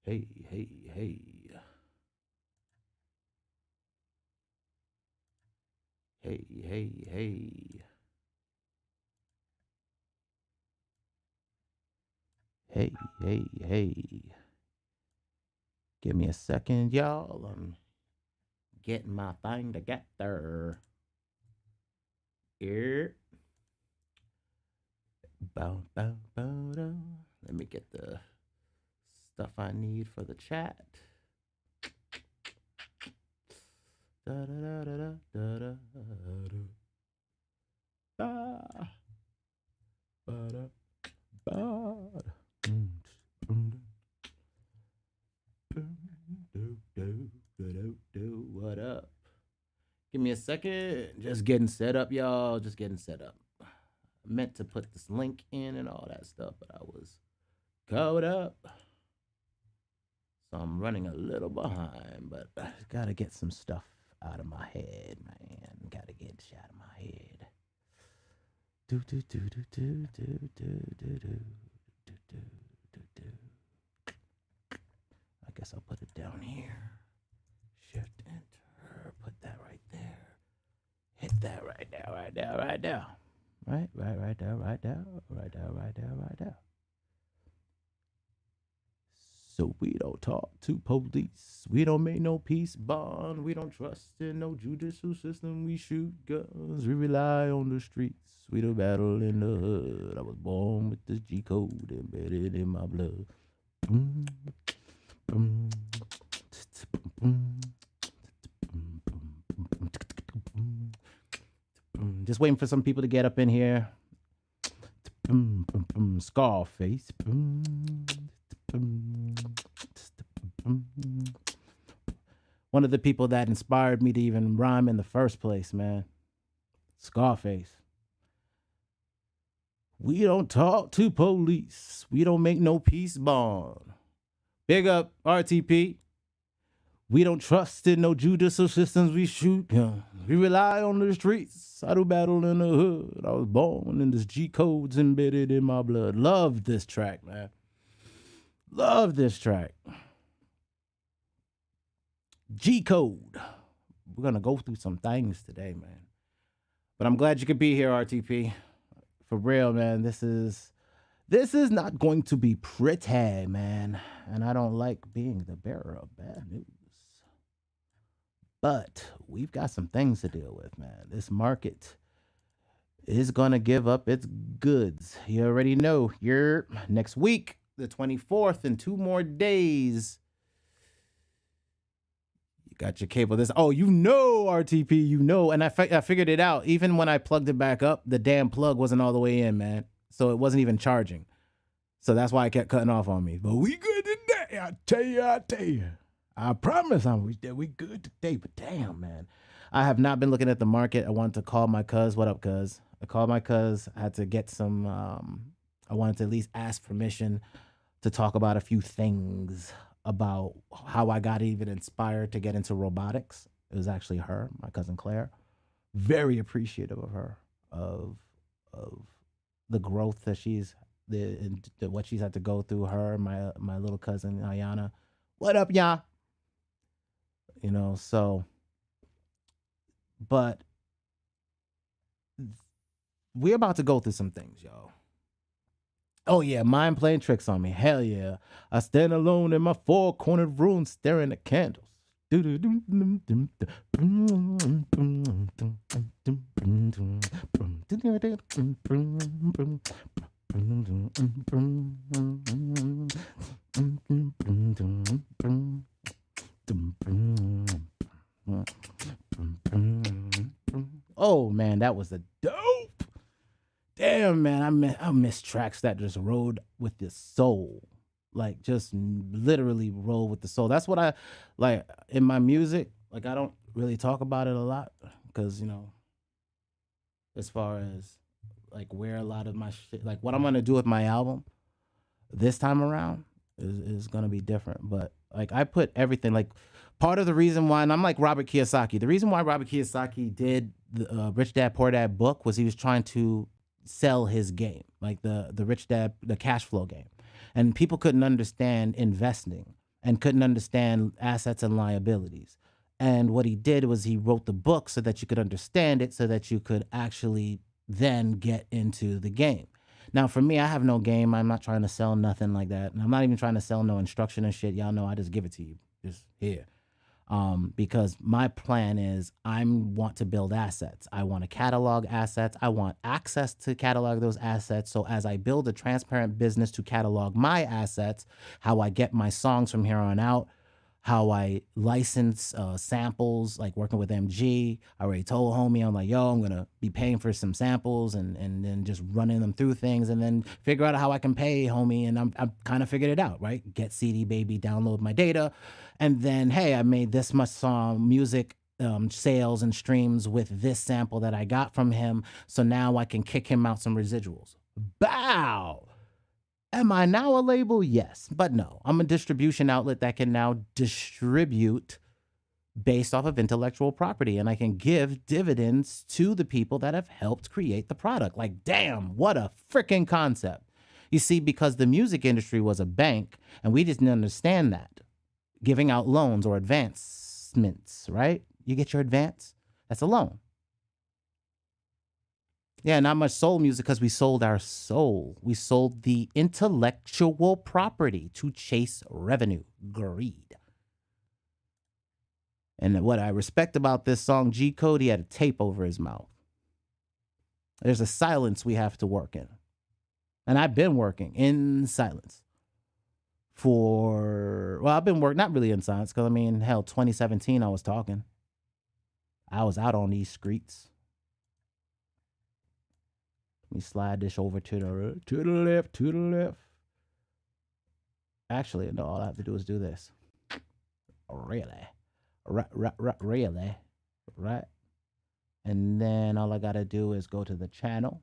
Hey, hey, hey. Hey, hey, hey. Hey, hey, hey. Give me a second, y'all. I'm getting my thing together. Here. Bow, bow, bow, bow. Let me get the stuff I need for the chat. Da, da, da, da, da, da, da. Ba, ba, da, ba, da. What up? Give me a second. Just getting set up, y'all. Just getting set up. I meant to put this link in and all that stuff, but I was caught up. So I'm running a little behind, but I gotta get some stuff out of my head, man. Gotta get shit out of my head. Do do do do do do do do do do do do. I guess I'll put it down here. Shift enter. Put that right there. Hit that right now, right now, right now. Right there, right there, right there, right there, right there. So we don't talk to police. We don't make no peace bond. We don't trust in no judicial system. We shoot guns. We rely on the streets. We do battle in the hood. I was born with this GCode embedded in my blood. Just waiting for some people to get up in here. Scarface. One of the people that inspired me to even rhyme in the first place, man. Scarface. We don't talk to police. We don't make no peace bond. Big up, RTP. We don't trust in no judicial systems. We shoot guns. We rely on the streets. I do battle in the hood. I was born in this G-codes embedded in my blood. Love this track, man. Love this track. G-code. We're going to go through some things today, man. But I'm glad you could be here, RTP. For real, man. This is not going to be pretty, man. And I don't like being the bearer of bad news. But we've got some things to deal with, man. This market is going to give up its goods. You already know. You're next week, the 24th, in 2 more days. You got your cable. This, oh, you know, RTP, you know. And I figured it out. Even when I plugged it back up, the damn plug wasn't all the way in, man. So it wasn't even charging. So that's why it kept cutting off on me. But we good today. I tell you. I promise we good today. But damn, man. I have not been looking at the market. I wanted to call my cuz. What up, cuz? I called my cuz. I had to get some, I wanted to at least ask permission to talk about a few things about how I got even inspired to get into robotics. It was actually her, my cousin Claire. Very appreciative of her, of the growth that what she's had to go through. Her, my little cousin Ayana. What up, y'all? You know, so, but we're about to go through some things, y'all. Oh yeah, mind playing tricks on me. Hell yeah. I stand alone in my 4-cornered room staring at candles. Oh man, that was a dope. Damn man, I miss tracks that just rode with the soul. Like just literally roll with the soul. That's what I like in my music. Like I don't really talk about it a lot because, you know, as far as like where a lot of my shit, like what I'm gonna do with my album this time around is gonna be different. But like I put everything, like part of the reason why, and I'm like Robert Kiyosaki, the reason why Robert Kiyosaki did the Rich Dad Poor Dad book was he was trying to sell his game, like the Rich Dad, the cash flow game. And people couldn't understand investing and couldn't understand assets and liabilities. And what he did was he wrote the book so that you could understand it, so that you could actually then get into the game. Now, for me, I have no game. I'm not trying to sell nothing like that. And I'm not even trying to sell no instruction and shit. Y'all know I just give it to you. Just here. Because my plan is I want to build assets. I want to catalog assets. I want access to catalog those assets. So as I build a transparent business to catalog my assets, how I get my songs from here on out, how I license samples, like working with MG. I already told homie, I'm like, yo, I'm going to be paying for some samples and then just running them through things and then figure out how I can pay homie. And I'm kind of figured it out, right? Get CD baby, download my data. And then, hey, I made this much music sales and streams with this sample that I got from him. So now I can kick him out some residuals. Bow! Am I now a label? Yes, but no. I'm a distribution outlet that can now distribute based off of intellectual property, and I can give dividends to the people that have helped create the product. Like, damn, what a freaking concept. You see, because the music industry was a bank, and we didn't understand that. Giving out loans or advancements, right? You get your advance, that's a loan. Yeah, not much soul music because we sold our soul. We sold the intellectual property to chase revenue, greed. And what I respect about this song, GCode, he had a tape over his mouth. There's a silence we have to work in. And I've been working in silence I've been working, not really in silence, because I mean, hell, 2017 I was talking. I was out on these streets. Let me slide this over to the left. Actually, no, all I have to do is do this. Really? Really? Right? And then all I got to do is go to the channel.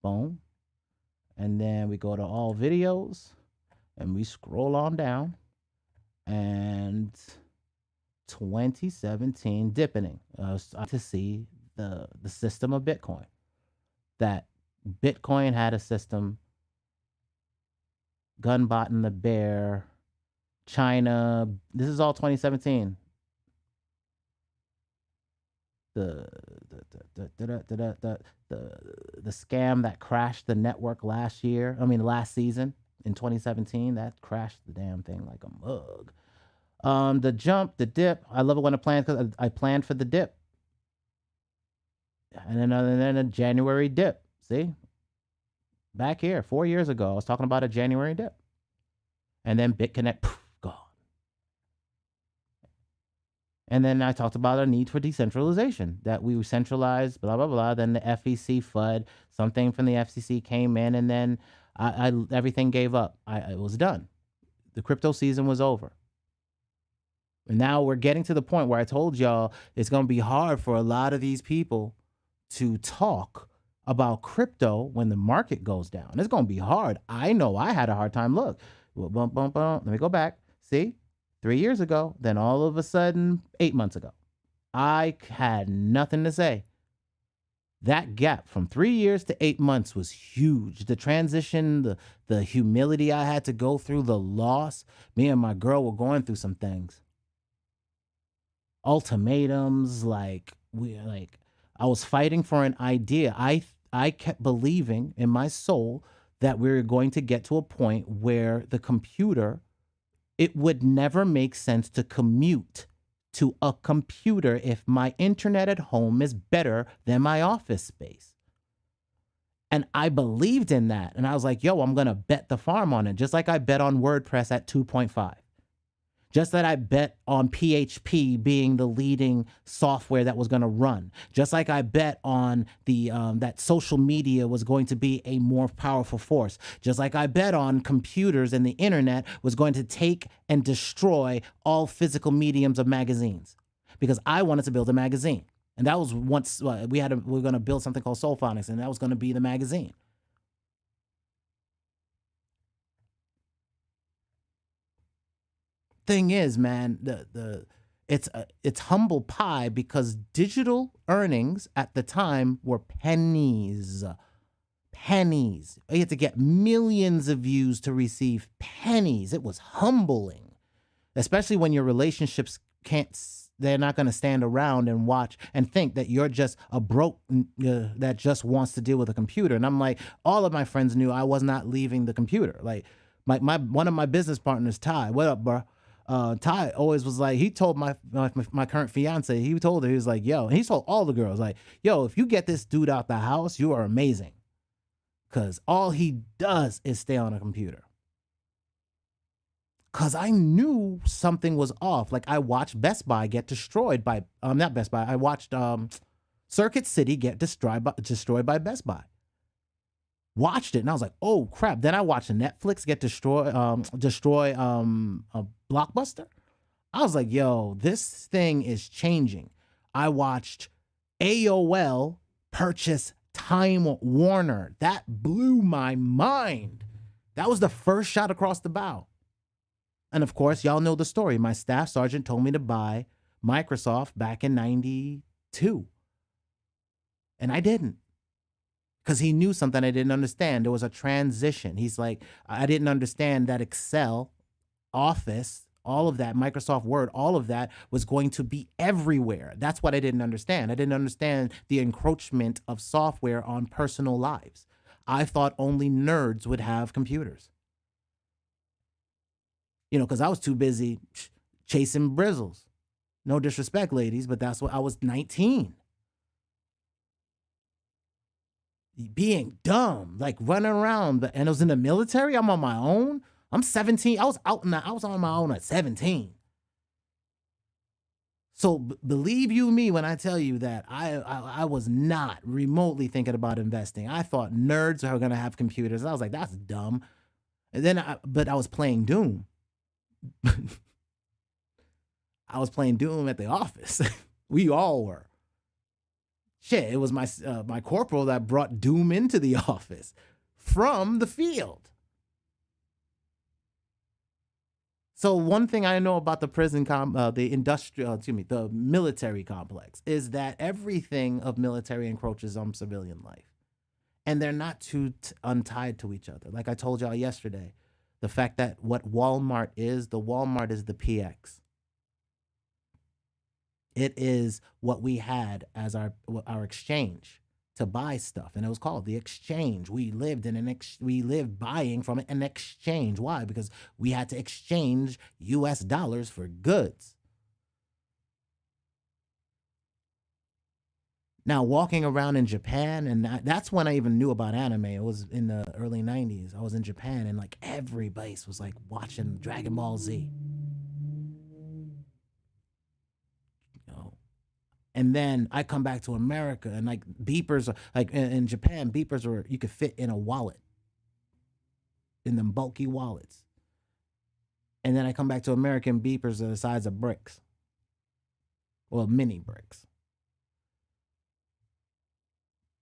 Boom. And then we go to all videos. And we scroll on down. And 2017 dipping. To see the system of Bitcoin. That Bitcoin had a system. Gunbot and the Bear. China. This is all 2017. The scam that crashed the network last season in 2017, that crashed the damn thing like a mug. The jump, the dip, I love it when I plan because I planned for the dip. And then a January dip. See? Back here, 4 years ago, I was talking about a January dip. And then BitConnect, poof, gone. And then I talked about a need for decentralization, that we centralized, blah, blah, blah. Then the FEC FUD, something from the FCC came in, and then I everything gave up. It was done. The crypto season was over. And now we're getting to the point where I told y'all it's going to be hard for a lot of these people to talk about crypto when the market goes down. It's going to be hard. I know I had a hard time. Look, let me go back. See, 3 years ago, then all of a sudden, 8 months ago, I had nothing to say. That gap from 3 years to 8 months was huge. The transition, the humility I had to go through, the loss. Me and my girl were going through some things. Ultimatums, I was fighting for an idea. I kept believing in my soul that we were going to get to a point where the computer, it would never make sense to commute to a computer if my internet at home is better than my office space. And I believed in that. And I was like, yo, I'm going to bet the farm on it. Just like I bet on WordPress at 2.5. Just that I bet on PHP being the leading software that was going to run. Just like I bet on the that social media was going to be a more powerful force. Just like I bet on computers and the internet was going to take and destroy all physical mediums of magazines. Because I wanted to build a magazine. And that was once we were going to build something called Soulphonics, and that was going to be the magazine. Thing is, man, it's humble pie because digital earnings at the time were pennies. pennies. You had to get millions of views to receive pennies. It was humbling, especially when your relationships they're not going to stand around and watch and think that you're just a broke that just wants to deal with a computer. And I'm like, all of my friends knew I was not leaving the computer. Like one of my business partners, Ty, what up, bro? Ty always was like, he told my current fiance, he told her, he was like, yo, and he told all the girls, like, yo, if you get this dude out the house, you are amazing. Because all he does is stay on a computer. Because I knew something was off. Like, I watched Best Buy get destroyed by, not Best Buy, I watched Circuit City get destroyed by Best Buy. Watched it, and I was like, oh, crap. Then I watched Netflix get destroy a Blockbuster. I was like, yo, this thing is changing. I watched AOL purchase Time Warner. That blew my mind. That was the first shot across the bow. And of course, y'all know the story. My staff sergeant told me to buy Microsoft back in 92. And I didn't. Because he knew something I didn't understand. There was a transition. He's like, I didn't understand that Excel, Office, all of that, Microsoft Word, all of that was going to be everywhere. That's what I didn't understand. I didn't understand the encroachment of software on personal lives. I thought only nerds would have computers. You know, because I was too busy chasing brizzles. No disrespect, ladies, but that's what I was 19. Being dumb, like running around, and I was in the military. I'm on my own. I'm 17. I was on my own at 17. So believe you me when I tell you that I was not remotely thinking about investing. I thought nerds are going to have computers. I was like, that's dumb. And then, but I was playing Doom. I was playing Doom at the office. We all were. Shit, it was my corporal that brought Doom into the office from the field. So one thing I know about the the military complex is that everything of military encroaches on civilian life. And they're not too untied to each other. Like I told y'all yesterday, the fact that what Walmart is the PX. It is what we had as our exchange to buy stuff, and it was called the exchange. We lived we lived buying from an exchange. Why? Because we had to exchange U.S. dollars for goods. Now, walking around in Japan, and that's when I even knew about anime. It was in the early 90s. I was in Japan, and like every base was like watching Dragon Ball Z. And then I come back to America, and like beepers, like in Japan, beepers were, you could fit in a wallet, in them bulky wallets. And then I come back to America, and beepers are the size of bricks. Well, mini bricks.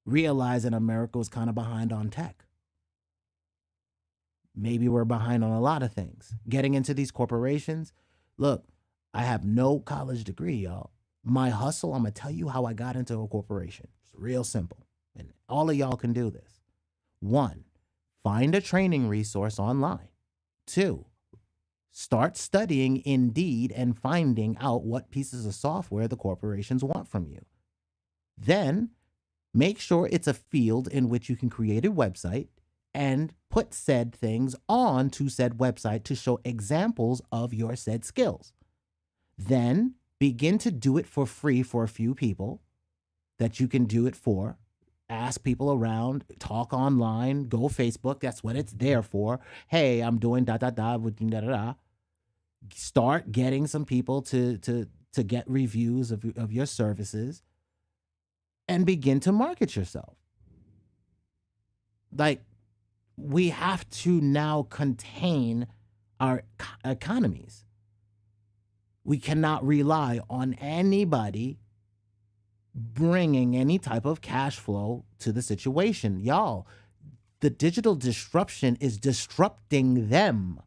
Realizing America was kind of behind on tech. Maybe we're behind on a lot of things. Getting into these corporations. Look, I have no college degree, y'all. My hustle, I'm going to tell you how I got into a corporation. It's real simple. And all of y'all can do this. 1, find a training resource online. 2, start studying Indeed and finding out what pieces of software the corporations want from you. Then, make sure it's a field in which you can create a website and put said things on to said website to show examples of your said skills. Then, begin to do it for free for a few people that you can do it for. Ask people around, talk online, go Facebook. That's what it's there for. Hey, I'm doing da-da-da. Start getting some people to get reviews of your services and begin to market yourself. Like, we have to now contain our economies. We cannot rely on anybody bringing any type of cash flow to the situation. Y'all, the digital disruption is disrupting them.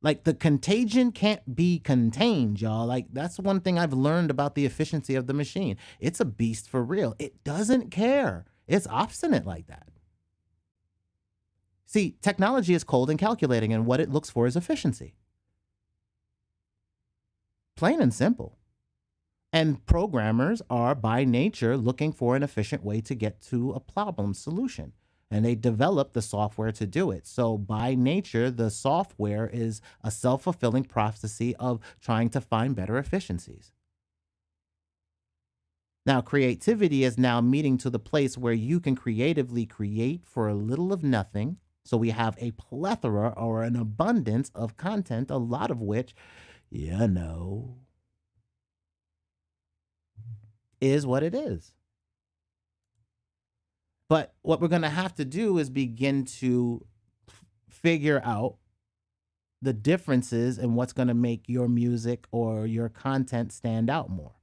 Like, the contagion can't be contained, y'all. Like, that's one thing I've learned about the efficiency of the machine. It's a beast for real. It doesn't care It's obstinate like that. See, technology is cold and calculating, and what it looks for is efficiency. Plain and simple. And programmers are by nature looking for an efficient way to get to a problem solution. And they develop the software to do it. So by nature, the software is a self-fulfilling prophecy of trying to find better efficiencies. Now, creativity is now meeting to the place where you can creatively create for a little of nothing. So we have a plethora or an abundance of content, a lot of which, is what it is. But what we're going to have to do is begin to figure out the differences in what's going to make your music or your content stand out more.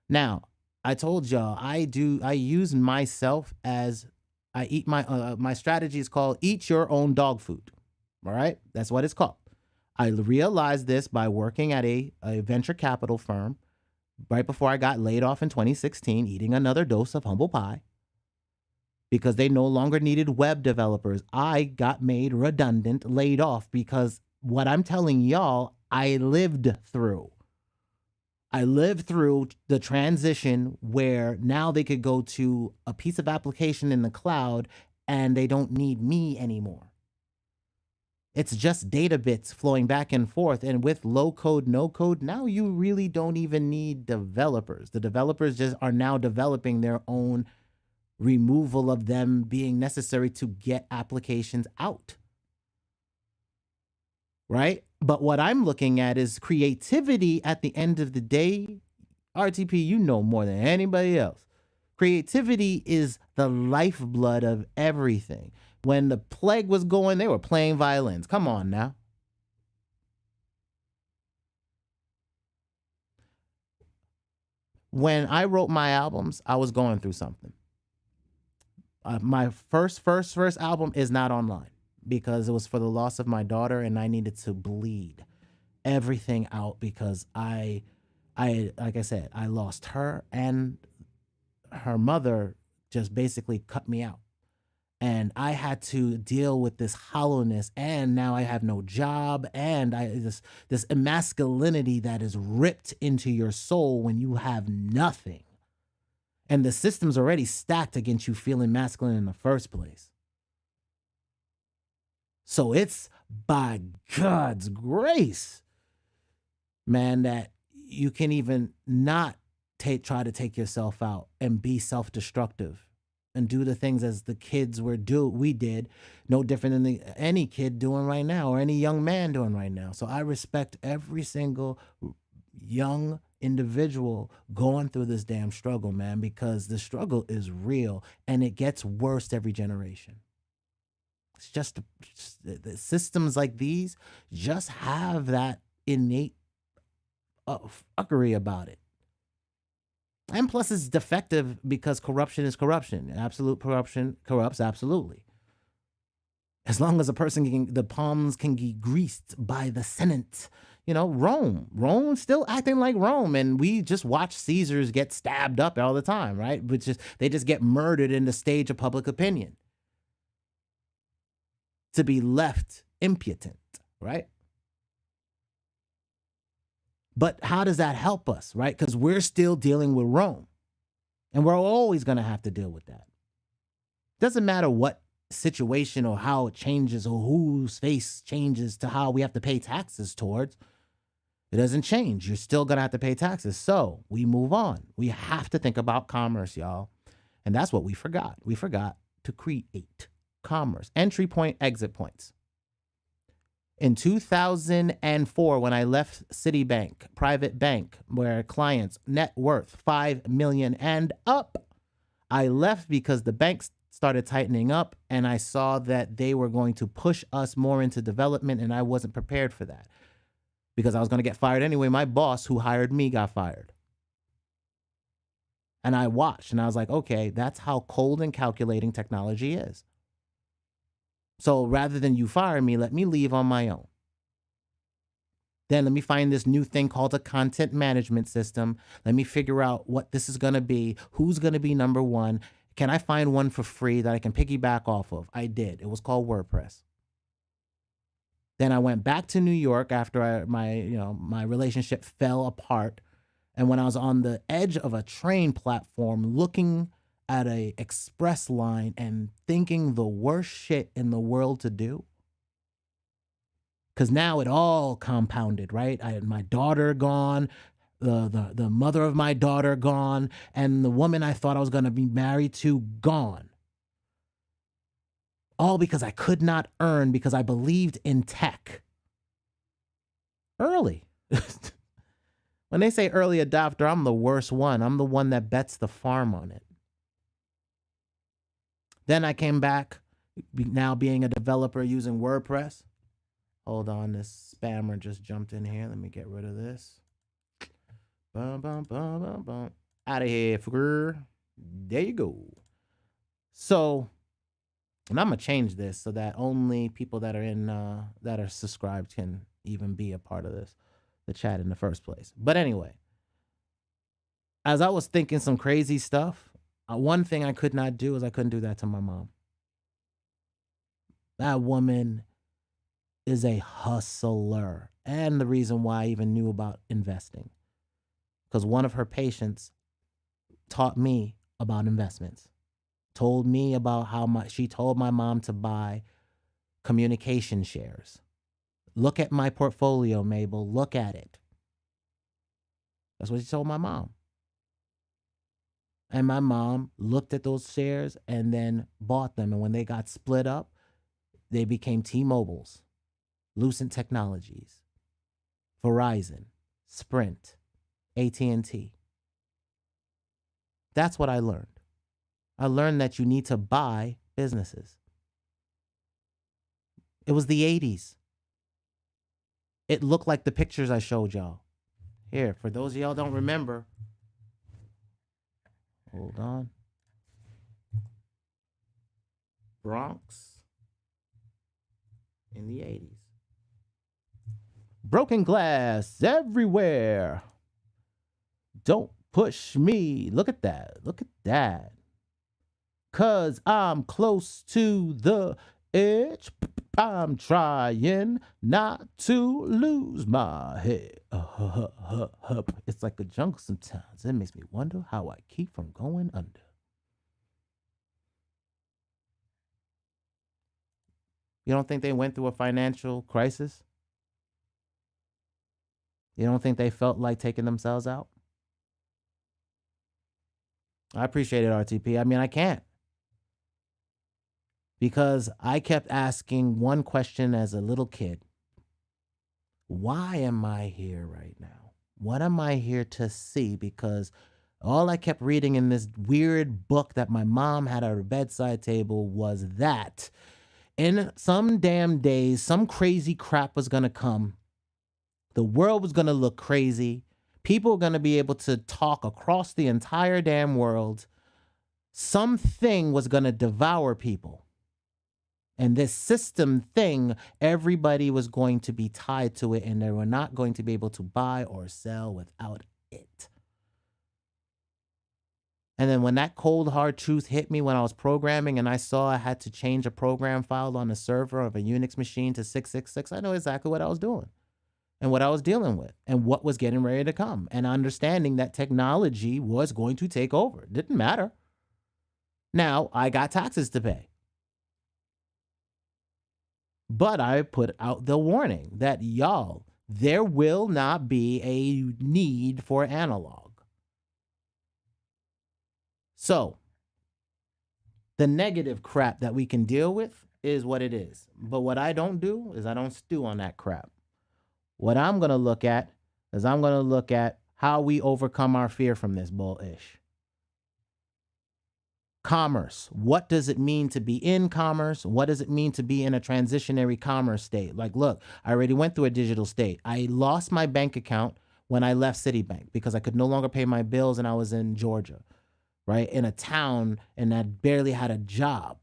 Now, I told y'all I use myself as I eat my strategy is called eat your own dog food. All right? That's what it's called. I realized this by working at a venture capital firm right before I got laid off in 2016, eating another dose of humble pie because they no longer needed web developers. I got made redundant, laid off because what I'm telling y'all, I lived through. I lived through the transition where now they could go to a piece of application in the cloud and they don't need me anymore. It's just data bits flowing back and forth. And with low code, no code, now you really don't even need developers. The developers just are now developing their own removal of them being necessary to get applications out. Right? But what I'm looking at is creativity at the end of the day. RTP, you know more than anybody else. Creativity is the lifeblood of everything. When the plague was going, they were playing violins. Come on now. When I wrote my albums, I was going through something. My first album is not online because it was for the loss of my daughter and I needed to bleed everything out because I like I said, I lost her and her mother just basically cut me out. And I had to deal with this hollowness, and now I have no job, and this emasculinity that is ripped into your soul when you have nothing. And the system's already stacked against you feeling masculine in the first place. So it's by God's grace, man, that you can even not try to take yourself out and be self-destructive and do the things as the kids we did, no different than any kid doing right now or any young man doing right now. So I respect every single young individual going through this damn struggle, man, because the struggle is real and it gets worse every generation. It's just the systems like these just have that innate fuckery about it. And plus it's defective because corruption is corruption. Absolute corruption corrupts absolutely. As long as the palms can be greased by the Senate. Rome's still acting like Rome. And we just watch Caesars get stabbed up all the time, right? They just get murdered in the stage of public opinion. To be left impotent, right? But how does that help us, right? Because we're still dealing with Rome. And we're always going to have to deal with that. Doesn't matter what situation or how it changes or whose face changes to how we have to pay taxes towards. It doesn't change. You're still going to have to pay taxes. So we move on. We have to think about commerce, y'all. And that's what we forgot. We forgot to create commerce. Entry point, exit points. In 2004, when I left Citibank, private bank, where clients net worth $5 million and up, I left because the banks started tightening up and I saw that they were going to push us more into development and I wasn't prepared for that because I was going to get fired anyway. My boss who hired me got fired. And I watched and I was like, okay, that's how cold and calculating technology is. So rather than you fire me, let me leave on my own. Then let me find this new thing called a content management system. Let me figure out what this is going to be, who's going to be number one, Can I find one for free that I can piggyback off of? I did. It was called WordPress. Then I went back to New York after my relationship fell apart. And when I was on the edge of a train platform looking at a express line and thinking the worst shit in the world to do, because now it all compounded, right? I had my daughter gone, the mother of my daughter gone, and the woman I thought I was going to be married to gone. All because I could not earn because I believed in tech early. When they say early adopter, I'm the worst one. I'm the one that bets the farm on it. Then I came back, now being a developer using WordPress. Hold on, this spammer just jumped in here. Let me get rid of this. Bum, bum, bum, bum, bum. Out of here, fucker. There you go. So, and I'm going to change this so that only people that are that are subscribed can even be a part of the chat in the first place. But anyway, as I was thinking some crazy stuff, one thing I could not do is I couldn't do that to my mom. That woman is a hustler. And the reason why I even knew about investing, because one of her patients taught me about investments, told me about how much she told my mom to buy communication shares. Look at my portfolio, Mabel. Look at it. That's what she told my mom. And my mom looked at those shares and then bought them. And when they got split up, they became T-Mobile's, Lucent Technologies, Verizon, Sprint, AT&T. That's what I learned. I learned that you need to buy businesses. It was the 80s. It looked like the pictures I showed y'all. Here, for those of y'all don't remember. Hold on. Bronx in the 80s. Broken glass everywhere. Don't push me. Look at that. Look at that. 'Cause I'm close to the edge. I'm trying not to lose my head. It's like a jungle sometimes. It makes me wonder how I keep from going under. You don't think they went through a financial crisis? You don't think they felt like taking themselves out? I appreciate it, RTP. I mean, I can't. Because I kept asking one question as a little kid. Why am I here right now? What am I here to see? Because all I kept reading in this weird book that my mom had at her bedside table was that in some damn days, some crazy crap was going to come. The world was going to look crazy. People were going to be able to talk across the entire damn world. Something was going to devour people. And this system thing, everybody was going to be tied to it, and they were not going to be able to buy or sell without it. And then when that cold, hard truth hit me when I was programming and I saw I had to change a program file on the server of a Unix machine to 666, I know exactly what I was doing and what I was dealing with and what was getting ready to come, and understanding that technology was going to take over. It didn't matter. Now, I got taxes to pay. But I put out the warning that, y'all, there will not be a need for analog. So, the negative crap that we can deal with is what it is. But what I don't do is I don't stew on that crap. What I'm going to look at is I'm going to look at how we overcome our fear from this bullish. Commerce. What does it mean to be in commerce? What does it mean to be in a transitionary commerce state? Like, look, I already went through a digital state. I lost my bank account when I left Citibank because I could no longer pay my bills, and I was in Georgia, right? In a town, and I barely had a job,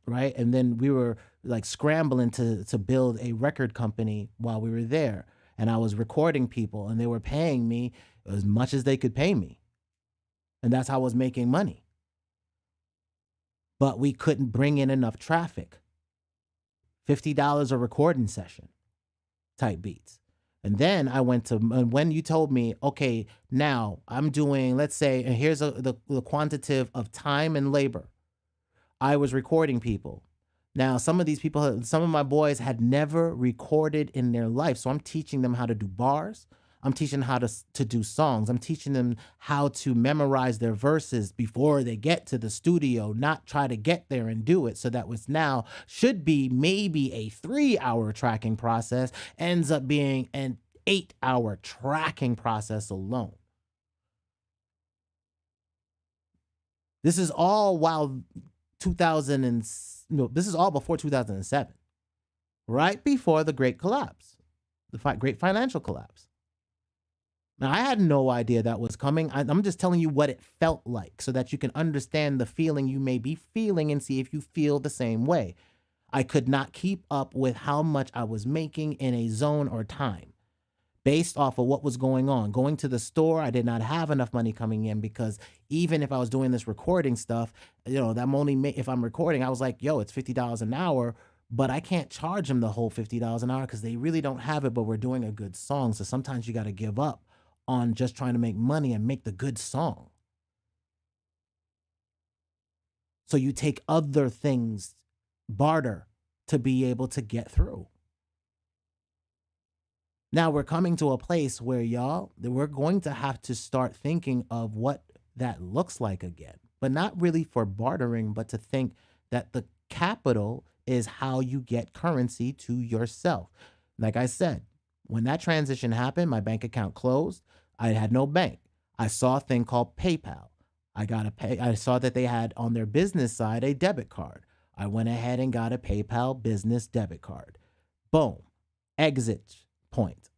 right? And then we were like scrambling to build a record company while we were there. And I was recording people, and they were paying me as much as they could pay me. And that's how I was making money. but we couldn't bring in enough traffic. $50 a recording session type beats. And then I went to, when you told me, okay, now I'm doing, let's say, and here's the quantitative of time and labor. I was recording people. Now, some of these people, some of my boys had never recorded in their life. So I'm teaching them how to do bars. I'm teaching them how to do songs. I'm teaching them how to memorize their verses before they get to the studio, not try to get there and do it. So that was now should be maybe a 3-hour tracking process, ends up being an 8-hour tracking process alone. This is all while this is all before 2007, right before the great collapse, the great financial collapse. Now, I had no idea that was coming. I'm just telling you what it felt like so that you can understand the feeling you may be feeling and see if you feel the same way. I could not keep up with how much I was making in a zone or time based off of what was going on. Going to the store, I did not have enough money coming in because even if I was doing this recording stuff, that I'm only if I'm recording, I was like, yo, it's $50 an hour. But I can't charge them the whole $50 an hour because they really don't have it, but we're doing a good song. So sometimes you got to give up on just trying to make money and make the good song. So you take other things, barter, to be able to get through. Now we're coming to a place where, y'all, that we're going to have to start thinking of what that looks like again, but not really for bartering, but to think that the capital is how you get currency to yourself. Like I said, when that transition happened, my bank account closed. I had no bank. I saw a thing called PayPal. I saw that they had on their business side a debit card. I went ahead and got a PayPal business debit card. Boom. Exit point.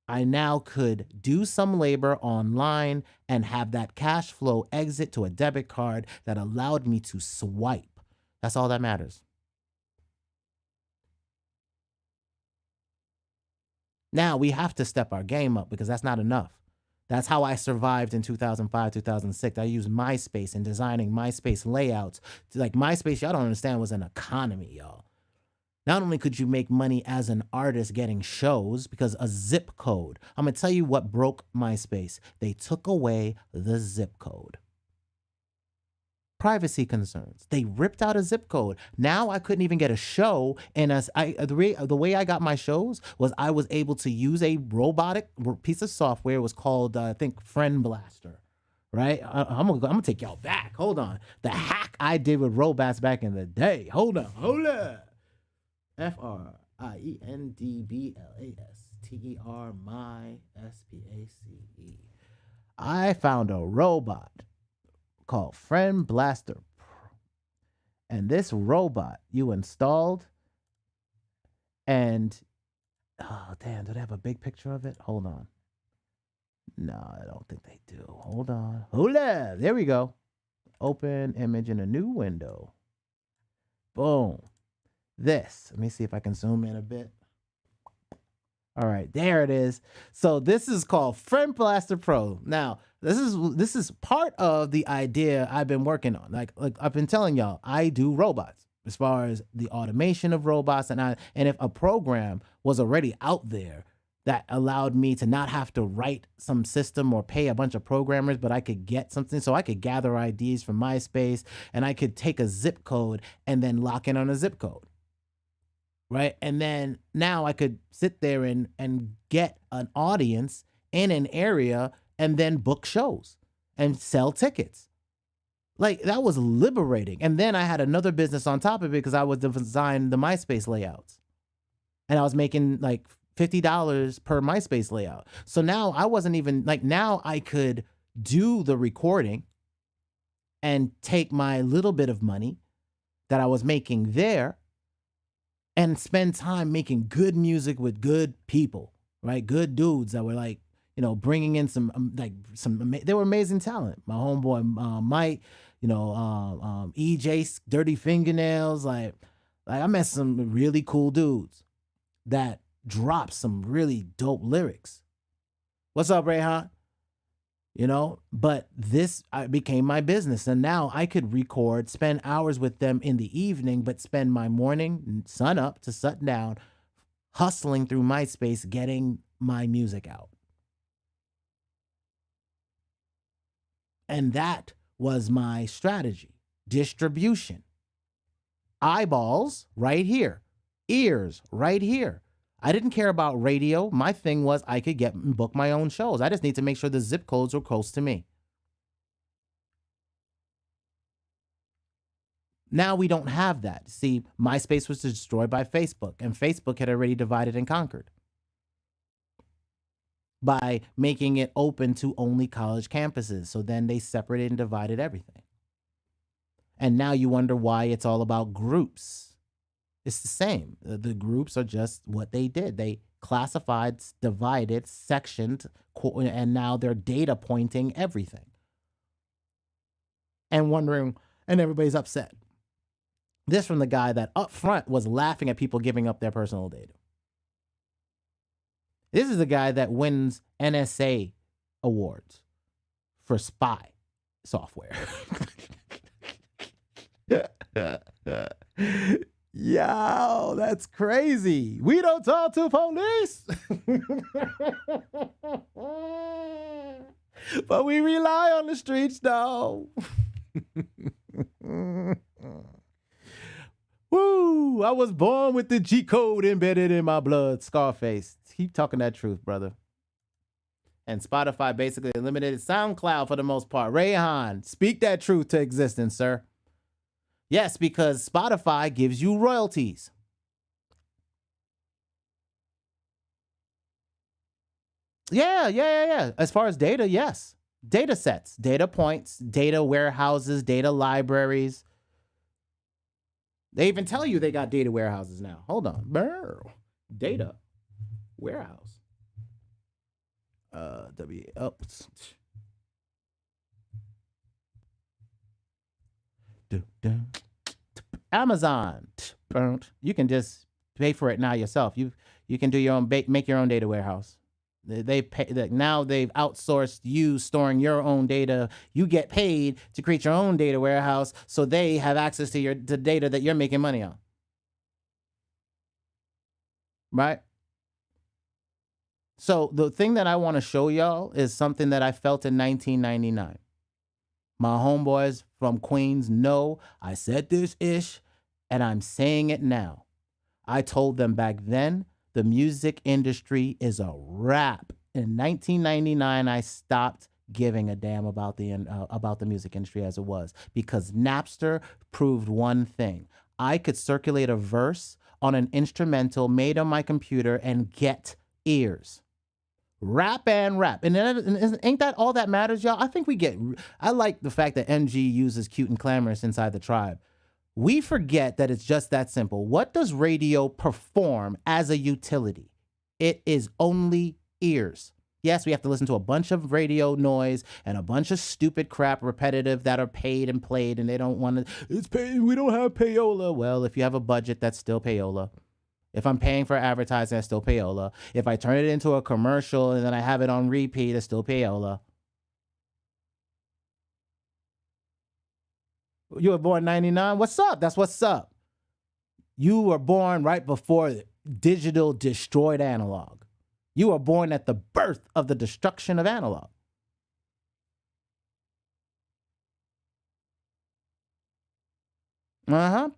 I now could do some labor online and have that cash flow exit to a debit card that allowed me to swipe. That's all that matters. Now we have to step our game up because that's not enough. That's how I survived in 2005, 2006. I used MySpace in designing MySpace layouts. Like MySpace, y'all don't understand, was an economy, y'all. Not only could you make money as an artist getting shows because a zip code. I'm going to tell you what broke MySpace. They took away the zip code. Privacy concerns. They ripped out a zip code. Now I couldn't even get a show. And the way I got my shows was I was able to use a robotic piece of software. It was called, I think, Friend Blaster. Right? I'm gonna take y'all back. Hold on. The hack I did with robots back in the day. Hold on. FRIENDBLASTER my SPACE. I found a robot called Friend Blaster Pro. And this robot you installed, and oh damn, do they have a big picture of it? Hold on. No, I don't think they do. Hold on. Hola, there we go. Open image in a new window. Boom. This. Let me see if I can zoom in a bit. All right, there it is. So this is called Friend Blaster Pro. Now, this is part of the idea I've been working on. Like I've been telling y'all, I do robots as far as the automation of robots, and if a program was already out there that allowed me to not have to write some system or pay a bunch of programmers, but I could get something, so I could gather IDs from MySpace and I could take a zip code and then lock in on a zip code. Right. And then now I could sit there and get an audience in an area and then book shows and sell tickets. Like that was liberating. And then I had another business on top of it because I was designing the MySpace layouts. And I was making like $50 per MySpace layout. So now I wasn't even like, now I could do the recording and take my little bit of money that I was making there and spend time making good music with good people, right? Good dudes that were like, bringing in they were amazing talent. My homeboy, Mike, EJ, Dirty Fingernails. Like I met some really cool dudes that dropped some really dope lyrics. What's up, Rayhan? you know, but this became my business. And now I could record, spend hours with them in the evening, but spend my morning, sun up to sundown, hustling through MySpace, getting my music out. And that was my strategy. Distribution. Eyeballs right here. Ears right here. I didn't care about radio. My thing was I could book my own shows. I just need to make sure the zip codes were close to me. Now we don't have that. See, MySpace was destroyed by Facebook, and Facebook had already divided and conquered by making it open to only college campuses. So then they separated and divided everything. And now you wonder why it's all about groups. It's the same. The groups are just what they did. They classified, divided, sectioned, and now they're data pointing everything. And wondering, and everybody's upset. This from the guy that up front was laughing at people giving up their personal data. This is the guy that wins NSA awards for spy software. Yo, that's crazy. We don't talk to police. But we rely on the streets, though. Woo! I was born with the GCode embedded in my blood. Scarface. Keep talking that truth, brother. And Spotify basically eliminated SoundCloud for the most part. Rayhan, speak that truth to existence, sir. Yes, because Spotify gives you royalties. Yeah. As far as data, yes. Data sets, data points, data warehouses, data libraries. They even tell you they got data warehouses now. Hold on. Data warehouse. Amazon. You can just pay for it now yourself. You can do your own make your own data warehouse. They pay now. They've outsourced you storing your own data. You get paid to create your own data warehouse, so they have access to the data that you're making money on. Right? So the thing that I want to show y'all is something that I felt in 1999. My homeboys from Queens know I said this ish, and I'm saying it now. I told them back then, the music industry is a wrap. In 1999, I stopped giving a damn about the music industry as it was, because Napster proved one thing. I could circulate a verse on an instrumental made on my computer and get ears. Rap and rap. And ain't that all that matters, y'all? I think I like the fact that MG uses cute and clamorous inside the tribe. We forget that it's just that simple. What does radio perform as a utility? It is only ears. Yes, we have to listen to a bunch of radio noise and a bunch of stupid crap repetitive that are paid and played, and they don't want to, it's paid, we don't have payola. Well, if you have a budget, that's still payola. If I'm paying for advertising, that's still payola. If I turn it into a commercial and then I have it on repeat, it's still payola. You were born 99? What's up? That's what's up. You were born right before digital destroyed analog. You were born at the birth of the destruction of analog.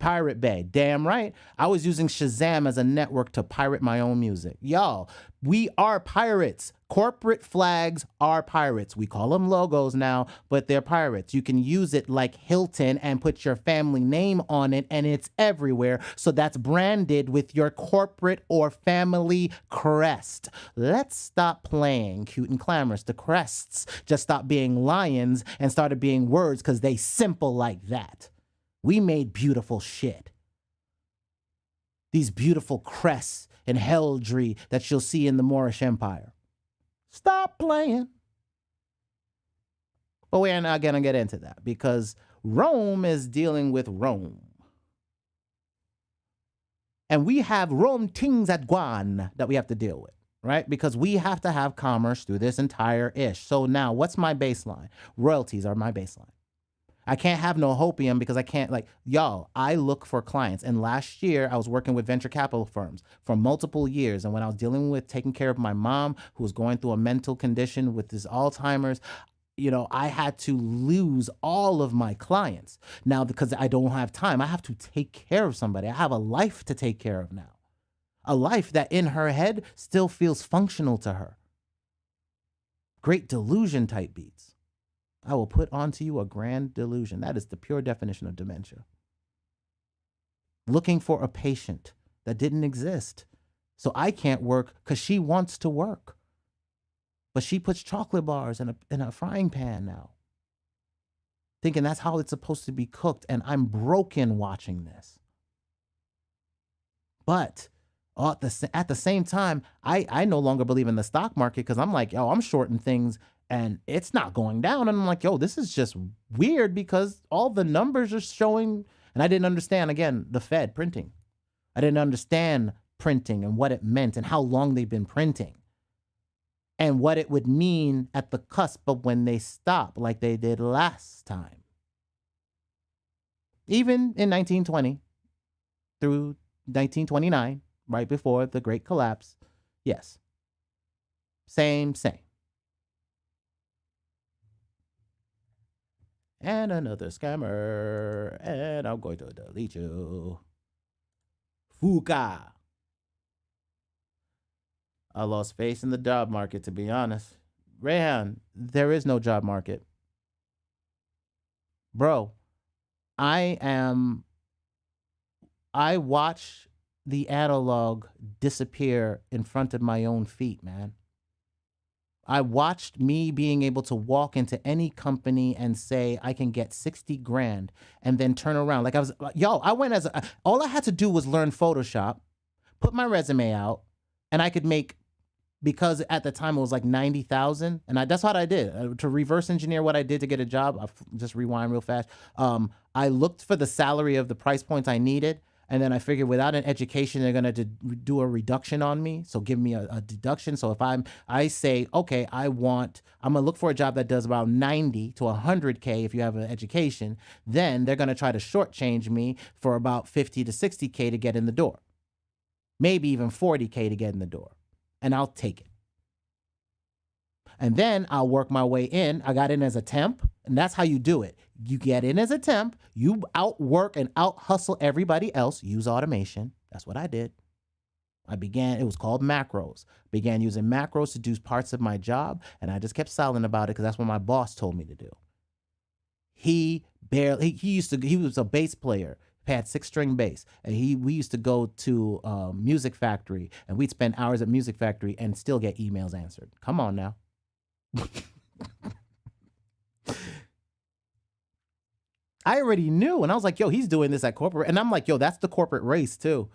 Pirate Bay. Damn right. I was using Shazam as a network to pirate my own music. Y'all, we are pirates. Corporate flags are pirates. We call them logos now, but they're pirates. You can use it like Hilton and put your family name on it, and it's everywhere. So that's branded with your corporate or family crest. Let's stop playing cute and clamorous. The crests just stopped being lions and started being words because they simple like that. We made beautiful shit. These beautiful crests and heraldry that you'll see in the Moorish Empire. Stop playing. But we're not going to get into that because Rome is dealing with Rome. And we have Rome things at Guan that we have to deal with. right? Because we have to have commerce through this entire ish. So now what's my baseline? Royalties are my baseline. I can't have no hopium because I can't, like, y'all, I look for clients. And last year I was working with venture capital firms for multiple years. And when I was dealing with taking care of my mom, who was going through a mental condition with this Alzheimer's, you know, I had to lose all of my clients now because I don't have time. I have to take care of somebody. I have a life to take care of now, a life that in her head still feels functional to her. Great delusion type beats. I will put onto you a grand delusion. That is the pure definition of dementia. Looking for a patient that didn't exist. So I can't work because she wants to work. But she puts chocolate bars in a frying pan now, thinking that's how it's supposed to be cooked. And I'm broken watching this. But at the same time, I no longer believe in the stock market because I'm like, yo, I'm shorting things and it's not going down. And I'm like, yo, this is just weird because all the numbers are showing. And I didn't understand, again, the Fed printing. I didn't understand printing and what it meant and how long they've been printing and what it would mean at the cusp of when they stop like they did last time. Even in 1920 through 1929, right before the Great Collapse, yes, same. And another scammer, and I'm going to delete you. Fuka. I lost faith in the job market, to be honest. Rayhan, there is no job market. Bro, I watch the analog disappear in front of my own feet, man. I watched me being able to walk into any company and say, I can get 60 grand and then turn around. Like I went all I had to do was learn Photoshop, put my resume out, and I could make, because at the time it was like 90,000. And that's what I did to reverse engineer what I did to get a job. I'll just rewind real fast. I looked for the salary of the price points I needed. And then I figured without an education, they're going to do a reduction on me. So give me a deduction. So if I say, okay, I'm going to look for a job that does about 90 to 100K if you have an education, then they're going to try to shortchange me for about 50 to 60K to get in the door. Maybe even 40K to get in the door. And I'll take it. And then I'll work my way in. I got in as a temp, and that's how you do it. You get in as a temp, you outwork and out-hustle everybody else, use automation. That's what I did. It was called macros. Began using macros to do parts of my job, and I just kept silent about it because that's what my boss told me to do. He was a bass player, had 6-string bass, and we used to go to Music Factory, and we'd spend hours at Music Factory and still get emails answered. Come on now. I already knew, and I was like, yo, he's doing this at corporate. And I'm like, yo, that's the corporate race too.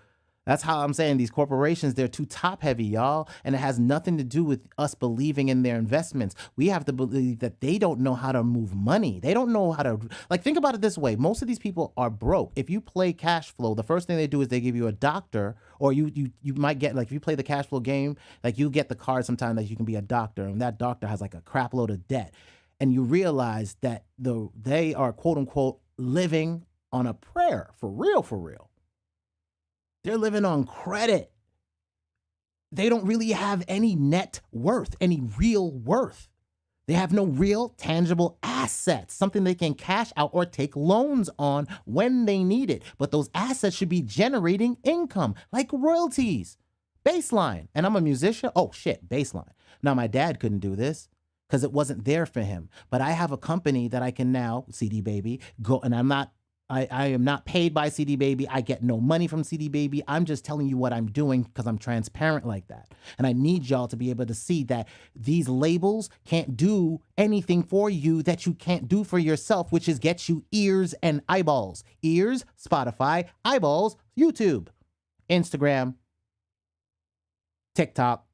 That's how I'm saying these corporations, they're too top heavy, y'all. And it has nothing to do with us believing in their investments. We have to believe that they don't know how to move money. They don't know how to, like, think about it this way. Most of these people are broke. If you play cash flow, the first thing they do is they give you a doctor, or you might get, like, if you play the cash flow game, like, you get the card sometime that you can be a doctor, and that doctor has like a crap load of debt. And you realize that they are, quote unquote, living on a prayer, for real, for real. They're living on credit. They don't really have any net worth, any real worth. They have no real tangible assets, something they can cash out or take loans on when they need it. But those assets should be generating income, like royalties, baseline. And I'm a musician. Oh shit, baseline. Now my dad couldn't do this because it wasn't there for him. But I have a company that I can now, CD Baby, go, and I am not paid by CD Baby. I get no money from CD Baby. I'm just telling you what I'm doing because I'm transparent like that. And I need y'all to be able to see that these labels can't do anything for you that you can't do for yourself, which is get you ears and eyeballs. Ears, Spotify, eyeballs, YouTube, Instagram, TikTok.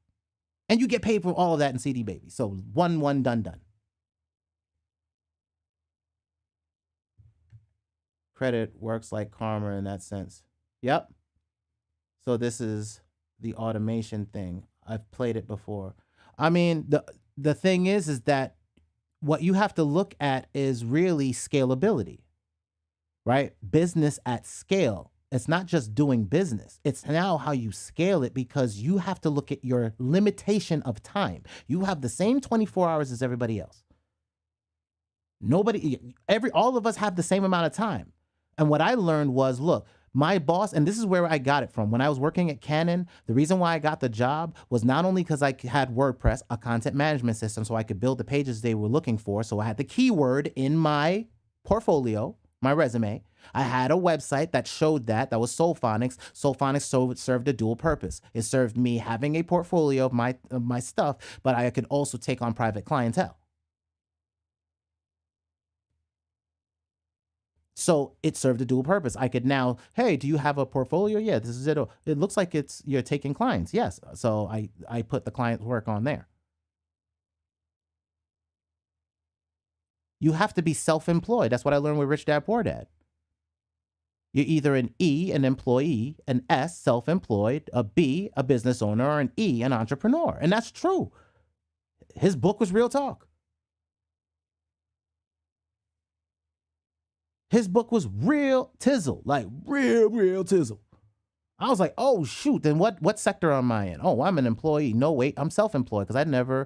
And you get paid for all of that in CD Baby. So one, done. Credit works like karma in that sense. Yep. So this is the automation thing. I've played it before. I mean, the thing is that what you have to look at is really scalability, right? Business at scale. It's not just doing business. It's now how you scale it, because you have to look at your limitation of time. You have the same 24 hours as everybody else. All of us have the same amount of time. And what I learned was, look, my boss, and this is where I got it from. When I was working at Canon, the reason why I got the job was not only because I had WordPress, a content management system, so I could build the pages they were looking for. So I had the keyword in my portfolio, my resume. I had a website that showed that was Soulphonics. Soulphonics served a dual purpose. It served me having a portfolio of my stuff, but I could also take on private clientele. So it served a dual purpose. I could now, hey, do you have a portfolio? Yeah, this is it. It looks like you're taking clients. Yes. So I put the client's work on there. You have to be self-employed. That's what I learned with Rich Dad Poor Dad. You're either an E, an employee, an S, self-employed, a B, a business owner, or an E, an entrepreneur. And that's true. His book was real talk. His book was real tizzle, like real tizzle. I was like, oh shoot, then what sector am I in? Oh, I'm an employee. No, wait, I'm self-employed, because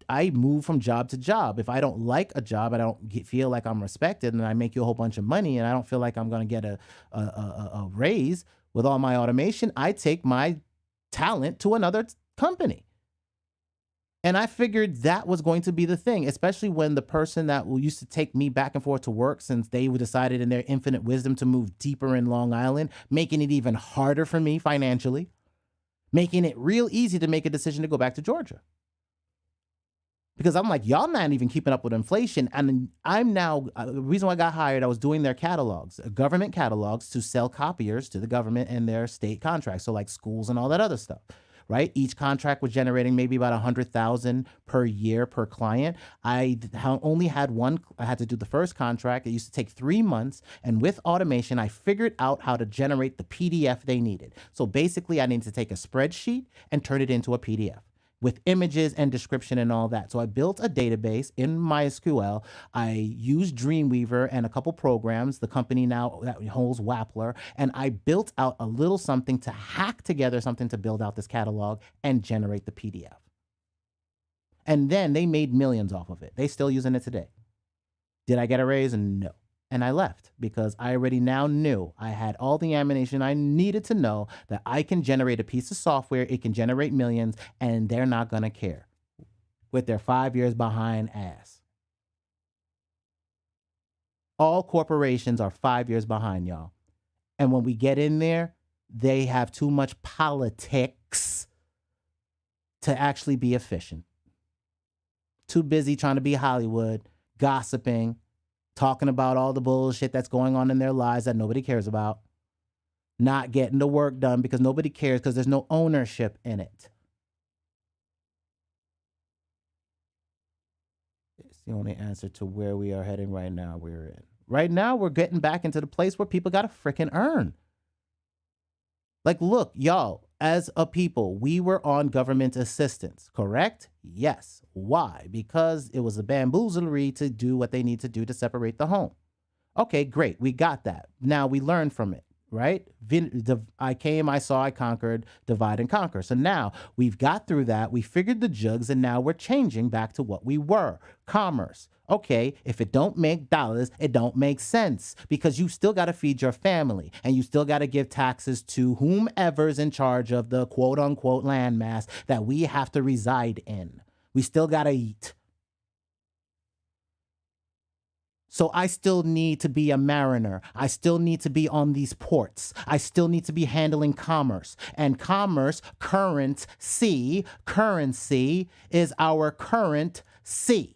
I move from job to job. If I don't like a job, I don't feel like I'm respected, and I make you a whole bunch of money, and I don't feel like I'm gonna get a raise with all my automation, I take my talent to another company. And I figured that was going to be the thing, especially when the person that used to take me back and forth to work, since they decided in their infinite wisdom to move deeper in Long Island, making it even harder for me financially, making it real easy to make a decision to go back to Georgia. Because I'm like, y'all not even keeping up with inflation. And I'm now, the reason why I got hired, I was doing their catalogs, government catalogs, to sell copiers to the government and their state contracts. So like schools and all that other stuff. Right? Each contract was generating maybe about $100,000 per year per client. I only had one. I had to do the first contract. It used to take 3 months. And with automation, I figured out how to generate the PDF they needed. So basically, I needed to take a spreadsheet and turn it into a PDF with images and description and all that. So I built a database in MySQL. I used Dreamweaver and a couple programs, the company now that holds Wappler, and I built out a little something to hack together something to build out this catalog and generate the PDF. And then they made millions off of it. They still using it today. Did I get a raise? No. And I left because I already now knew I had all the ammunition I needed to know that I can generate a piece of software, it can generate millions, and they're not going to care with their 5 years behind ass. All corporations are 5 years behind, y'all. And when we get in there, they have too much politics to actually be efficient. Too busy trying to be Hollywood, gossiping, talking about all the bullshit that's going on in their lives that nobody cares about, not getting the work done because nobody cares because there's no ownership in it. It's the only answer to where we are heading right now. Right now, we're getting back into the place where people got to freaking earn. Like, look, y'all, as a people, we were on government assistance, correct? Yes. Why? Because it was a bamboozlery to do what they need to do to separate the home. Okay, great. We got that. Now we learned from it, right? I came, I saw, I conquered, divide and conquer. So now we've got through that. We figured the jugs, and now we're changing back to what we were. Commerce. Okay, if it don't make dollars, it don't make sense, because you still got to feed your family, and you still got to give taxes to whomever's in charge of the quote unquote landmass that we have to reside in. We still got to eat. So I still need to be a mariner. I still need to be on these ports. I still need to be handling commerce. And commerce, CurrentSea, CurrentSea is our current sea.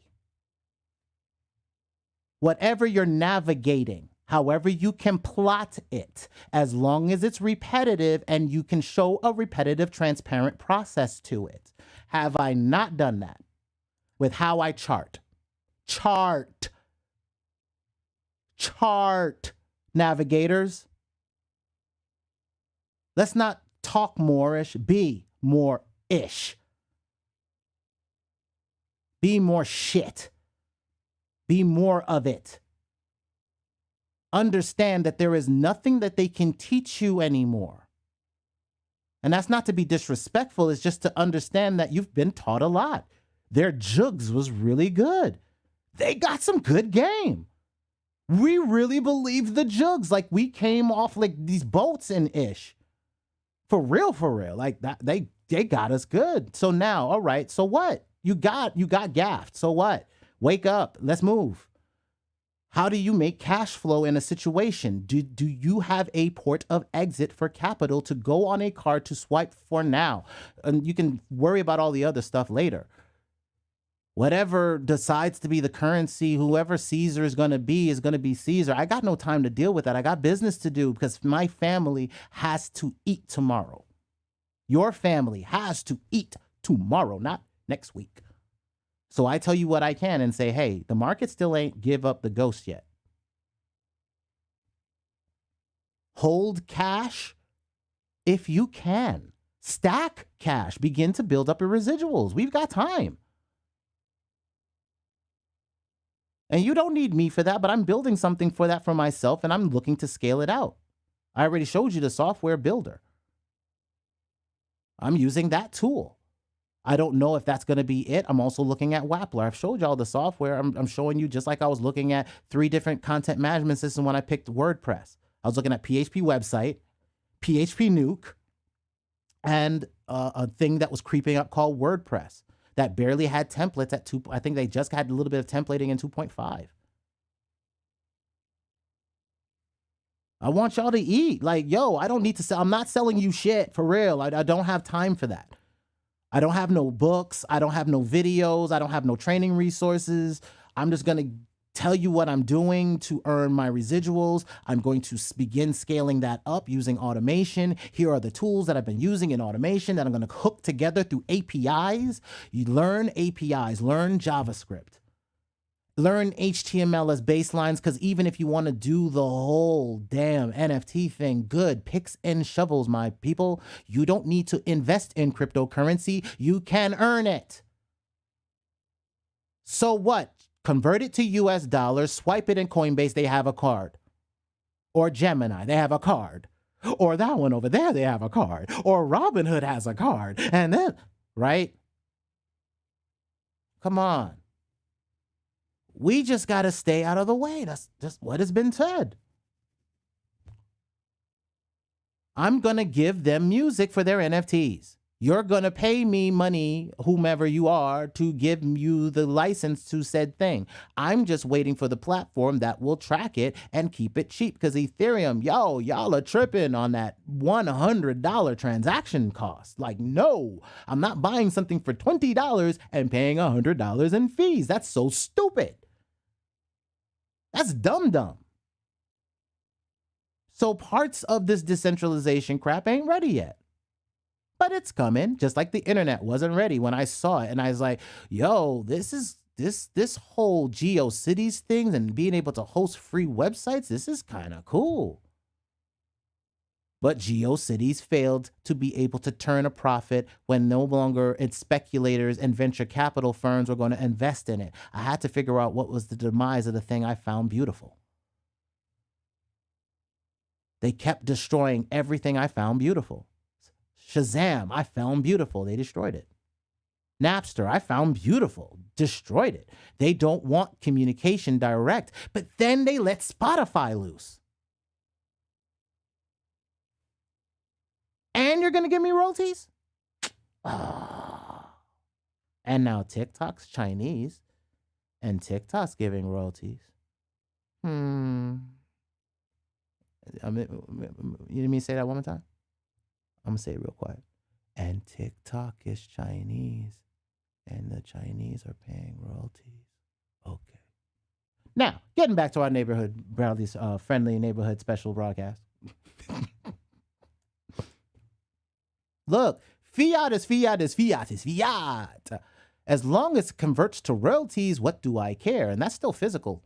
Whatever you're navigating, however you can plot it, as long as it's repetitive and you can show a repetitive, transparent process to it. Have I not done that with how I chart? Chart, navigators. Let's not talk Moorish, be more ish. Be more shit. Be more of it. Understand that there is nothing that they can teach you anymore. And that's not to be disrespectful. It's just to understand that you've been taught a lot. Their jugs was really good. They got some good game. We really believed the jugs. Like, we came off like these boats and ish. For real, for real. Like, that they got us good. So now, all right, so what? You got gaffed. So what? Wake up. Let's move. How do you make cash flow in a situation? Do you have a port of exit for capital to go on a card to swipe for now? And you can worry about all the other stuff later. Whatever decides to be the currency, whoever Caesar is going to be Caesar. I got no time to deal with that. I got business to do because my family has to eat tomorrow. Your family has to eat tomorrow, not next week. So I tell you what I can and say, hey, the market still ain't give up the ghost yet. Hold cash if you can. Stack cash. Begin to build up your residuals. We've got time. And you don't need me for that, but I'm building something for that for myself, and I'm looking to scale it out. I already showed you the software builder. I'm using that tool. I don't know if that's going to be it. I'm also looking at Wappler. I've showed y'all the software. I'm showing you just like I was looking at 3 different content management systems when I picked WordPress. I was looking at PHP website, PHP nuke, and a thing that was creeping up called WordPress that barely had templates at 2. I think they just had a little bit of templating in 2.5. I want y'all to eat. Like, yo, I don't need to sell. I'm not selling you shit for real. I don't have time for that. I don't have no books. I don't have no videos. I don't have no training resources. I'm just going to tell you what I'm doing to earn my residuals. I'm going to begin scaling that up using automation. Here are the tools that I've been using in automation that I'm going to hook together through APIs. You learn APIs, learn JavaScript, learn HTML as baselines, because even if you want to do the whole damn NFT thing, good, picks and shovels, my people. You don't need to invest in cryptocurrency. You can earn it. So what? Convert it to US dollars, swipe it in Coinbase, they have a card. Or Gemini, they have a card. Or that one over there, they have a card. Or Robinhood has a card. And then, right? Come on. We just got to stay out of the way. That's just what has been said. I'm going to give them music for their NFTs. You're going to pay me money, whomever you are, to give you the license to said thing. I'm just waiting for the platform that will track it and keep it cheap, because Ethereum, y'all are tripping on that $100 transaction cost. Like, no, I'm not buying something for $20 and paying $100 in fees. That's so stupid. That's dumb. So parts of this decentralization crap ain't ready yet. But it's coming, just like the internet wasn't ready when I saw it. And I was like, yo, this whole GeoCities thing and being able to host free websites, this is kind of cool. But GeoCities failed to be able to turn a profit when no longer its speculators and venture capital firms were going to invest in it. I had to figure out what was the demise of the thing I found beautiful. They kept destroying everything I found beautiful. Shazam, I found beautiful. They destroyed it. Napster, I found beautiful. Destroyed it. They don't want communication direct, but then they let Spotify loose. And you're going to give me royalties? Oh. And now TikTok's Chinese, and TikTok's giving royalties. You need me to say that one more time? I'm going to say it real quiet. And TikTok is Chinese, and the Chinese are paying royalties. Okay. Now, getting back to our neighborhood, Bradley's friendly neighborhood special broadcast. Look, fiat is fiat is fiat is fiat. As long as it converts to royalties, what do I care? And that's still physical.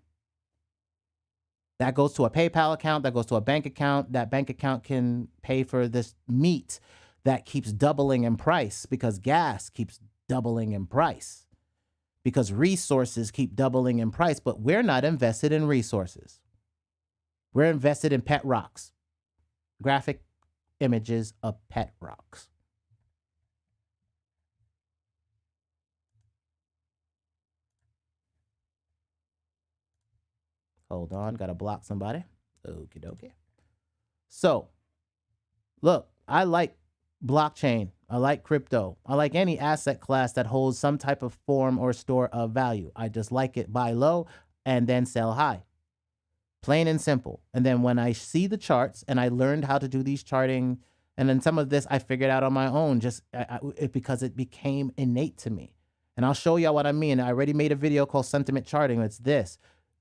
That goes to a PayPal account. That goes to a bank account. That bank account can pay for this meat that keeps doubling in price because gas keeps doubling in price, because resources keep doubling in price, but we're not invested in resources. We're invested in pet rocks, graphic images of pet rocks. Hold on, gotta block somebody. Okie dokie. So, look, I like blockchain. I like crypto. I like any asset class that holds some type of form or store of value. I just like it buy low and then sell high. Plain and simple. And then when I see the charts, and I learned how to do these charting, and then some of this I figured out on my own because it became innate to me. And I'll show y'all what I mean. I already made a video called Sentiment Charting. It's this.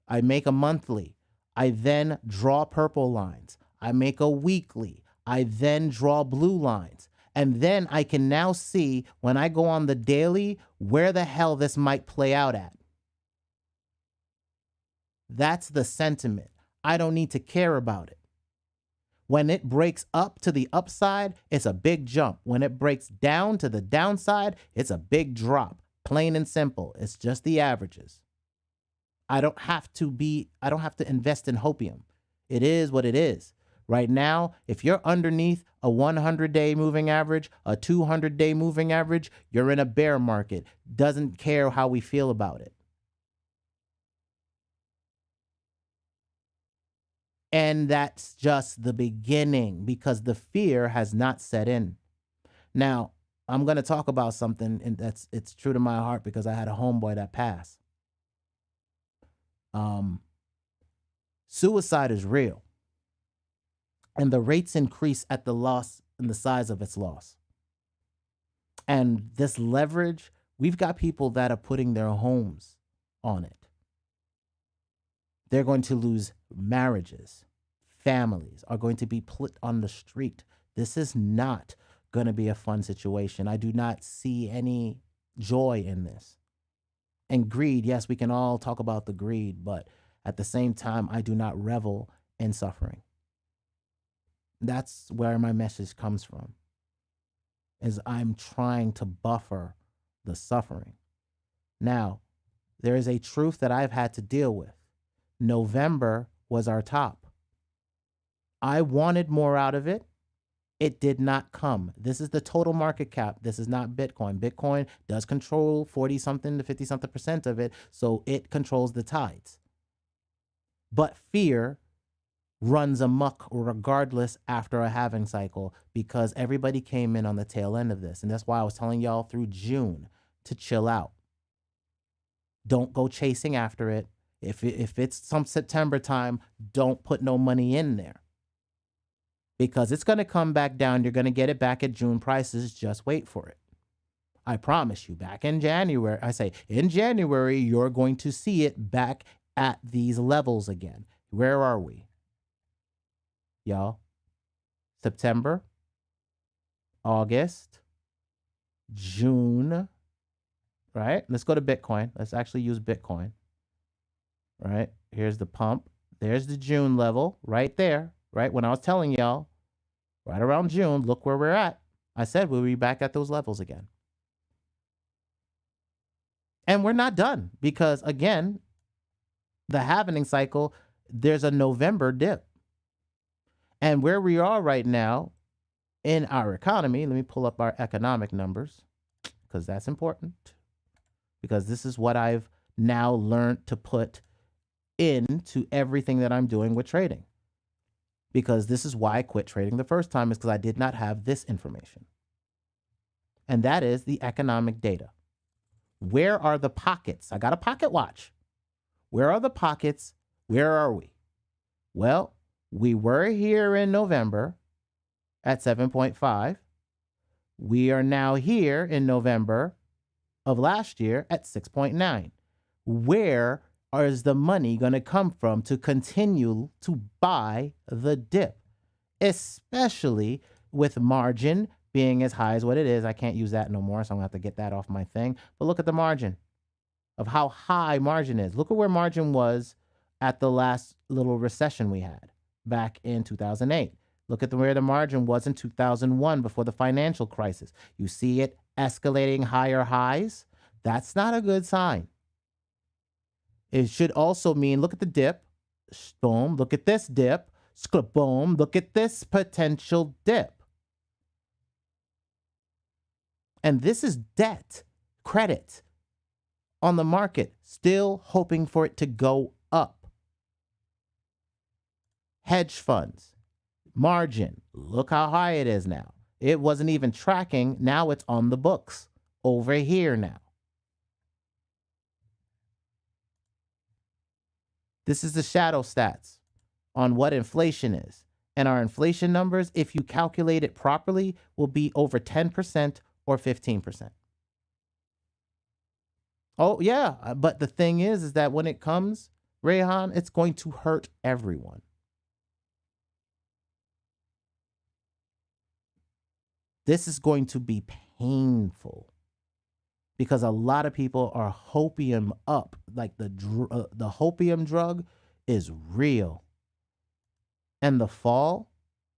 I make a monthly. I then draw purple lines. I make a weekly. I then draw blue lines. And then I can now see when I go on the daily where the hell this might play out at. That's the sentiment. I don't need to care about it. When it breaks up to the upside, it's a big jump. When it breaks down to the downside, it's a big drop. Plain and simple. It's just the averages. I don't have to invest in hopium. It is what it is. Right now, if you're underneath a 100-day moving average, a 200-day moving average, you're in a bear market. Doesn't care how we feel about it. And that's just the beginning, because the fear has not set in. Now, I'm going to talk about something, and it's true to my heart because I had a homeboy that passed. Suicide is real. And the rates increase at the loss and the size of its loss. And this leverage, we've got people that are putting their homes on it. They're going to lose marriages. Families are going to be put on the street. This is not going to be a fun situation. I do not see any joy in this. And greed, yes, we can all talk about the greed, but at the same time, I do not revel in suffering. That's where my message comes from, is I'm trying to buffer the suffering. Now, there is a truth that I've had to deal with. November was our top. I wanted more out of it. It did not come. This is the total market cap. This is not Bitcoin. Bitcoin does control 40-something to 50-something% of it, so it controls the tides. But fear runs amok regardless after a halving cycle, because everybody came in on the tail end of this. And that's why I was telling y'all through June to chill out. Don't go chasing after it. If it's some September time, don't put no money in there, because it's going to come back down. You're going to get it back at June prices. Just wait for it. I promise you, back in January, in January, you're going to see it back at these levels again. Where are we? Y'all, September, August, June, right? Let's go to Bitcoin. Let's actually use Bitcoin, right? Here's the pump. There's the June level right there, right? When I was telling y'all, right around June, look where we're at. I said we'll be back at those levels again. And we're not done, because, again, the halving cycle, there's a November dip. And where we are right now in our economy, let me pull up our economic numbers, because that's important. Because this is what I've now learned to put into everything that I'm doing with trading. Because this is why I quit trading the first time, is because I did not have this information. And that is the economic data. Where are the pockets? I got a pocket watch. Where are the pockets? Where are we? Well, we were here in November at 7.5. We are now here in November of last year at 6.9. Where is the money going to come from to continue to buy the dip? Especially with margin being as high as what it is. I can't use that no more, so I'm going to have to get that off my thing. But look at the margin of how high margin is. Look at where margin was at the last little recession we had back in 2008. Look at where the margin was in 2001 before the financial crisis. You see it escalating higher highs. That's not a good sign. It should also mean, look at the dip. Boom. Look at this dip. Boom. Look at this potential dip. And this is debt, credit on the market, still hoping for it to go up. Hedge funds, margin, look how high it is now. It wasn't even tracking. Now it's on the books over here now. This is the shadow stats on what inflation is. And our inflation numbers, if you calculate it properly, will be over 10% or 15%. Oh, yeah. But the thing is that when it comes, Rayhan, it's going to hurt everyone. This is going to be painful because a lot of people are hopium up. Like the hopium drug is real. And the fall,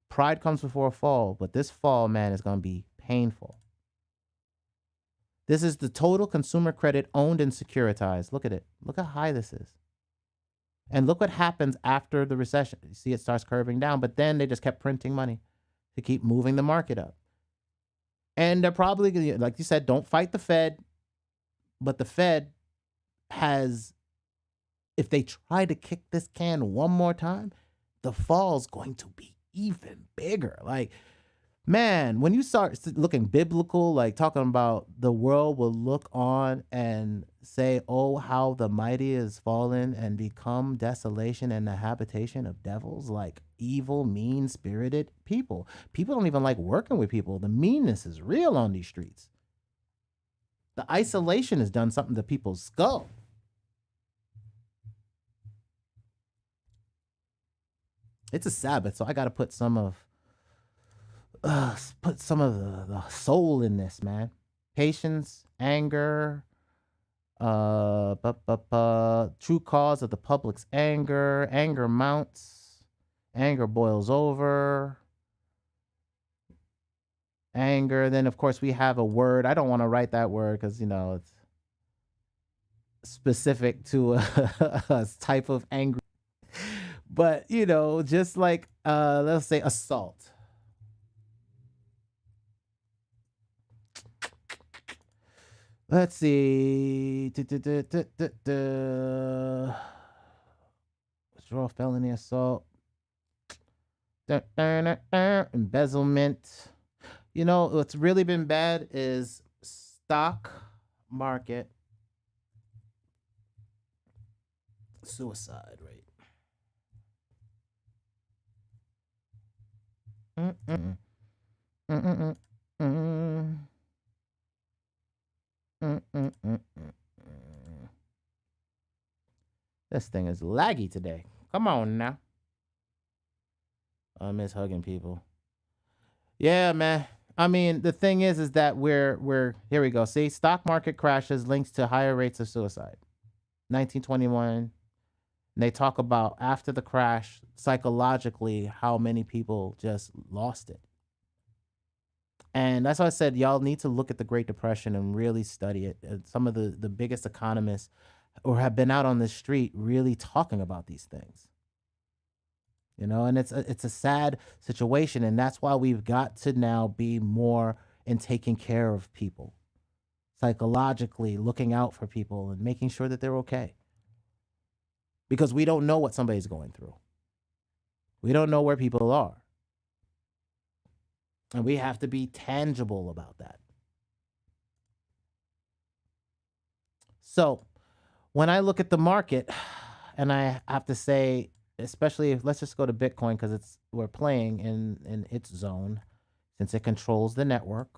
pride comes before a fall, but this fall, man, is going to be painful. This is the total consumer credit owned and securitized. Look at it. Look how high this is. And look what happens after the recession. You see it starts curving down, but then they just kept printing money to keep moving the market up. And they're probably, like you said, don't fight the Fed. But the Fed has, if they try to kick this can one more time, the fall's going to be even bigger. Like, man, when you start looking biblical, like talking about the world will look on and say, oh, how the mighty is fallen and become desolation and the habitation of devils, like evil, mean-spirited people. People don't even like working with people. The meanness is real on these streets. The isolation has done something to people's skull. It's a Sabbath, so I got to put some of the soul in this, man. Patience, anger, true cause of the public's anger. Anger mounts. Anger boils over. Anger. Then, of course, we have a word. I don't want to write that word because, you know, it's specific to a type of anger. But, you know, just like, let's say assault. Let's see. Withdraw felony assault. Embezzlement. You know, what's really been bad is stock market suicide rate. This thing is laggy today. Come on now. I miss hugging people. Yeah, man. I mean, the thing is that we're here we go. See, stock market crashes links to higher rates of suicide. 1921. They talk about after the crash, psychologically, how many people just lost it. And that's why I said y'all need to look at the Great Depression and really study it. Some of the biggest economists or have been out on the street really talking about these things. You know, and it's a sad situation, and that's why we've got to now be more in taking care of people, psychologically looking out for people and making sure that they're okay. Because we don't know what somebody's going through. We don't know where people are. And we have to be tangible about that. So when I look at the market, and I have to say, especially if let's just go to Bitcoin because we're playing in its zone since it controls the network.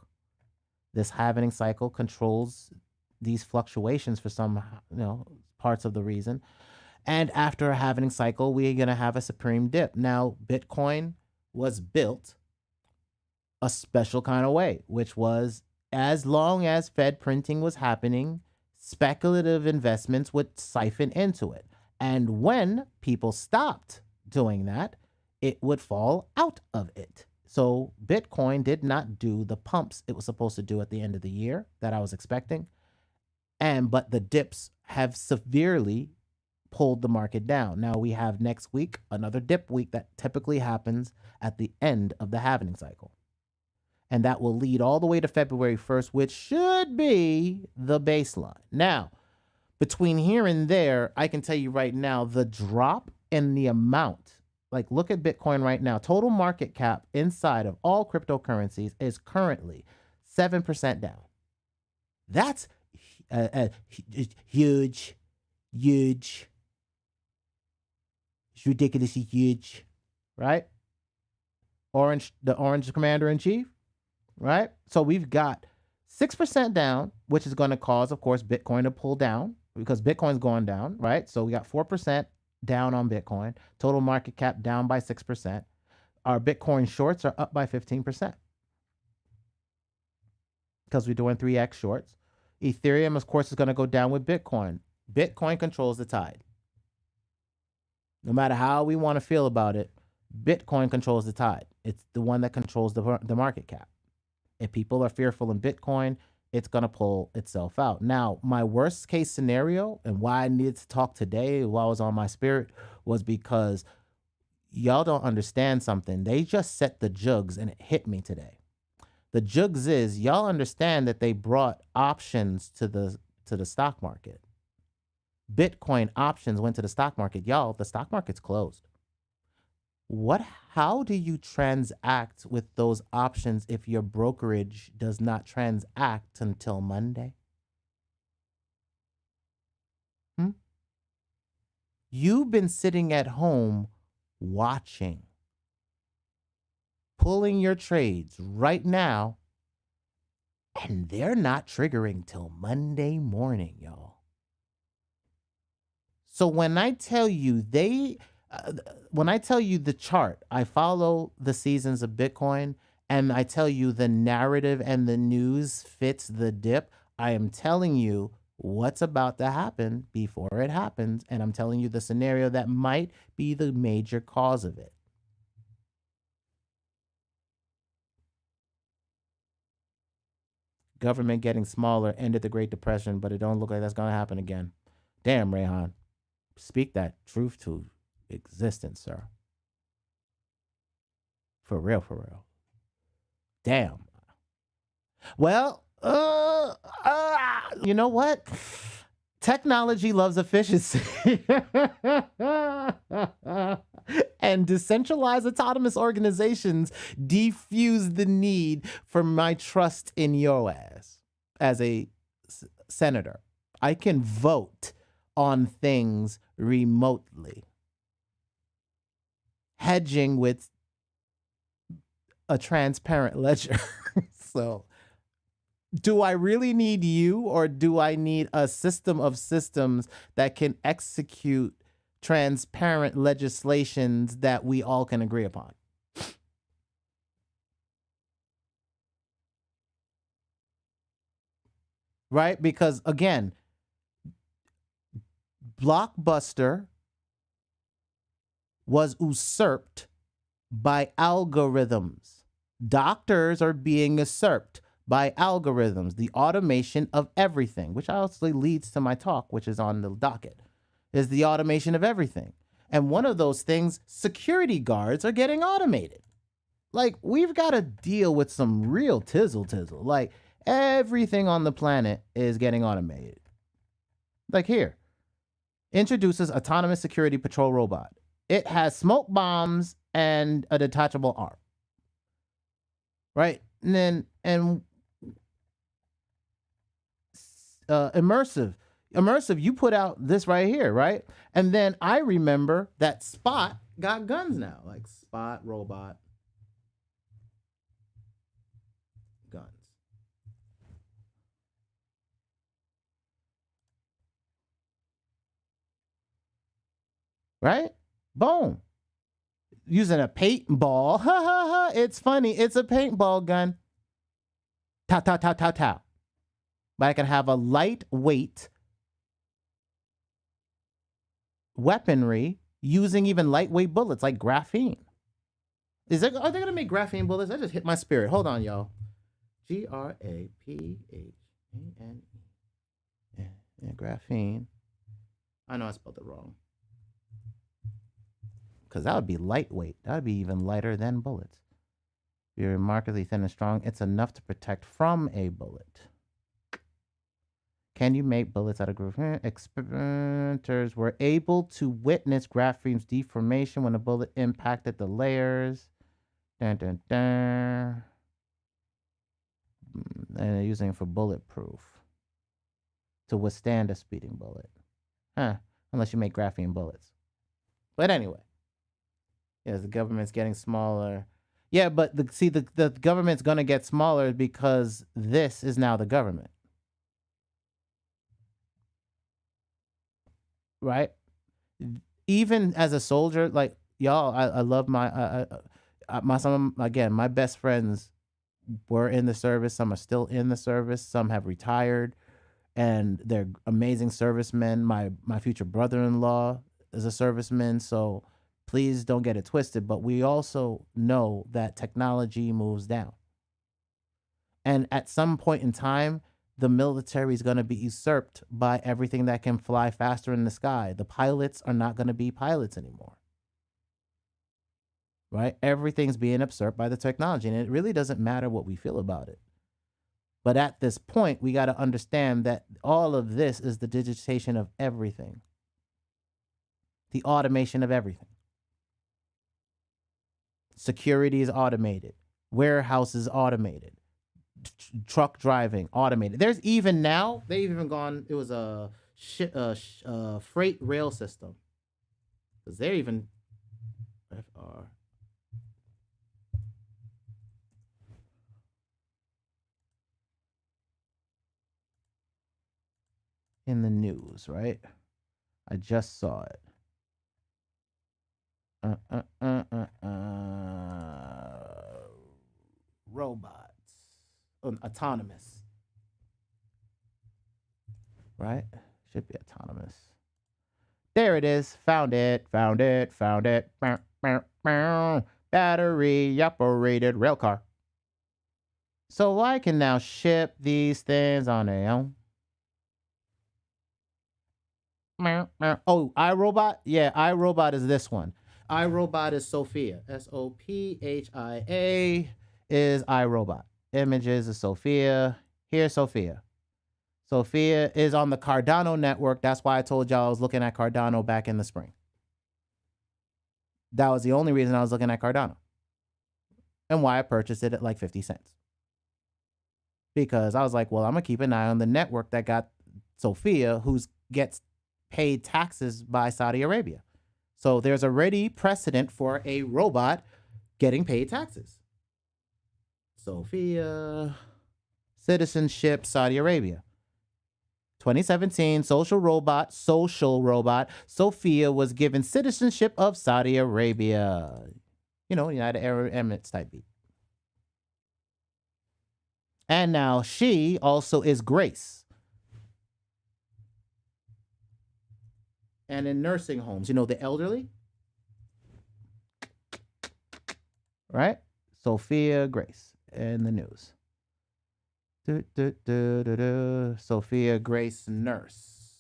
This halving cycle controls these fluctuations for some, parts of the reason. And after a halving cycle, we're going to have a supreme dip. Now, Bitcoin was built a special kind of way, which was as long as Fed printing was happening, speculative investments would siphon into it. And when people stopped doing that, it would fall out of it. So Bitcoin did not do the pumps it was supposed to do at the end of the year that I was expecting. But the dips have severely pulled the market down. Now we have next week another dip week that typically happens at the end of the halving cycle. And that will lead all the way to February 1st, which should be the baseline. Now, between here and there, I can tell you right now, the drop in the amount, like look at Bitcoin right now, total market cap inside of all cryptocurrencies is currently 7% down. That's huge. It's ridiculously huge, right? The orange commander in chief, right? So we've got 6% down, which is going to cause, of course, Bitcoin to pull down because Bitcoin's going down, right? So we got 4% down on Bitcoin, total market cap down by 6%. Our Bitcoin shorts are up by 15% because we're doing 3x shorts. Ethereum, of course, is going to go down with Bitcoin. Bitcoin controls the tide. No matter how we want to feel about it, Bitcoin controls the tide. It's the one that controls the market cap. If people are fearful in Bitcoin, it's going to pull itself out. Now, my worst case scenario and why I needed to talk today while I was on my spirit was because y'all don't understand something. They just set the jugs and it hit me today. The jugs is y'all understand that they brought options to the stock market. Bitcoin options went to the stock market. Y'all, the stock market's closed. How do you transact with those options if your brokerage does not transact until Monday? You've been sitting at home watching, pulling your trades right now, and they're not triggering till Monday morning, y'all. So when I tell you the chart, I follow the seasons of Bitcoin, and I tell you the narrative and the news fits the dip. I am telling you what's about to happen before it happens, and I'm telling you the scenario that might be the major cause of it. Government getting smaller ended the Great Depression, but it don't look like that's going to happen again. Damn, Rayhan. Speak that truth to existence, sir. For real, for real. Damn. Well, you know what? Technology loves efficiency. And decentralized autonomous organizations defuse the need for my trust in your ass as a senator. I can vote on things remotely. Hedging with a transparent ledger. So, do I really need you, or do I need a system of systems that can execute transparent legislations that we all can agree upon? Right? Because again, Blockbuster was usurped by algorithms. Doctors are being usurped by algorithms, the automation of everything, which also leads to my talk, which is on the docket, is the automation of everything. And one of those things, security guards are getting automated. Like, we've got to deal with some real tizzle. Like, everything on the planet is getting automated. Like here, introduces autonomous security patrol robot. It has smoke bombs and a detachable arm. Right? And then, immersive, you put out this right here, right? And then I remember that Spot got guns now, like Spot robot guns. Right? Boom. Using a paintball. Ha ha ha. It's funny. It's a paintball gun. Tow. But I can have a lightweight weaponry using even lightweight bullets like graphene. Are they gonna make graphene bullets? I just hit my spirit. Hold on, y'all. GRAPHANE. Yeah, graphene. I know I spelled it wrong. Because that would be lightweight. That would be even lighter than bullets. You're remarkably thin and strong. It's enough to protect from a bullet. Can you make bullets out of graphene? Experimenters were able to witness graphene's deformation when a bullet impacted the layers. Dun, dun, dun. And they're using it for bulletproof to withstand a speeding bullet. Unless you make graphene bullets. But anyway. Yes, the government's getting smaller. Yeah, but the government's going to get smaller because this is now the government. Right? Even as a soldier, like, y'all, I love my best friends were in the service. Some are still in the service. Some have retired, and they're amazing servicemen. My future brother-in-law is a serviceman, so please don't get it twisted. But we also know that technology moves down, and at some point in time, the military is going to be usurped by everything that can fly faster in the sky. The pilots are not going to be pilots anymore. Right? Everything's being usurped by the technology, and it really doesn't matter what we feel about it. But at this point, we got to understand that all of this is the digitization of everything, the automation of everything. Security is automated. Warehouse is automated. Truck driving automated. There's even now, they've even gone, it was a freight rail system. Because they're even FR. In the news, right? I just saw it. Robots. Autonomous. Right? Should be autonomous. There it is. Found it. Battery operated railcar. So I can now ship these things on their own. Oh, iRobot? Yeah, iRobot is this one. iRobot is Sophia. SOPHIA is iRobot. Images is Sophia. Here's Sophia. Sophia is on the Cardano network. That's why I told y'all I was looking at Cardano back in the spring. That was the only reason I was looking at Cardano. And why I purchased it at like 50 cents. Because I was like, well, I'm going to keep an eye on the network that got Sophia, who gets paid taxes by Saudi Arabia. So there's already precedent for a robot getting paid taxes. Sophia, citizenship, Saudi Arabia. 2017, social robot, Sophia was given citizenship of Saudi Arabia. You know, United Arab Emirates type beat. And now she also is Grace. And in nursing homes, you know, the elderly. Right? Sophia Grace in the news. Sophia Grace nurse.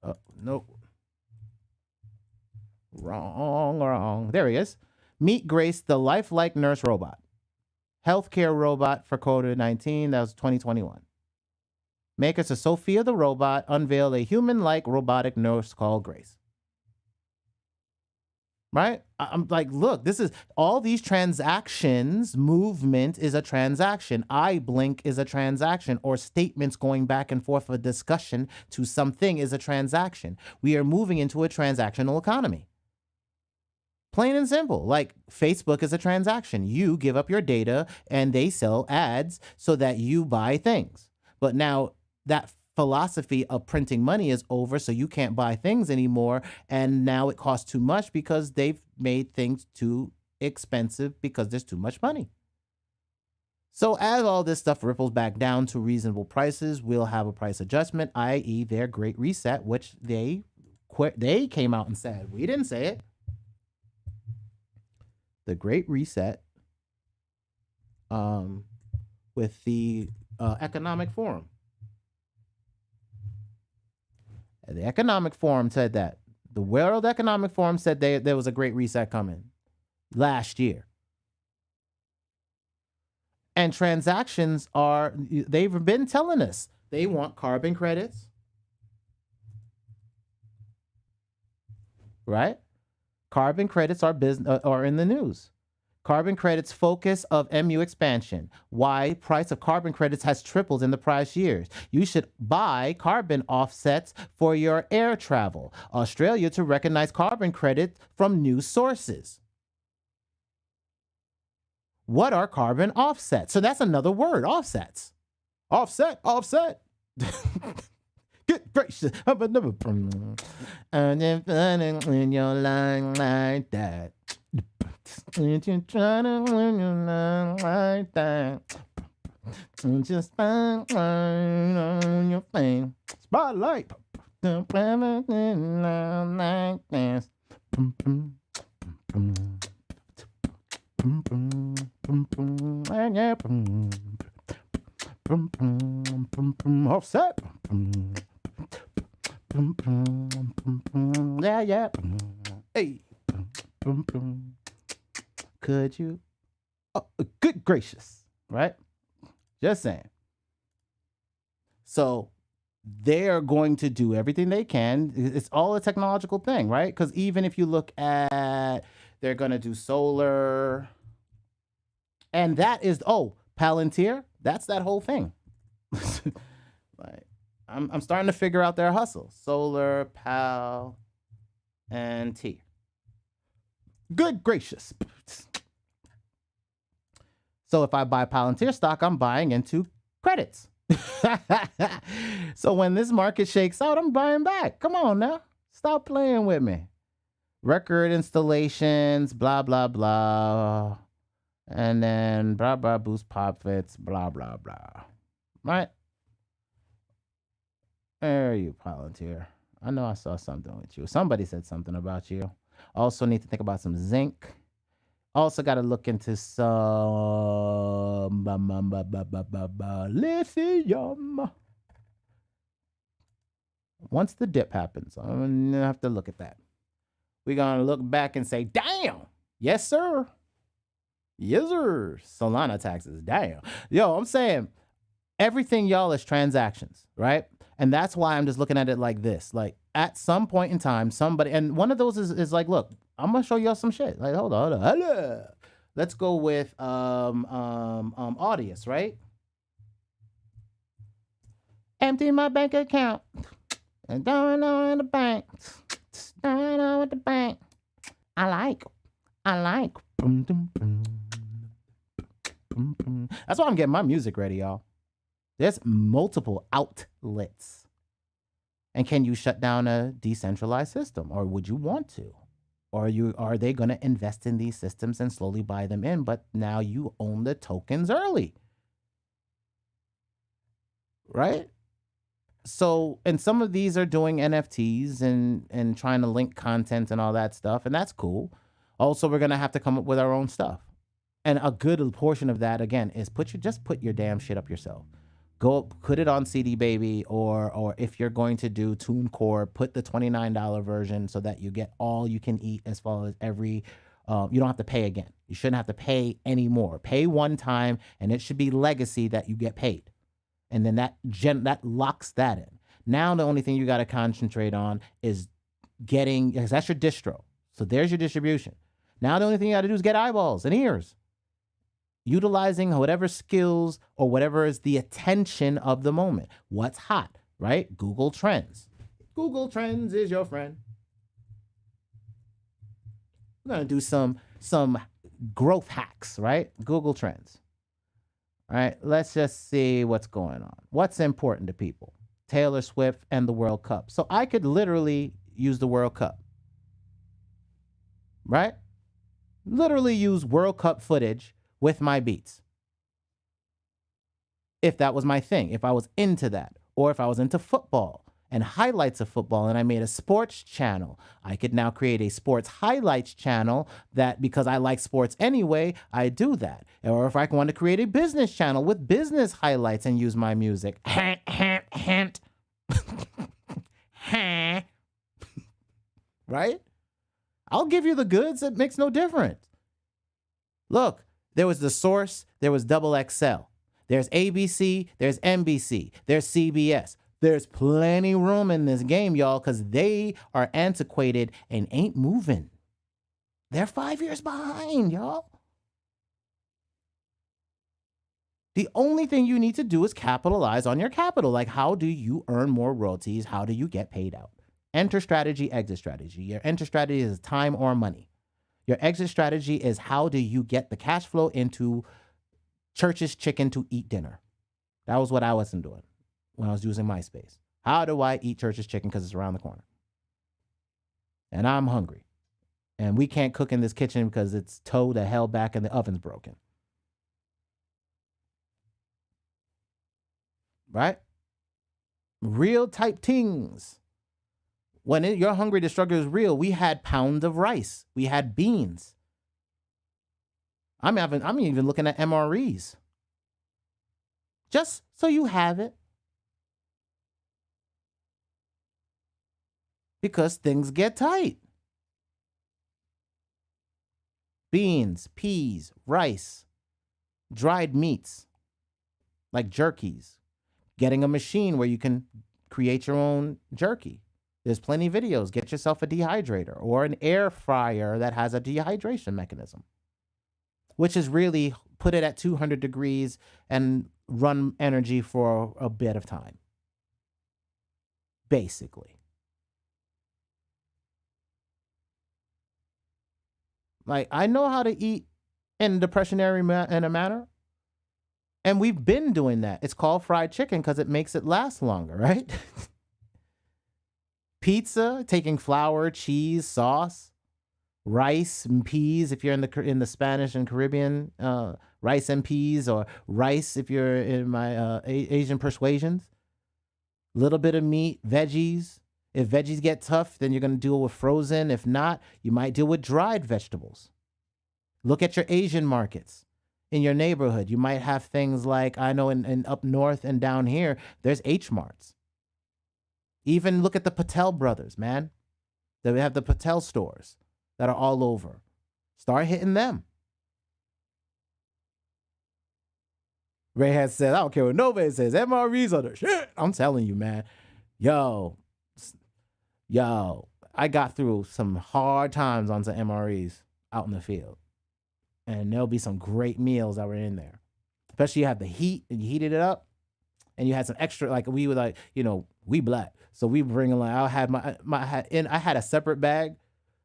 Oh, nope. Wrong. There he is. Meet Grace, the lifelike nurse robot. Healthcare robot for COVID-19. That was 2021. Makers of Sophia the robot unveiled a human-like robotic nurse called Grace. Right? I'm like, look, this is all these transactions. Movement is a transaction. iBlink is a transaction, or statements going back and forth of a discussion to something is a transaction. We are moving into a transactional economy. Plain and simple. Like Facebook is a transaction. You give up your data and they sell ads so that you buy things. But now that philosophy of printing money is over, so you can't buy things anymore, and now it costs too much because they've made things too expensive because there's too much money. So as all this stuff ripples back down to reasonable prices, we'll have a price adjustment, i.e. their great reset, which they they came out and said, we didn't say it. The Great Reset with the Economic Forum. The Economic Forum said that. The World Economic Forum said there was a Great Reset coming last year. And transactions they've been telling us they want carbon credits. Right? Carbon credits are in the news. Carbon credits focus of MU expansion. Why price of carbon credits has tripled in the past years. You should buy carbon offsets for your air travel. Australia to recognize carbon credit from new sources. What are carbon offsets? So that's another word, offsets. Offset. Good gracious. And if in your line like that. If you're trying to win your line like that. Just find on your thing. Spotlight. Like this. Offset. Yeah. Hey. Could you? Oh, good gracious. Right? Just saying. So they are going to do everything they can. It's all a technological thing, right? Because even if you look at, they're going to do solar. And that is, Palantir. That's that whole thing. Like, I'm starting to figure out their hustle. Solar, Pal, and T. Good gracious. So if I buy Palantir stock, I'm buying into credits. So when this market shakes out, I'm buying back. Come on now. Stop playing with me. Record installations, blah, blah, blah. And then blah, blah, boost profits, blah, blah, blah. Right? Where are you, Palantir? I know I saw something with you. Somebody said something about you. Also need to think about some zinc. Also got to look into some lithium. Once the dip happens, I'm going to have to look at that. We're going to look back and say, damn. Yes, sir. Yes, sir. Solana taxes. Damn. Yo, I'm saying everything, y'all, is transactions, right? And that's why I'm just looking at it like this. Like, at some point in time, somebody, and one of those is like, look, I'm going to show y'all some shit. Like, hold on. Let's go with Audius, right? Empty my bank account. And going on in the bank. Going on with the bank. I like. That's why I'm getting my music ready, y'all. There's multiple outlets. And can you shut down a decentralized system? Or would you want to? Or are they going to invest in these systems and slowly buy them in? But now you own the tokens early. Right? So, and some of these are doing NFTs and trying to link content and all that stuff. And that's cool. Also, we're going to have to come up with our own stuff. And a good portion of that, again, is just put your damn shit up yourself. Go put it on CD Baby, or if you're going to do TuneCore, put the $29 version so that you get all you can eat as far as every, you don't have to pay again. You shouldn't have to pay anymore. Pay one time, and it should be legacy that you get paid. And then that locks that in. Now the only thing you got to concentrate on is because that's your distro. So there's your distribution. Now the only thing you got to do is get eyeballs and ears. Utilizing whatever skills or whatever is the attention of the moment. What's hot, right? Google Trends. Google Trends is your friend. We're going to do some growth hacks, right? Google Trends. All right, let's just see what's going on. What's important to people? Taylor Swift and the World Cup. So I could literally use the World Cup, right? Literally use World Cup footage with my beats. If that was my thing, if I was into that, or if I was into football and highlights of football, and I made a sports channel. I could now create a sports highlights channel that, because I like sports anyway, I do that. Or if I want to create a business channel with business highlights and use my music. Right? I'll give you the goods. It makes no difference. Look, there was The Source. There was Double XL. There's ABC. There's NBC. There's CBS. There's plenty room in this game, y'all, because they are antiquated and ain't moving. They're 5 years behind, y'all. The only thing you need to do is capitalize on your capital. Like, how do you earn more royalties? How do you get paid out? Enter strategy, exit strategy. Your enter strategy is time or money. Your exit strategy is how do you get the cash flow into Church's Chicken to eat dinner. That was what I wasn't doing when I was using MySpace. How do I eat Church's Chicken because it's around the corner? And I'm hungry. And we can't cook in this kitchen because it's towed the hell back and the oven's broken. Right? Real type things. When you're hungry, the struggle is real. We had pounds of rice. We had beans. I'm even looking at MREs. Just so you have it. Because things get tight. Beans, peas, rice, dried meats, like jerkies. Getting a machine where you can create your own jerky. There's plenty of videos. Get yourself a dehydrator or an air fryer that has a dehydration mechanism, which is really put it at 200 degrees and run energy for a bit of time. Basically. Like, I know how to eat in a depressionary in a manner. And we've been doing that. It's called fried chicken because it makes it last longer, right? Pizza, taking flour, cheese, sauce, rice and peas if you're in the Spanish and Caribbean, rice and peas, or rice if you're in my Asian persuasions. Little bit of meat, veggies. If veggies get tough, then you're going to deal with frozen. If not, you might deal with dried vegetables. Look at your Asian markets. In your neighborhood, you might have things like, I know in up north and down here, there's H-Marts. Even look at the Patel brothers, man. They have the Patel stores that are all over. Start hitting them. Ray has said, I don't care what nobody says. MREs are the shit. I'm telling you, man. Yo, I got through some hard times on some MREs out in the field. And there'll be some great meals that were in there. Especially you have the heat and you heated it up. And you had some extra, like we were like, we black. So we bring like, I had a separate bag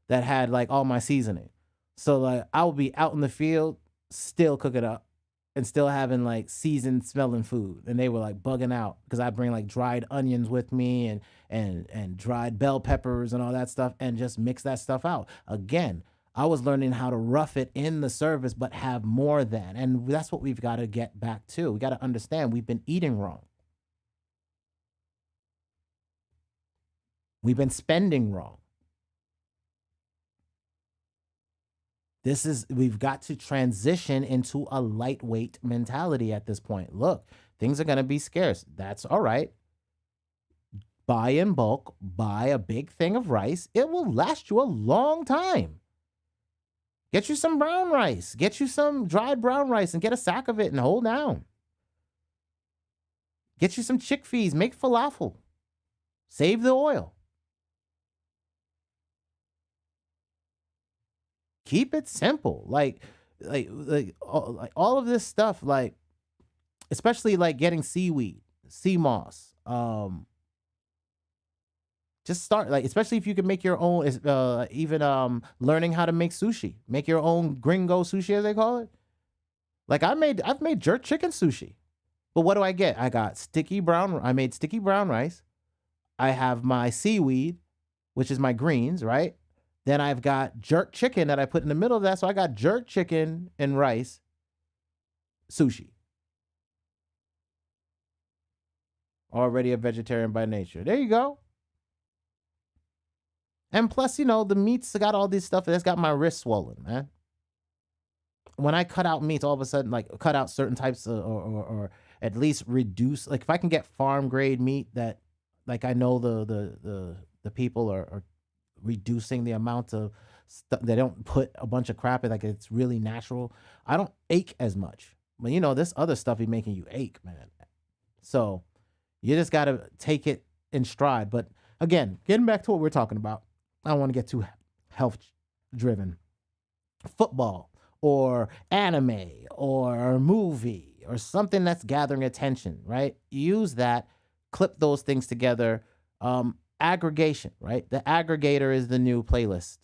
that had like all my seasoning. So like I would be out in the field, still cooking up and still having like seasoned smelling food. And they were like bugging out because I bring like dried onions with me and dried bell peppers and all that stuff and just mix that stuff out. Again, I was learning how to rough it in the service, but have more than. And that's what we've got to get back to. We got to understand we've been eating wrong. We've been spending wrong. We've got to transition into a lightweight mentality at this point. Look, things are going to be scarce. That's all right. Buy in bulk, buy a big thing of rice. It will last you a long time. Get you some brown rice. Get you some dried brown rice and get a sack of it and hold down. Get you some chickpeas. Make falafel. Save the oil. Keep it simple. Like all of this stuff, like, especially like getting seaweed, sea moss. Just start, like, especially if you can make your own, even learning how to make sushi. Make your own gringo sushi, as they call it. Like I've made jerk chicken sushi. But what do I get? I made sticky brown rice. I have my seaweed, which is my greens, right? Then I've got jerk chicken that I put in the middle of that. So I got jerk chicken and rice sushi. Already a vegetarian by nature. There you go. And plus, you know, the meats got all this stuff that's got my wrist swollen, man. When I cut out meats, all of a sudden, like cut out certain types of, or at least reduce, like if I can get farm grade meat that, like I know the people are reducing the amount of stuff. They don't put a bunch of crap in, like it's really natural. I don't ache as much. But you know, this other stuff be making you ache, man. So you just got to take it in stride. But again, getting back to what we're talking about, I don't want to get too health driven. Football or anime or movie or something that's gathering attention, right? Use that, clip those things together. Aggregation, right? The aggregator is the new playlist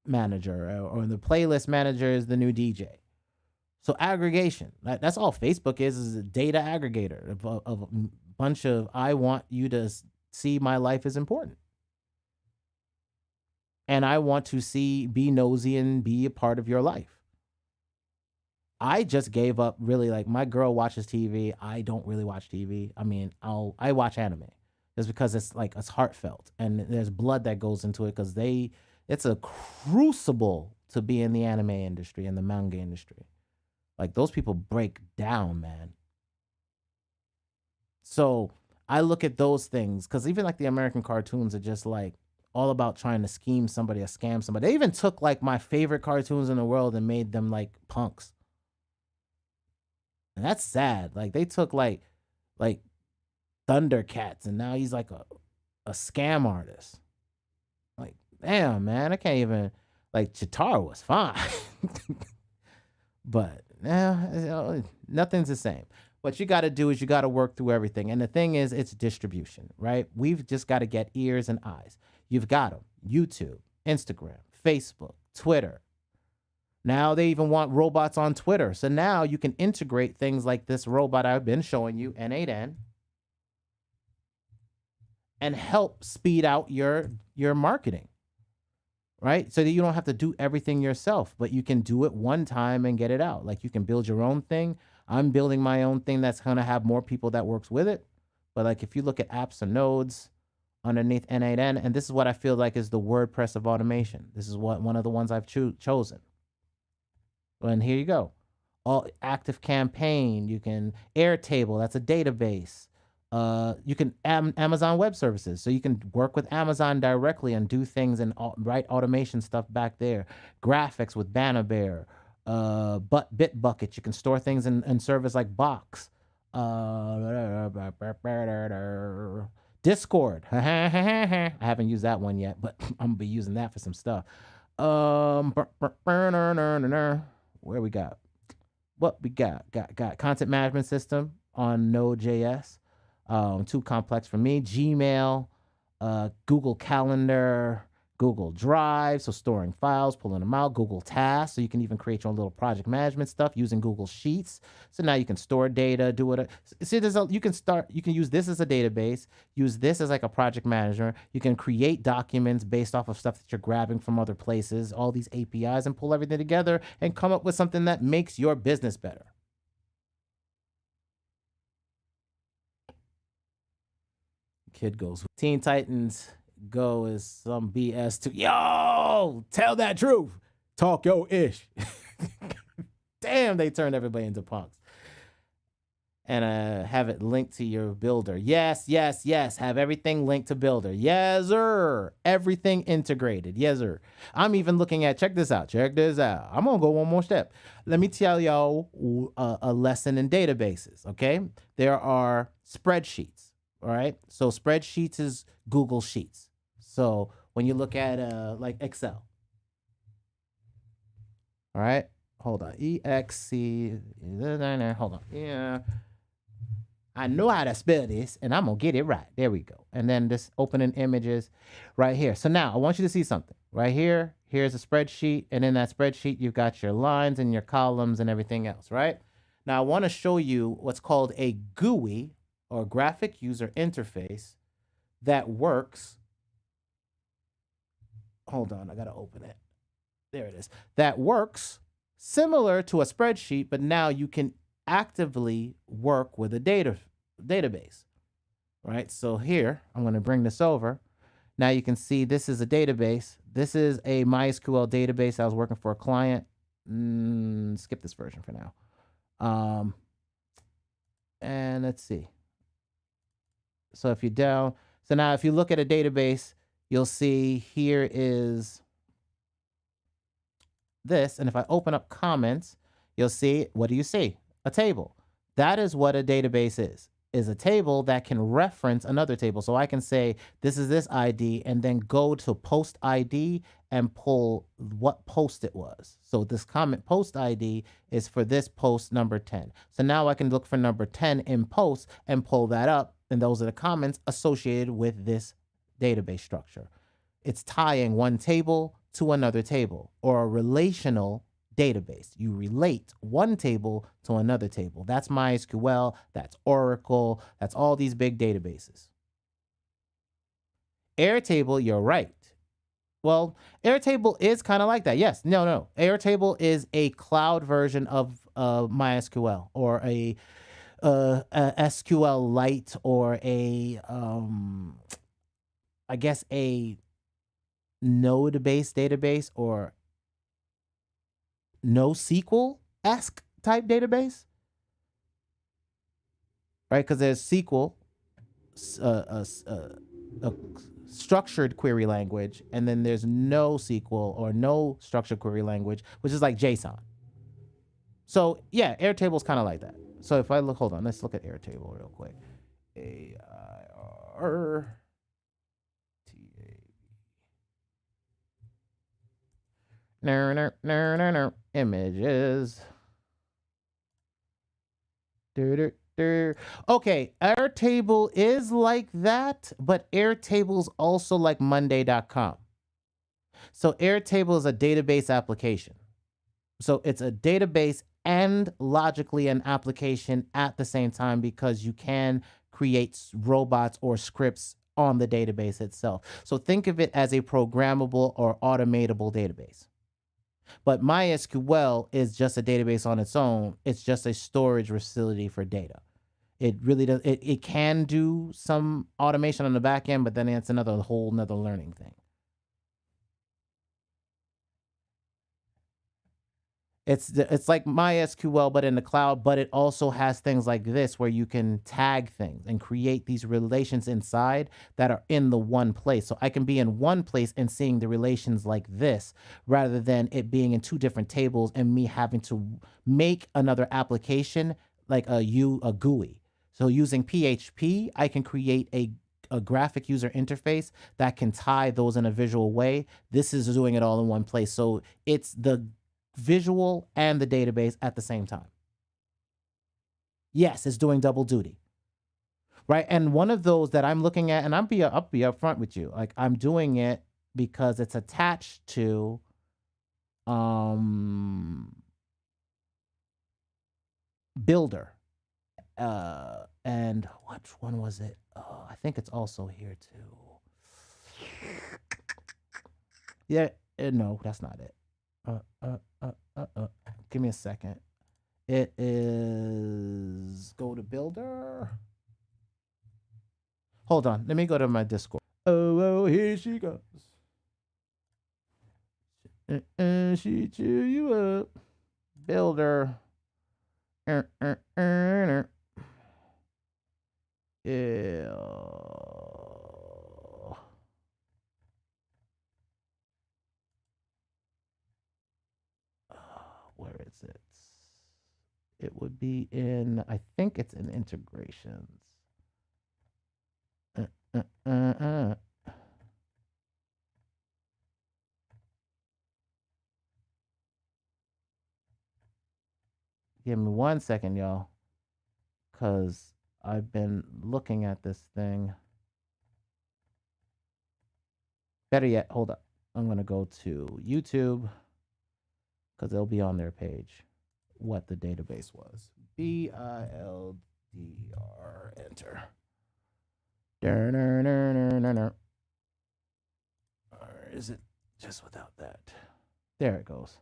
manager, or the playlist manager is the new DJ. So aggregation, that's all Facebook is a data aggregator of a bunch of, I want you to see my life is important. And I want to be nosy and be a part of your life. I just gave up really, like my girl watches TV. I don't really watch TV. I mean, I watch anime just because it's like, it's heartfelt and there's blood that goes into it because it's a crucible to be in the anime industry and the manga industry. Like those people break down, man. So I look at those things because even like the American cartoons are just like all about trying to scheme somebody or scam somebody. They even took like my favorite cartoons in the world and made them like punks. And that's sad. Like they took like Thundercats and now he's like a scam artist. Like, damn, man, I can't even, like Chitara was fine. But nothing's the same. What you got to do is you got to work through everything. And the thing is, it's distribution, right? We've just got to get ears and eyes. You've got them. YouTube, Instagram, Facebook, Twitter. Now they even want robots on Twitter. So now you can integrate things like this robot I've been showing you, N8N, and help speed out your marketing. Right? So that you don't have to do everything yourself, but you can do it one time and get it out. Like you can build your own thing. I'm building my own thing that's going to have more people that works with it. But like if you look at apps and nodes underneath N8N, and this is what I feel like is the WordPress of automation. This is one of the ones I've chosen. And here you go. All active campaign. You can Airtable. That's a database. You can Amazon Web Services, so you can work with Amazon directly and do things and write automation stuff back there. Graphics with Banner Bear, Bitbucket. You can store things in service like Box. Discord. I haven't used that one yet, but I'm gonna be using that for some stuff. Where we got? What we got? Got content management system on Node.js. Too complex for me. Gmail, Google Calendar, Google Drive, so storing files, pulling them out. Google Tasks, so you can even create your own little project management stuff using Google Sheets. So now you can store data, do it. See, you can use this as a database, use this as like a project manager. You can create documents based off of stuff that you're grabbing from other places, all these APIs, and pull everything together and come up with something that makes your business better. Kid goes, Teen Titans Go is some BS too. Yo, tell that truth. Talk your ish. Damn, they turned everybody into punks. And have it linked to your builder. Yes. Have everything linked to builder. Yes, sir. Everything integrated. Yes, sir. I'm even looking at, check this out. I'm going to go one more step. Let me tell y'all a lesson in databases, okay? There are spreadsheets. All right. So spreadsheets is Google Sheets. So when you look at like Excel. All right. Hold on. EXC. Hold on. Yeah. I know how to spell this and I'm going to get it right. There we go. And then this opening images right here. So now I want you to see something right here. Here's a spreadsheet. And in that spreadsheet, you've got your lines and your columns and everything else, right? Now I want to show you what's called a GUI, or graphic user interface, that works. Hold on, I gotta open it. There it is. That works similar to a spreadsheet, but now you can actively work with a database. right? So here, I'm going to bring this over. Now you can see this is a database. This is a MySQL database. I was working for a client. Skip this version for now. And let's see. So if you're down, so now if you look at a database, you'll see here is this. And if I open up comments, you'll see, what do you see? A table. That is what a database is a table that can reference another table. So I can say, this is this ID, and then go to post ID and pull what post it was. So this comment post ID is for this post number 10. So now I can look for number 10 in post and pull that up. And those are the comments associated with this database structure. It's tying one table to another table, or a relational database. You relate one table to another table. That's MySQL, that's Oracle, that's all these big databases. Airtable, you're right. Well, Airtable is kind of like that. Yes, no. Airtable is a cloud version of MySQL, or a SQLite, or I guess a node-based database, or NoSQL-esque type database, right? Because there's SQL, a structured query language, and then there's NoSQL, or no structured query language, which is like JSON. So yeah, Airtable is kind of like that. So if I look, hold on, let's look at Airtable real quick. AIR. No. Images. Okay, Airtable is like that, but Airtable's also like Monday.com. So Airtable is a database application. So it's a database and logically an application at the same time, because you can create robots or scripts on the database itself. So think of it as a programmable or automatable database. But MySQL is just a database on its own. It's just a storage facility for data. It really does. It can do some automation on the back end, but then it's another whole nother learning thing. It's like MySQL, but in the cloud, but it also has things like this where you can tag things and create these relations inside that are in the one place. So I can be in one place and seeing the relations like this, rather than it being in two different tables and me having to make another application like a GUI. So using PHP, I can create a graphic user interface that can tie those in a visual way. This is doing it all in one place. So it's the visual and the database at the same time. Yes, it's doing double duty, right? And one of those that I'm looking at, and I'll be upfront with you, like I'm doing it because it's attached to Builder, and which one was it? Oh, I think it's also here too. Yeah, no, that's not it. Give me a second. It is, go to Builder. Hold on, let me go to my Discord. Oh, here she goes. She chew you up. Builder. Yeah. Where is it? It would be in, I think it's in integrations. Give me 1 second, y'all, because I've been looking at this thing. Better yet, hold up. I'm going to go to YouTube, because it'll be on their page what the database was. BILDR, enter. Or is it just without that? There it goes.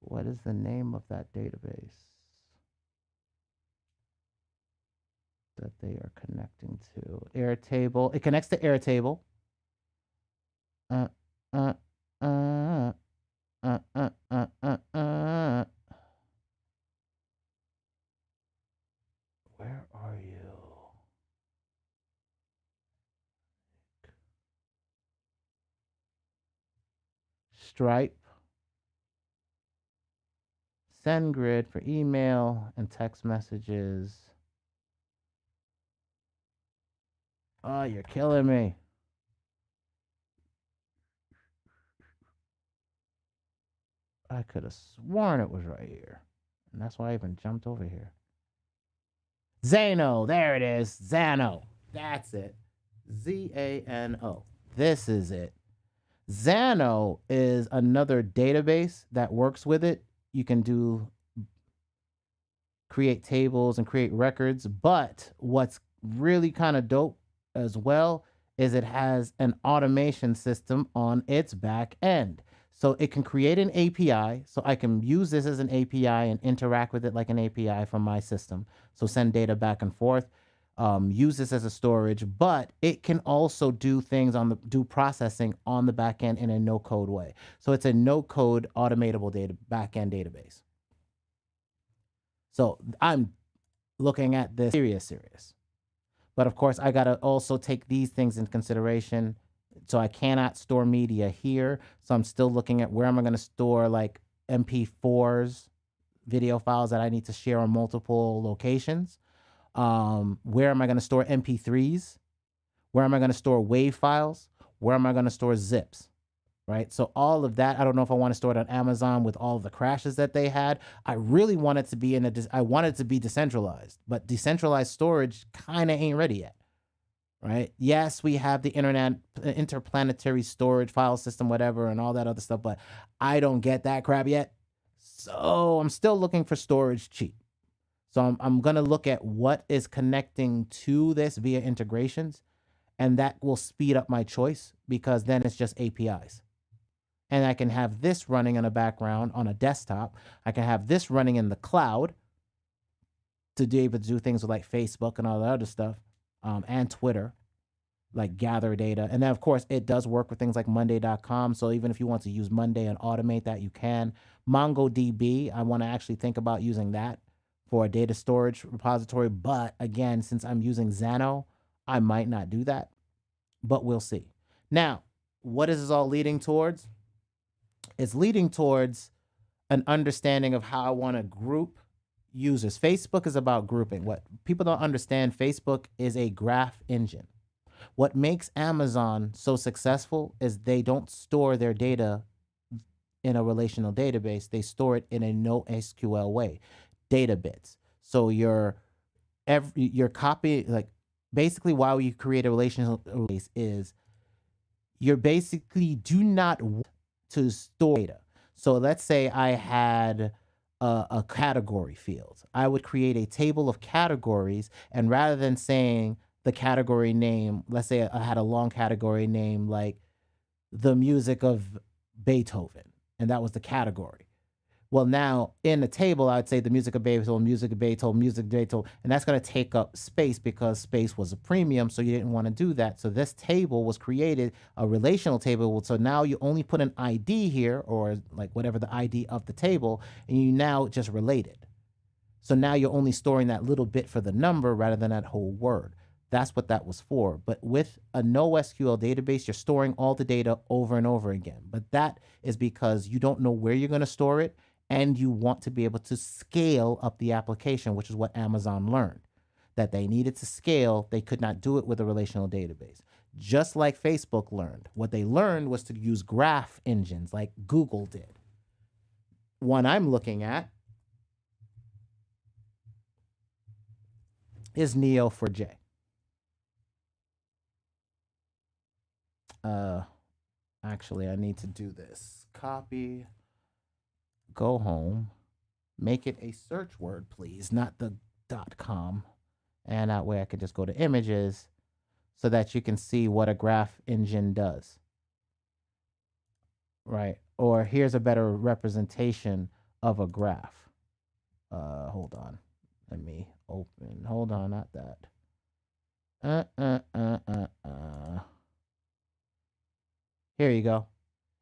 What is the name of that database that they are connecting to? Airtable. It connects to Airtable. Uh, uh, uh, uh, uh, uh, uh. Where are you? Stripe. SendGrid for email and text messages. Oh, you're killing me. I could have sworn it was right here. And that's why I even jumped over here. Zano. There it is. Zano. That's it. Z-A-N-O. This is it. Zano is another database that works with it. You can create tables and create records. But what's really kind of dope as well is it has an automation system on its back end. So it can create an API. So I can use this as an API and interact with it like an API from my system. So send data back and forth. Use this as a storage, but it can also do things do processing on the back end in a no code way. So it's a no code automatable back end database. So I'm looking at this serious. But of course, I got to also take these things into consideration. So I cannot store media here. So I'm still looking at where am I going to store like MP4s, video files that I need to share on multiple locations. Where am I going to store MP3s? Where am I going to store WAV files? Where am I going to store zips? Right? So all of that, I don't know if I want to store it on Amazon with all of the crashes that they had. I really want it to be I want it to be decentralized, but decentralized storage kind of ain't ready yet. Right? Yes, we have the interplanetary storage file system, whatever, and all that other stuff, but I don't get that crap yet. So I'm still looking for storage cheap. So I'm going to look at what is connecting to this via integrations, and that will speed up my choice because then it's just APIs. And I can have this running in a background on a desktop. I can have this running in the cloud to be able to do things with like Facebook and all that other stuff, and Twitter, like gather data. And then, of course, it does work with things like Monday.com. So even if you want to use Monday and automate that, you can. MongoDB, I want to actually think about using that for a data storage repository. But again, since I'm using Zano, I might not do that, but we'll see. Now, what is this all leading towards? It's leading towards an understanding of how I want to group users. Facebook is about grouping. What people don't understand, Facebook is a graph engine. What makes Amazon so successful is they don't store their data in a relational database. They store it in a NoSQL way. Data bits. So your copy, like basically why you create a relational database is you're basically do not want to store data. So let's say I had a category field. I would create a table of categories, and rather than saying the category name, let's say I had a long category name like the music of Beethoven, and that was the category. Well, now in the table, I'd say the music of Beethoven, music of Beethoven, music of Beethoven, and that's going to take up space because space was a premium, so you didn't want to do that. So this table was created, a relational table. So now you only put an ID here, or like whatever the ID of the table, and you now just relate it. So now you're only storing that little bit for the number rather than that whole word. That's what that was for. But with a NoSQL database, you're storing all the data over and over again. But that is because you don't know where you're going to store it, and you want to be able to scale up the application, which is what Amazon learned, that they needed to scale. They could not do it with a relational database. Just like Facebook learned. What they learned was to use graph engines like Google did. One I'm looking at is Neo4j. Actually, I need to do this. Copy. Go home, make it a search word, please, not the .com. And that way I can just go to images so that you can see what a graph engine does. Right. Or here's a better representation of a graph. Hold on. Let me open. Hold on, not that. Here you go.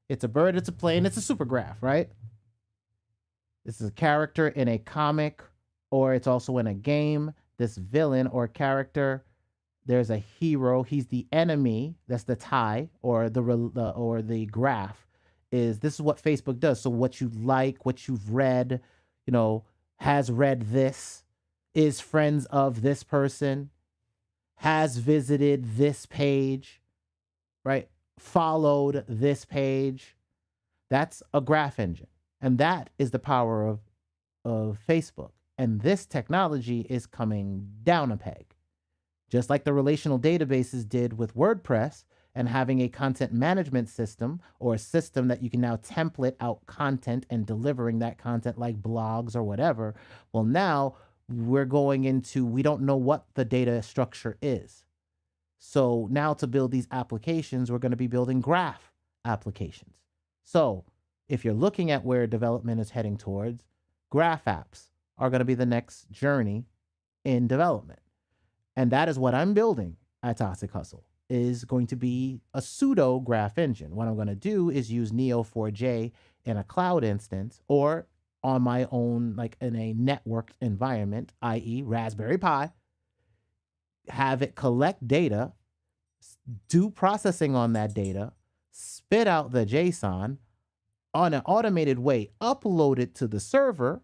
It's a bird, it's a plane, it's a super graph, right? This is a character in a comic, or it's also in a game. This villain or character, there's a hero. He's the enemy. That's the tie, or the graph. This is what Facebook does. So what you like, what you've read, has read this, is friends of this person, has visited this page, right? Followed this page. That's a graph engine. And that is the power of Facebook. And this technology is coming down a peg. Just like the relational databases did with WordPress and having a content management system, or a system that you can now template out content and delivering that content like blogs or whatever. Well, now we're going into, we don't know what the data structure is. So now to build these applications, we're going to be building graph applications. So if you're looking at where development is heading towards, graph apps are going to be the next journey in development. And that is what I'm building at ToxicHustle, is going to be a pseudo graph engine. What I'm going to do is use Neo4j in a cloud instance, or on my own, like in a networked environment, i.e. Raspberry Pi, have it collect data, do processing on that data, spit out the JSON on an automated way, upload it to the server,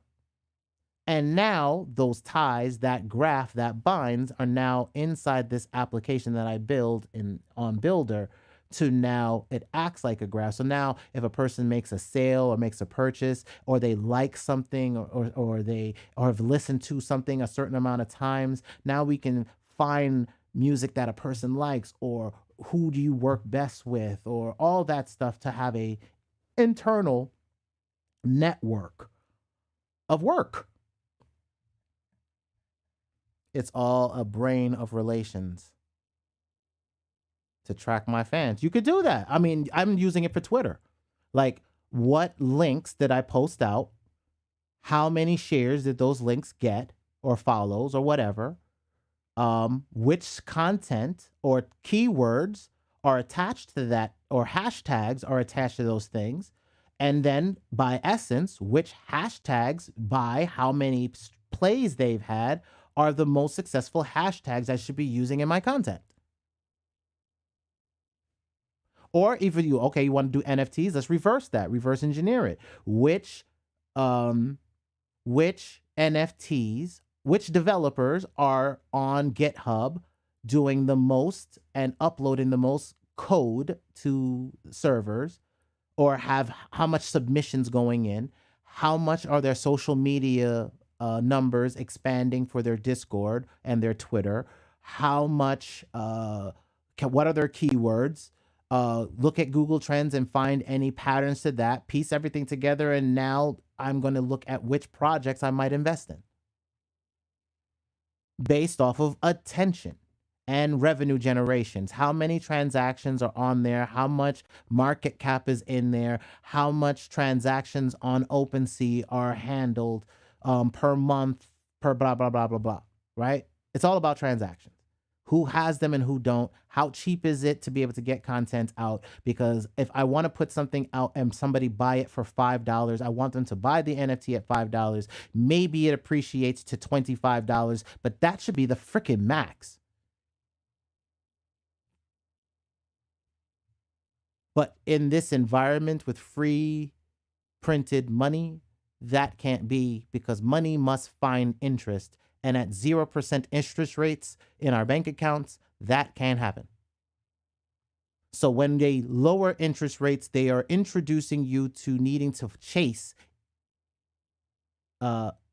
and now those ties, that graph that binds, are now inside this application that I build on Builder. To now it acts like a graph. So now if a person makes a sale or makes a purchase, or they like something, or have listened to something a certain amount of times, now we can find music that a person likes, or who do you work best with, or all that stuff, to have a internal network of work. It's all a brain of relations to track my fans. You could do that. I mean, I'm using it for Twitter. Like, what links did I post out? How many shares did those links get, or follows, or whatever? Which content or keywords are attached to that, or hashtags are attached to those things? And then by essence, which hashtags, by how many plays they've had, are the most successful hashtags I should be using in my content? Or if you want to do NFTs, let's reverse that, reverse engineer it. Which NFTs, which developers are on GitHub doing the most and uploading the most code to servers, or have how much submissions going in? How much are their social media numbers expanding for their Discord and their Twitter? How much, what are their keywords? Look at Google Trends and find any patterns to that, piece everything together, and now I'm going to look at which projects I might invest in based off of attention and revenue generations. How many transactions are on there? How much market cap is in there? How much transactions on OpenSea are handled per month, per blah, blah, blah, blah, blah, right? It's all about transactions. Who has them and who don't? How cheap is it to be able to get content out? Because if I want to put something out and somebody buy it for $5, I want them to buy the NFT at $5. Maybe it appreciates to $25, but that should be the freaking max. But in this environment with free printed money, that can't be, because money must find interest. And at 0% interest rates in our bank accounts, that can't happen. So when they lower interest rates, they are introducing you to needing to chase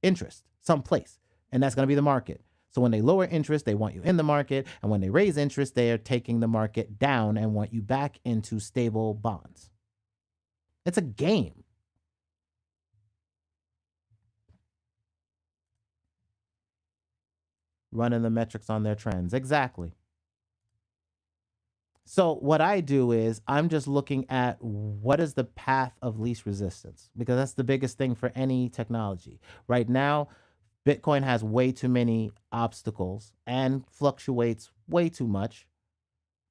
interest someplace. And that's going to be the market. So when they lower interest, they want you in the market. And when they raise interest, they are taking the market down and want you back into stable bonds. It's a game. Running the metrics on their trends. Exactly. So what I do is I'm just looking at what is the path of least resistance, because that's the biggest thing for any technology. Right now, Bitcoin has way too many obstacles and fluctuates way too much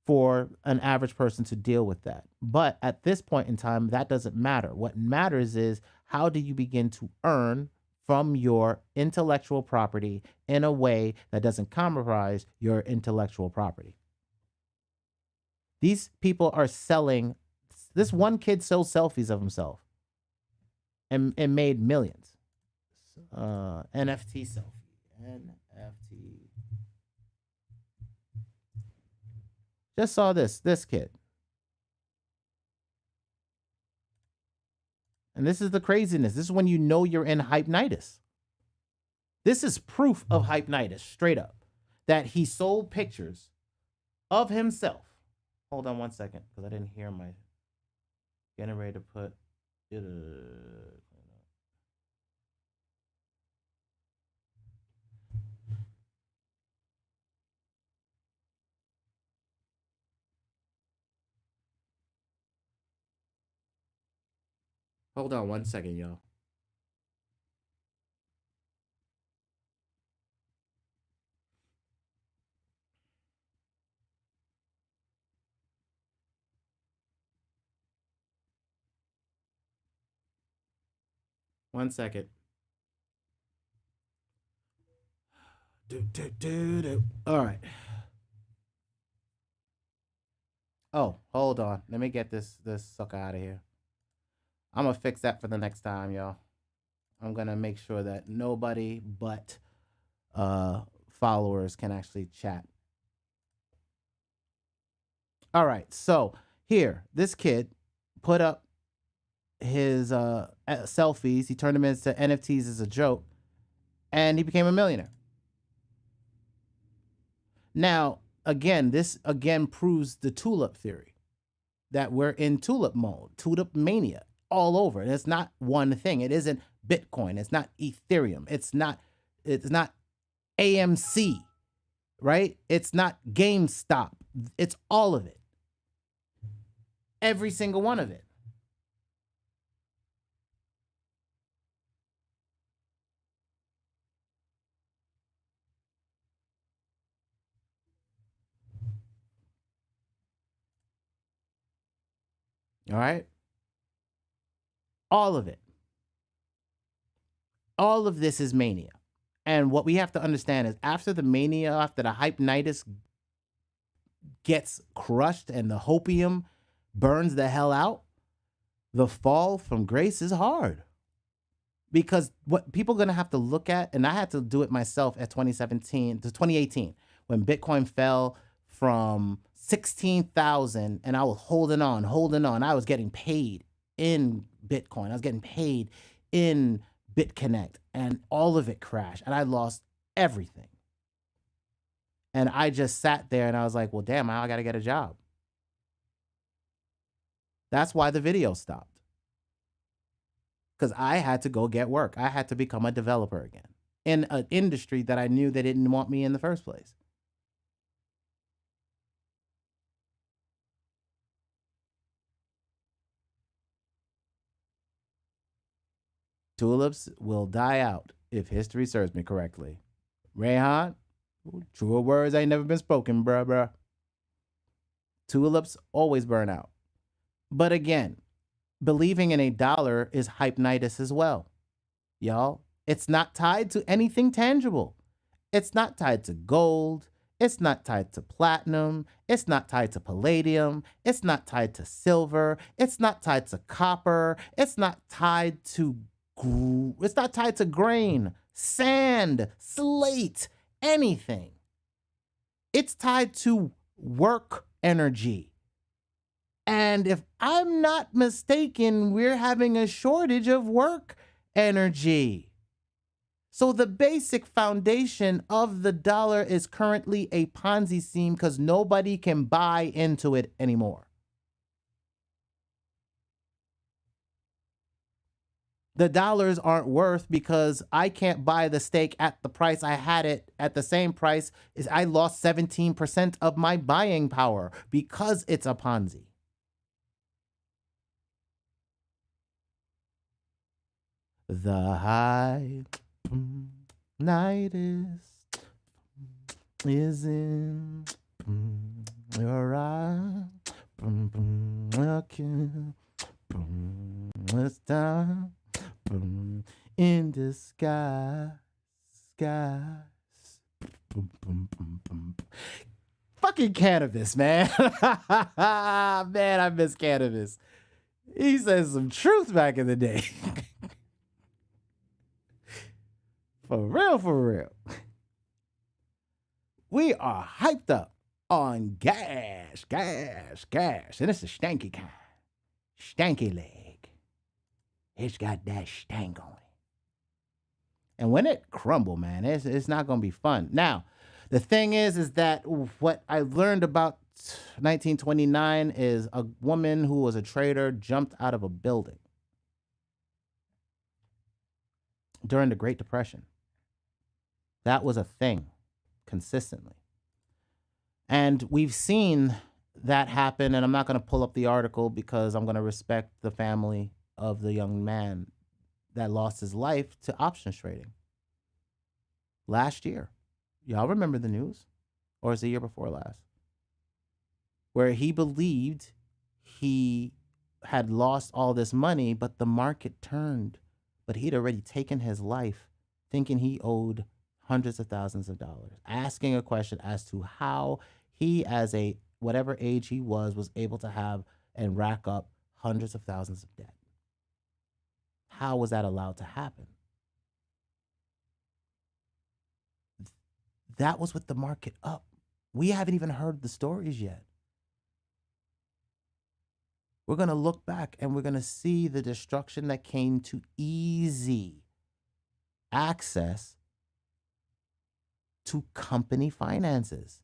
for an average person to deal with that. But at this point in time, that doesn't matter. What matters is, how do you begin to earn from your intellectual property in a way that doesn't compromise your intellectual property? These people are selling. This one kid sells selfies of himself and made millions. NFT selfie. NFT. Just saw this kid. And this is the craziness. This is when you know you're in hypnitis. This is proof of hypnitis, straight up, that he sold pictures of himself. Hold on one second, because I didn't hear my getting ready to put it. Hold on one second, y'all. One second. All right. Oh, hold on. Let me get this sucker out of here. I'm gonna fix that for the next time, y'all. I'm gonna make sure that nobody but followers can actually chat. All right, so here, this kid put up his selfies. He turned them into NFTs as a joke, and he became a millionaire. Now, again, this again proves the tulip theory, that we're in tulip mode, tulip mania all over. And it's not one thing. It isn't Bitcoin. It's not Ethereum. It's not AMC, right? It's not GameStop. It's all of it. Every single one of it. All right? All of it. All of this is mania. And what we have to understand is, after the mania, after the hypnitis gets crushed and the hopium burns the hell out, the fall from grace is hard. Because what people are going to have to look at, and I had to do it myself at 2017 to 2018, when Bitcoin fell from 16,000 and I was holding on. I was getting paid in Bitcoin. I was getting paid in BitConnect, and all of it crashed and I lost everything. And I just sat there and I was like, well, damn, I got to get a job. That's why the video stopped. Because I had to go get work. I had to become a developer again in an industry that I knew they didn't want me in the first place. Tulips will die out if history serves me correctly. Rayhan, truer words ain't never been spoken, bruh. Tulips always burn out. But again, believing in a dollar is hypnitis as well. Y'all, it's not tied to anything tangible. It's not tied to gold. It's not tied to platinum. It's not tied to palladium. It's not tied to silver. It's not tied to copper. It's not tied to grain, sand, slate, anything. It's tied to work energy. And if I'm not mistaken, we're having a shortage of work energy. So the basic foundation of the dollar is currently a Ponzi scheme, because nobody can buy into it anymore. The dollars aren't worth because I can't buy the stake at the price I had it at the same price. Is I lost 17% of my buying power because it's a Ponzi. The high night is in your eye. It's down in the sky. Fucking cannabis, man. Man, I miss cannabis. He said some truth back in the day. For real. We are hyped up on gas. And it's a stanky kind. Stanky leg. It's got that stank on it. And when it crumble, man, it's not going to be fun. Now, the thing is that what I learned about 1929 is a woman who was a trader jumped out of a building during the Great Depression. That was a thing consistently. And we've seen that happen, and I'm not going to pull up the article because I'm going to respect the family of the young man that lost his life to options trading last year. Y'all remember the news? Or is it the year before last? Where he believed he had lost all this money, but the market turned. But he'd already taken his life thinking he owed hundreds of thousands of dollars, asking a question as to how he, as a whatever age he was able to have and rack up hundreds of thousands of debt. How was that allowed to happen? That was with the market up. We haven't even heard the stories yet. We're going to look back and we're going to see the destruction that came to easy access to company finances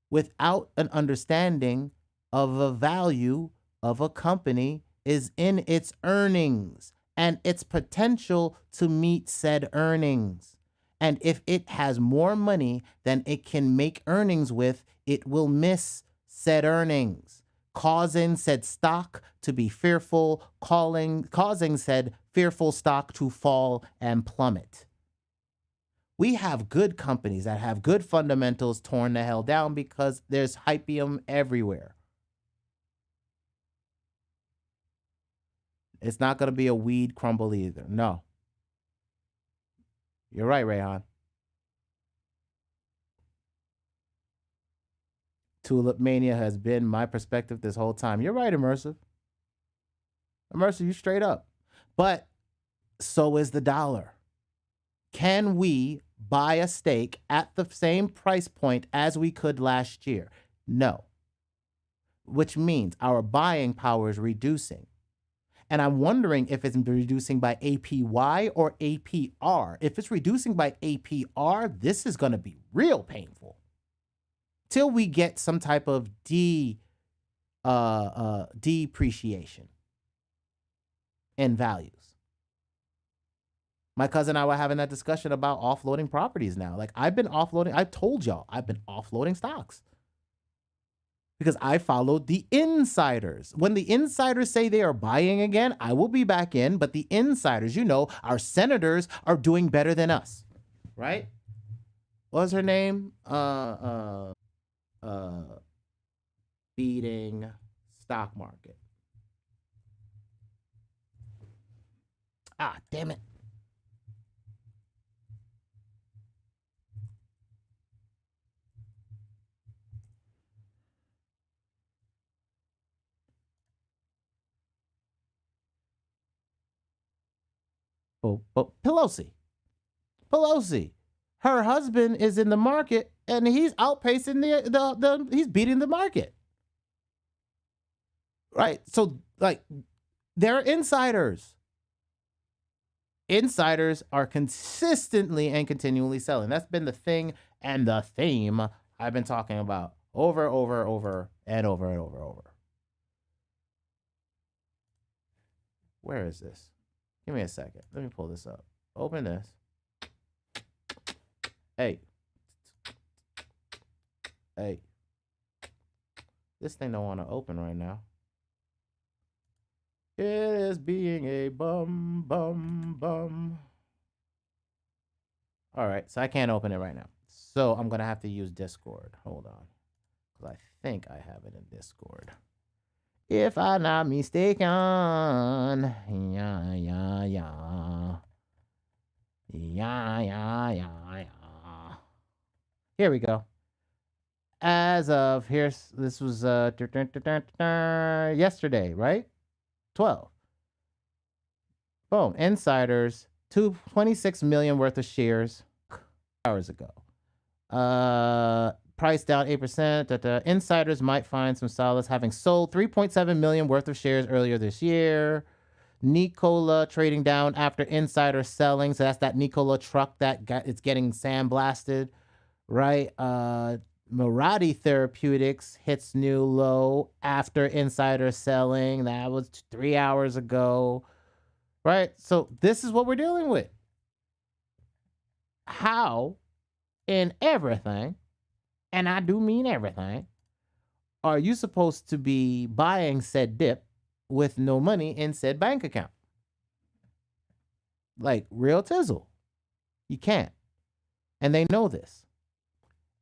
without an understanding of the value of a company is in its earnings and its potential to meet said earnings. And if it has more money than it can make earnings with, it will miss said earnings, causing said stock to be fearful, causing said fearful stock to fall and plummet. We have good companies that have good fundamentals torn the hell down because there's hypium everywhere. It's not going to be a weed crumble either. No. You're right, Rayhan. Tulip mania has been my perspective this whole time. You're right, Immersive. Immersive, you straight up. But so is the dollar. Can we buy a stake at the same price point as we could last year? No. Which means our buying power is reducing. And I'm wondering if it's reducing by APY or APR. If it's reducing by APR, this is going to be real painful. Till we get some type of depreciation in values. My cousin and I were having that discussion about offloading properties now. Like I told y'all, I've been offloading stocks. Because I followed the insiders. When the insiders say they are buying again, I will be back in. But the insiders, our senators are doing better than us. Right? What was her name? Beating stock market. Ah, damn it. Pelosi. Her husband is in the market and he's outpacing he's beating the market. Right? So like they're insiders. Insiders are consistently and continually selling. That's been the thing and the theme I've been talking about over and over. Where is this? Give me a second. Let me pull this up. Open this. Hey. Hey. This thing don't want to open right now. It is being a bum. All right, so I can't open it right now. So I'm going to have to use Discord. Hold on. Because I think I have it in Discord. If I'm not mistaken. Yeah. Here we go. As of, this was yesterday, right? 12. Boom. Insiders, 26 million worth of shares hours ago. Price down 8%. That insiders might find some solace having sold 3.7 million worth of shares earlier this year. Nikola trading down after insider selling. So that's that Nikola truck that it's getting sandblasted, right? Mirati Therapeutics hits new low after insider selling. That was 3 hours ago, right? So this is what we're dealing with. How in everything, and I do mean everything, are you supposed to be buying said dip with no money in said bank account? Like real tizzle. You can't. And they know this.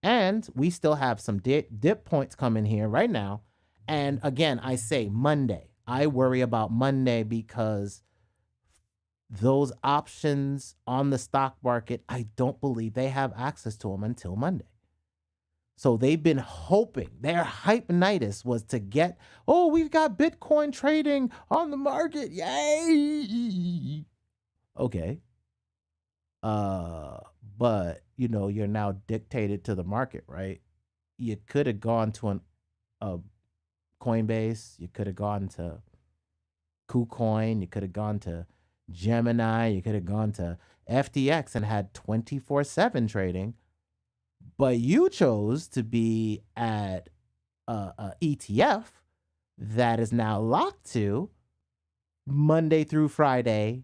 And we still have some dip points coming here right now. And again, I say Monday. I worry about Monday because those options on the stock market, I don't believe they have access to them until Monday. So they've been hoping, their hype-nitis was to get, oh, we've got Bitcoin trading on the market. Yay! Okay. But, you know, you're now dictated to the market, right? You could have gone to a Coinbase. You could have gone to KuCoin. You could have gone to Gemini. You could have gone to FTX and had 24/7 trading. But you chose to be at a ETF that is now locked to Monday through Friday,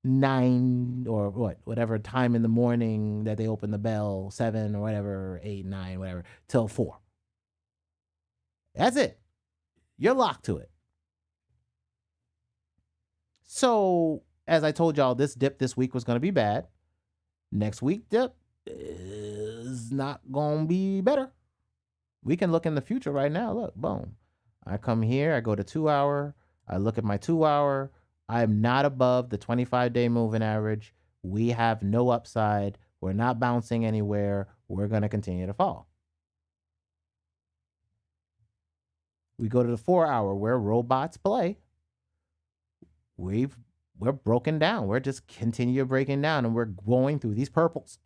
9 or whatever time in the morning that they open the bell, 7 or whatever, 8, 9, whatever, till 4. That's it. You're locked to it. So, as I told y'all, this dip this week was going to be bad. Next week dip is not going to be better. We can look in the future right now. Look, boom. I come here, I go to 2 hour, I look at my 2 hour. I'm not above the 25-day moving average. We have no upside. We're not bouncing anywhere. We're going to continue to fall. We go to the 4 hour where robots play. We're broken down. We're just continue breaking down and we're going through these purples.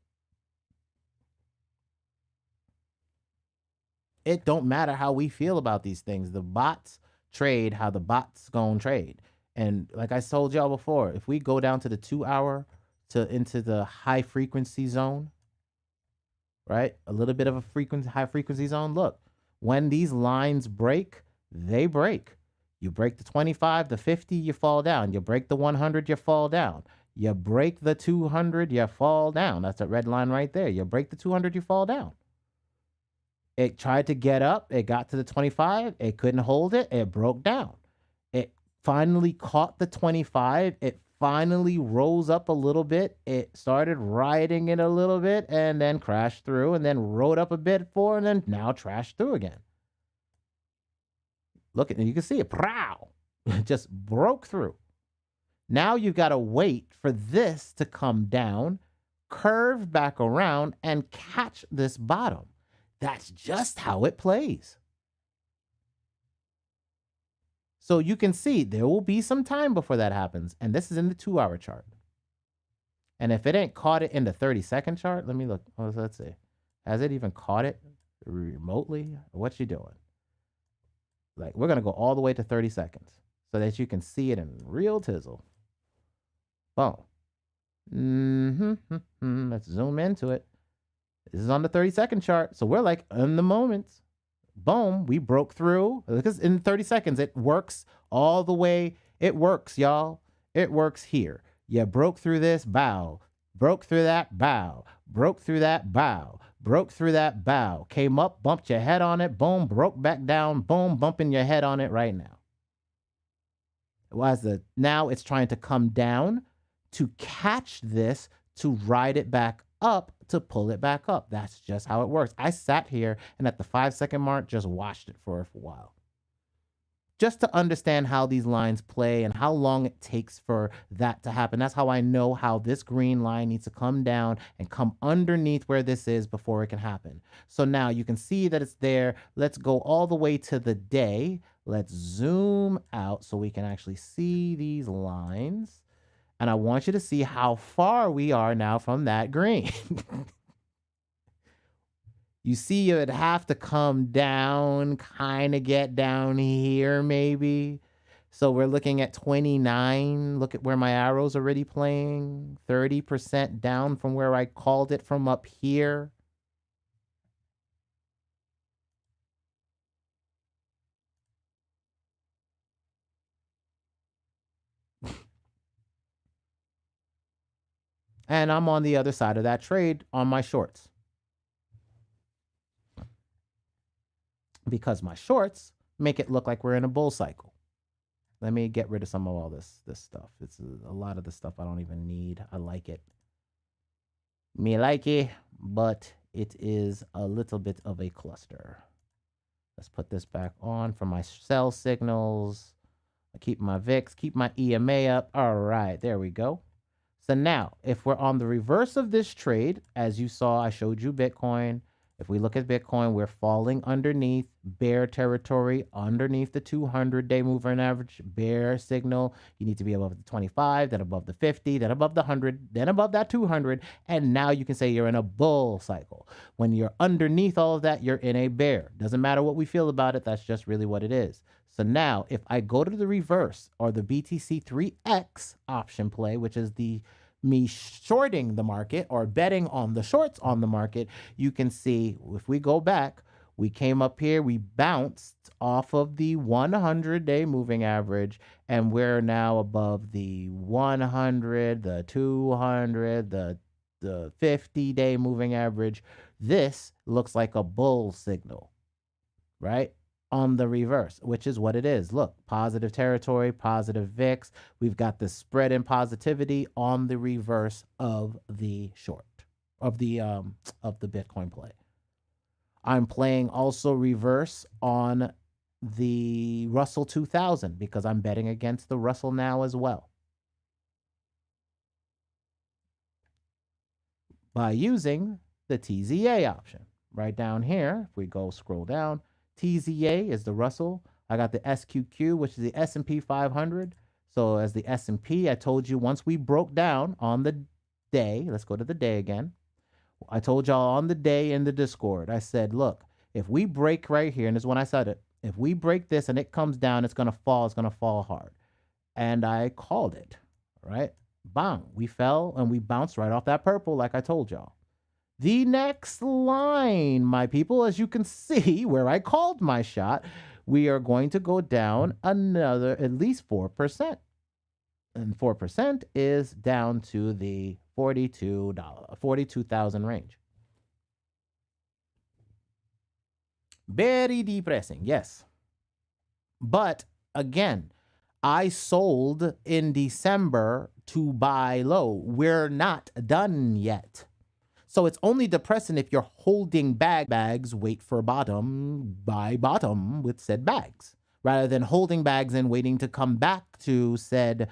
It don't matter how we feel about these things. The bots trade how the bots gonna trade. And like I told y'all before, if we go down to the 2 hour into the high frequency zone, right? A little bit of a high frequency zone. Look, when these lines break, they break. You break the 25, the 50, you fall down. You break the 100, you fall down. You break the 200, you fall down. That's a red line right there. You break the 200, you fall down. It tried to get up. It got to the 25. It couldn't hold it. It broke down. It finally caught the 25. It finally rose up a little bit. It started riding it a little bit and then crashed through and then rode up a bit for and then now trashed through again. Look at it. You can see it. Prow. It just broke through. Now you've got to wait for this to come down, curve back around, and catch this bottom. That's just how it plays. So you can see there will be some time before that happens. And this is in the 2 hour chart. And if it ain't caught it in the 30-second chart, let me look. Oh, let's see. Has it even caught it remotely? What's you doing? Like, we're going to go all the way to 30 seconds so that you can see it in real tizzle. Boom. Let's zoom into it. This is on the 30-second chart. So we're like in the moment. Boom. We broke through. Because in 30 seconds, it works all the way. It works, y'all. It works here. You broke through this, bow. Broke through that, bow. Broke through that, bow. Broke through that, bow. Came up, bumped your head on it, boom, broke back down, boom, bumping your head on it right now. Now it's trying to come down to catch this, to ride it back up, to pull it back up. That's just how it works. I sat here and at the 5-second mark, just watched it for a while. Just to understand how these lines play and how long it takes for that to happen. That's how I know how this green line needs to come down and come underneath where this is before it can happen. So now you can see that it's there. Let's go all the way to the day. Let's zoom out so we can actually see these lines. And I want you to see how far we are now from that green. You see, you would have to come down, kind of get down here maybe. So we're looking at 29. Look at where my arrow's already playing. 30% down from where I called it from up here. And I'm on the other side of that trade on my shorts. Because my shorts make it look like we're in a bull cycle. Let me get rid of some of all this stuff. It's a lot of the stuff I don't even need. I like it. Me like it, but it is a little bit of a cluster. Let's put this back on for my sell signals. I keep my VIX, keep my EMA up. All right, there we go. So now, if we're on the reverse of this trade, as you saw, I showed you Bitcoin. If we look at Bitcoin, we're falling underneath bear territory, underneath the 200-day moving average, bear signal. You need to be above the 25, then above the 50, then above the 100, then above that 200, and now you can say you're in a bull cycle. When you're underneath all of that, you're in a bear. Doesn't matter what we feel about it, that's just really what it is. So now, if I go to the reverse, or the BTC3X option play, which is me shorting the market or betting on the shorts on the market, you can see if we go back, we came up here, we bounced off of the 100-day moving average, and we're now above the 100, the 200, the 50-day moving average. This looks like a bull signal, right? On the reverse, which is what it is. Look, positive territory, positive VIX. We've got the spread in positivity on the reverse of the short of the Bitcoin play. I'm playing also reverse on the Russell 2000 because I'm betting against the Russell now as well. By using the TZA option. Right down here, if we go scroll down, TZA is the Russell. I got the SQQ, which is the S&P 500. So as the S&P, I told you once we broke down on the day, let's go to the day again. I told y'all on the day in the Discord, I said, look, if we break right here, and this is when I said it, if we break this and it comes down, it's going to fall hard. And I called it, right? Bang, we fell and we bounced right off that purple like I told y'all. The next line, my people, as you can see where I called my shot, we are going to go down another at least 4%. And 4% is down to the $42,000 range. Very depressing, yes. But again, I sold in December to buy low. We're not done yet. So it's only depressing if you're holding bags, wait for bottom, buy bottom with said bags, rather than holding bags and waiting to come back to said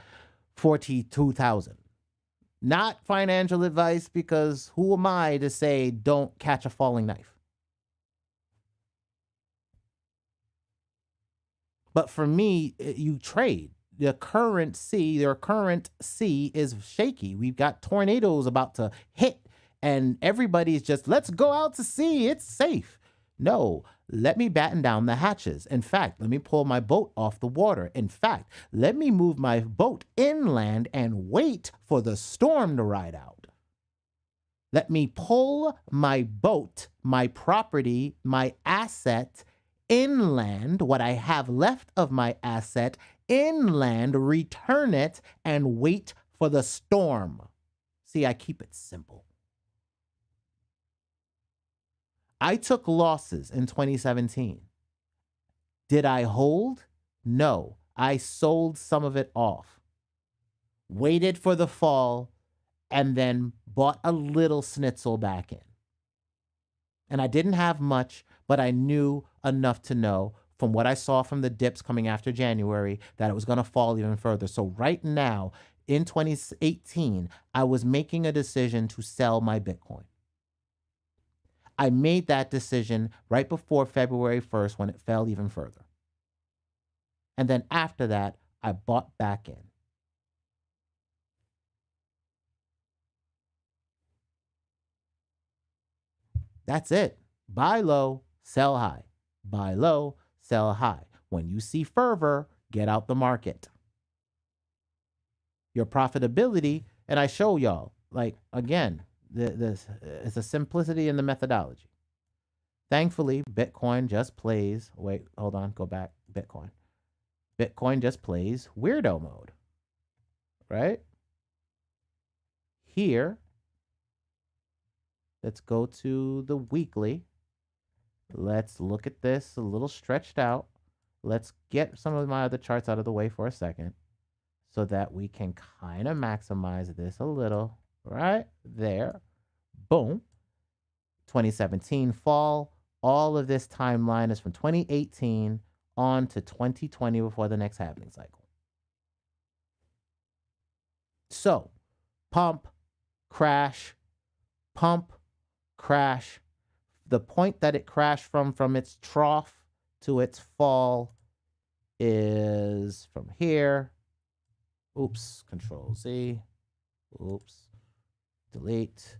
42,000. Not financial advice, because who am I to say don't catch a falling knife? But for me, you trade. The CurrentSea, their CurrentSea is shaky. We've got tornadoes about to hit. And everybody's just, let's go out to sea. It's safe. No, let me batten down the hatches. In fact, let me pull my boat off the water. In fact, let me move my boat inland and wait for the storm to ride out. Let me pull my boat, my property, my asset inland, what I have left of my asset inland, return it, and wait for the storm. See, I keep it simple. I took losses in 2017. Did I hold? No. I sold some of it off. Waited for the fall and then bought a little schnitzel back in. And I didn't have much, but I knew enough to know from what I saw from the dips coming after January that it was going to fall even further. So right now, in 2018, I was making a decision to sell my Bitcoin. I made that decision right before February 1st when it fell even further. And then after that, I bought back in. That's it. Buy low, sell high. Buy low, sell high. When you see fervor, get out the market. Your profitability, and I show y'all, like, again, this is a simplicity in the methodology. Thankfully, Bitcoin just plays, wait, hold on, go back, Bitcoin. Bitcoin just plays weirdo mode, right? Here, let's go to the weekly. Let's look at this a little stretched out. Let's get some of my other charts out of the way for a second so that we can kind of maximize this a little. Right there. Boom. 2017 fall. All of this timeline is from 2018 on to 2020 before the next halving cycle. So, pump, crash, pump, crash. The point that it crashed from its trough to its fall is from here. Oops, Control Z. Oops, delete.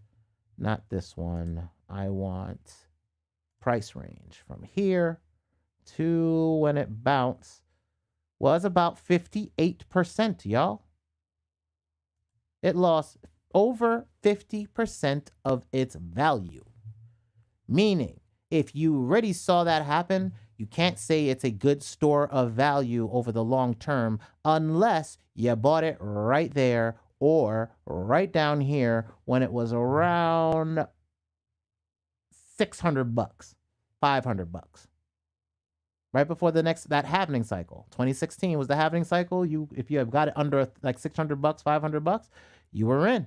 Not this one. I want price range from here to when it bounced was about 58%, y'all. It lost over 50% of its value. Meaning, if you already saw that happen, you can't say it's a good store of value over the long term unless you bought it right there or right down here when it was around $600, $500. Right before that halving cycle. 2016 was the halving cycle. If you have got it under like $600, $500, you were in.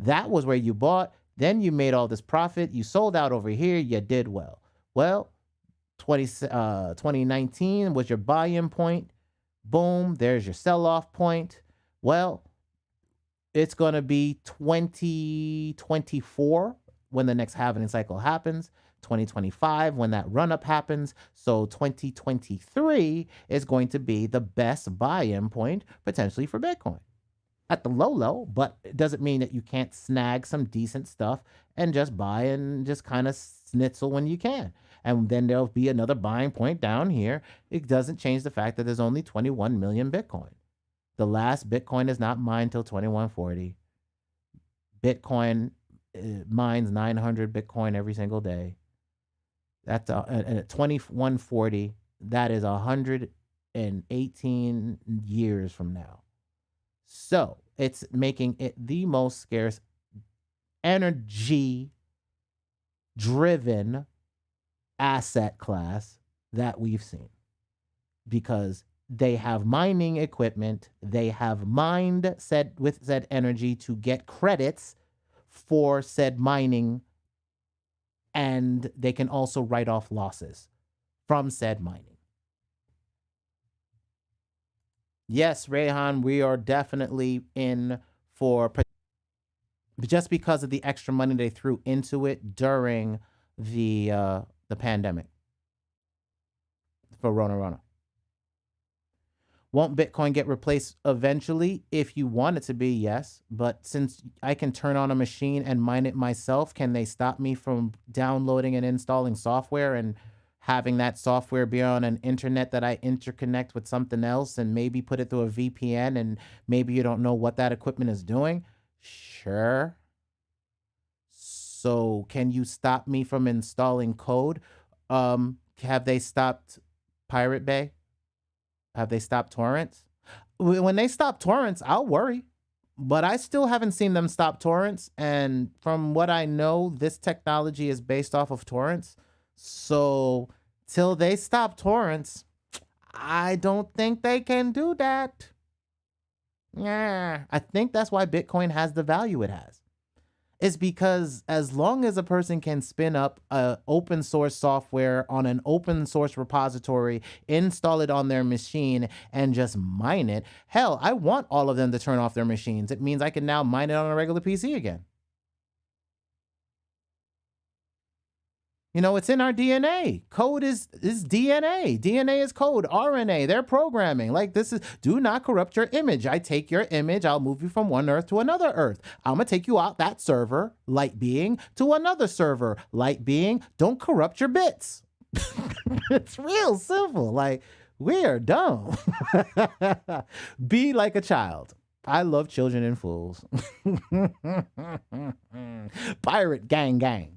That was where you bought. Then you made all this profit. You sold out over here. You did well. Well, 2019 was your buy-in point. Boom, there's your sell-off point. Well, it's going to be 2024 when the next halving cycle happens. 2025 when that run-up happens. So 2023 is going to be the best buy-in point potentially for Bitcoin. At the low, but it doesn't mean that you can't snag some decent stuff and just buy and just kind of snitzel when you can. And then there'll be another buying point down here. It doesn't change the fact that there's only 21 million Bitcoin. The last Bitcoin is not mined till 2140. Bitcoin mines 900 Bitcoin every single day. That's and at 2140, that is 118 years from now. So it's making it the most scarce energy-driven asset class that we've seen because they have mining equipment. They have mined with said energy to get credits for said mining, and they can also write off losses from said mining. Yes, Rayhan, we are definitely in for just because of the extra money they threw into it during the pandemic for Rona. Won't Bitcoin get replaced eventually? If you want it to be, yes. But since I can turn on a machine and mine it myself, can they stop me from downloading and installing software and having that software be on an internet that I interconnect with something else and maybe put it through a VPN and maybe you don't know what that equipment is doing? Sure. So can you stop me from installing code? Have they stopped Pirate Bay? Have they stopped torrents? When they stop torrents, I'll worry. But I still haven't seen them stop torrents. And from what I know, this technology is based off of torrents. So till they stop torrents, I don't think they can do that. Yeah, I think that's why Bitcoin has the value it has. Is because as long as a person can spin up open source software on an open source repository, install it on their machine, and just mine it, hell, I want all of them to turn off their machines. It means I can now mine it on a regular PC again. You know, it's in our DNA. Code is DNA. DNA is code. RNA, they're programming. Like, this is, do not corrupt your image. I take your image, I'll move you from one Earth to another Earth. I'm gonna take you out that server, light being, to another server, light being. Don't corrupt your bits. It's real simple. Like, we are dumb. Be like a child. I love children and fools. Pirate gang gang.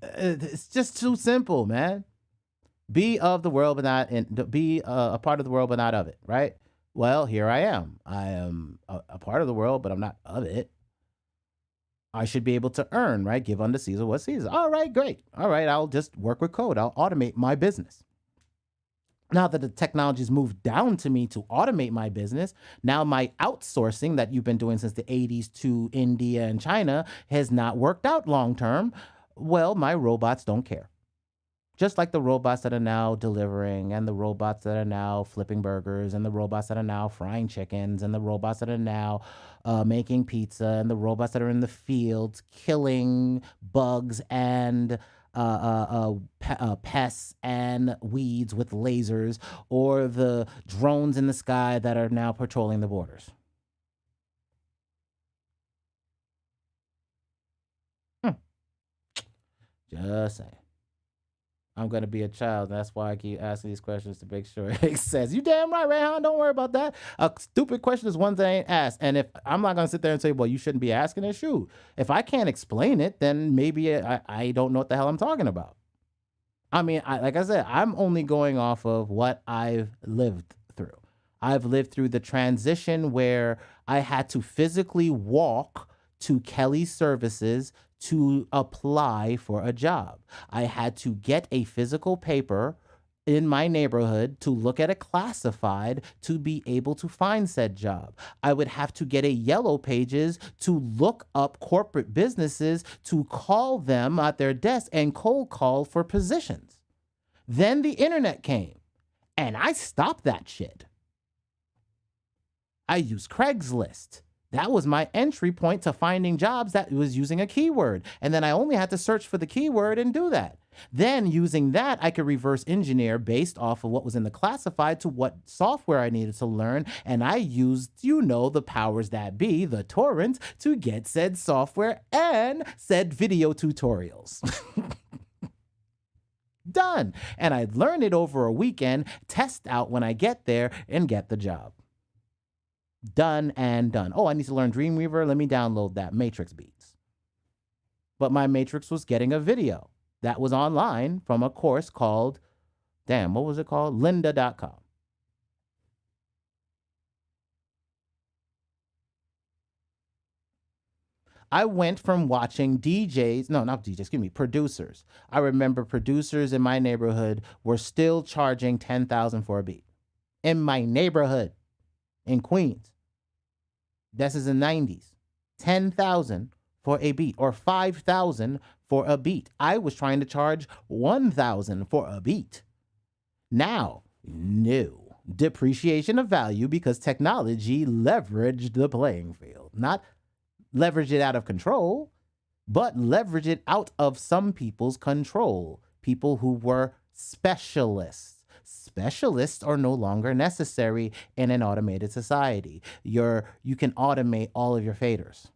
It's just too simple, man. Be of the world, but not in. Be a part of the world, but not of it. Right? Well, here I am. I am a part of the world, but I'm not of it. I should be able to earn, right? Give unto Caesar what Caesar. All right, great. All right, I'll just work with code. I'll automate my business. Now that the technology's moved down to me to automate my business, now my outsourcing that you've been doing since the 80s to India and China has not worked out long term. Well, my robots don't care. Just like the robots that are now delivering, and the robots that are now flipping burgers, and the robots that are now frying chickens, and the robots that are now making pizza, and the robots that are in the fields killing bugs and pests and weeds with lasers, or the drones in the sky that are now patrolling the borders. Just saying. I'm going to be a child. That's why I keep asking these questions to make sure it makes sense. You damn right, Rayhan. Don't worry about that. A stupid question is one that I ain't asked. And if I'm not going to sit there and say, well, you shouldn't be asking it, shoot. If I can't explain it, then maybe I don't know what the hell I'm talking about. I mean, like I said, I'm only going off of what I've lived through. I've lived through the transition where I had to physically walk to Kelly's services to apply for a job. I had to get a physical paper in my neighborhood to look at a classified to be able to find said job. I would have to get a yellow pages to look up corporate businesses to call them at their desk and cold call for positions. Then the internet came and I stopped that shit. I used Craigslist. That was my entry point to finding jobs that was using a keyword. And then I only had to search for the keyword and do that. Then using that, I could reverse engineer based off of what was in the classified to what software I needed to learn. And I used, the powers that be, the torrents, to get said software and said video tutorials. Done. And I'd learn it over a weekend, test out when I get there, and get the job. Done and done. Oh, I need to learn Dreamweaver. Let me download that Matrix Beats. But my Matrix was getting a video that was online from a course called, what was it called? Lynda.com. I went from watching producers. I remember producers in my neighborhood were still charging $10,000 for a beat. In my neighborhood in Queens. This is the 90s. $10,000 for a beat, or $5,000 for a beat. I was trying to charge $1,000 for a beat. Now, no. Depreciation of value because technology leveraged the playing field. Not leverage it out of control, but leverage it out of some people's control. People who were specialists. Specialists are no longer necessary in an automated society. You can automate all of your faders.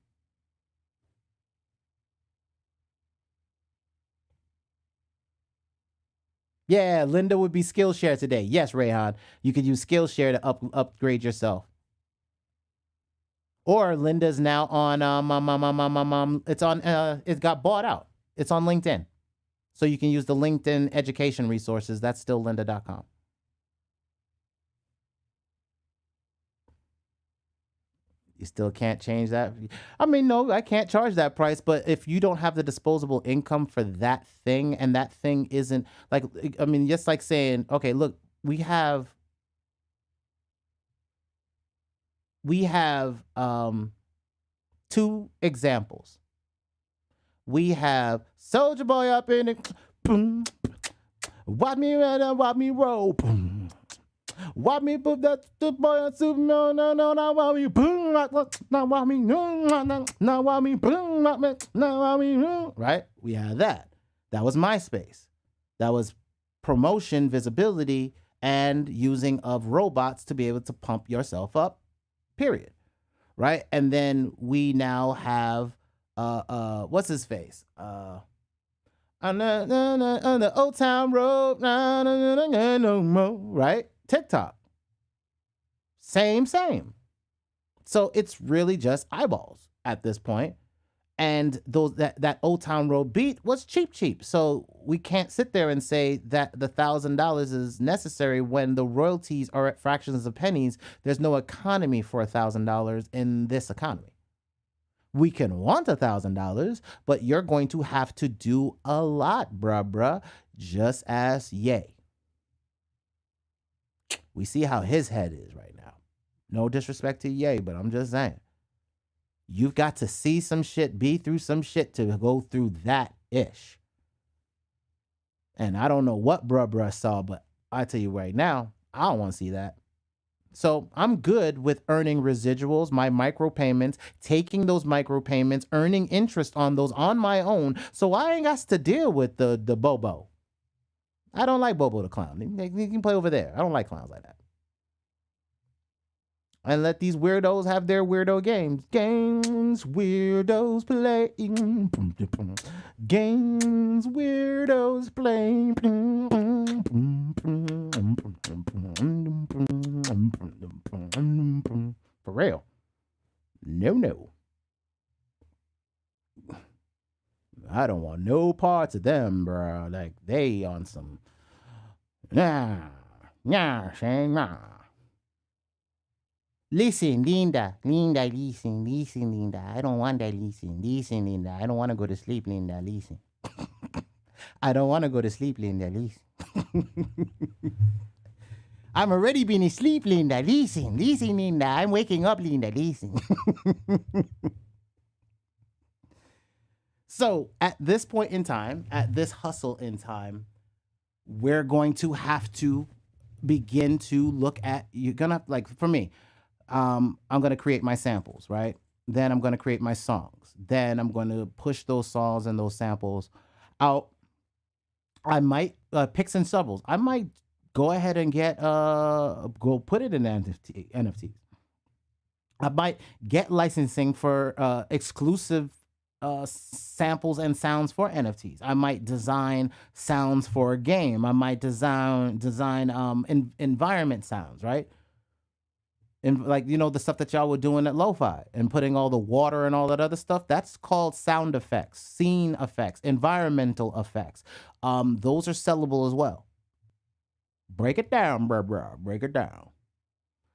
Yeah, Lynda would be Skillshare today. Yes, Rayhan, you could use Skillshare to upgrade yourself. Or Lynda's now on it got bought out. It's on LinkedIn. So you can use the LinkedIn education resources. That's still lynda.com. You still can't change that. I mean, no, I can't charge that price. But if you don't have the disposable income for that thing, and that thing isn't like, I mean, just like saying, okay, look, we have two examples. We have Soldier Boy up in it. Boom. Watch me run and watch me roll. Boom. Watch me put that boy on super. No, not watch me. Boom. Not watch me. Not watch me. Boom. Not watch me. Right? We had that. That was MySpace. That was promotion, visibility, and using of robots to be able to pump yourself up. Period. Right? And then we now have what's his face? On the Old Town Road, no more, right? TikTok. Same. So it's really just eyeballs at this point. And that Old Town Road beat was cheap. So we can't sit there and say that the $1,000 is necessary when the royalties are at fractions of pennies. There's no economy for $1,000 in this economy. We can want $1,000, but you're going to have to do a lot, bruh. Just as Ye. We see how his head is right now. No disrespect to Ye, but I'm just saying. You've got to see some shit, be through some shit to go through that ish. And I don't know what bruh saw, but I tell you right now, I don't want to see that. So I'm good with earning residuals, my micropayments, taking those micropayments, earning interest on those on my own. So I ain't got to deal with the Bobo. I don't like Bobo the clown. He can play over there. I don't like clowns like that. And let these weirdos have their weirdo games. Games weirdos play. Games weirdos play. For real. No. I don't want no parts of them, bro. Like, they on some... Nah, saying nah. Listen, Linda, listen, Linda. I don't want that, listen, Linda. I don't want to go to sleep, Linda, listen. I don't want to go to sleep, Linda, listen. I'm already been asleep, Linda, listen, Linda. I'm waking up, Linda, listen. So, at this point in time, at this hustle in time, we're going to have to begin to look at, you're going to, like, for me, I'm going to create my samples, right? Then I'm going to create my songs. Then I'm going to push those songs and those samples out. I might, picks and shovels. I might go ahead and get, go put it in NFTs. I might get licensing for exclusive samples and sounds for NFTs. I might design sounds for a game. I might design environment sounds, right? And like, you know, the stuff that y'all were doing at Lo-Fi and putting all the water and all that other stuff, that's called sound effects, scene effects, environmental effects. Those are sellable as well. Break it down, bruh. Break it down.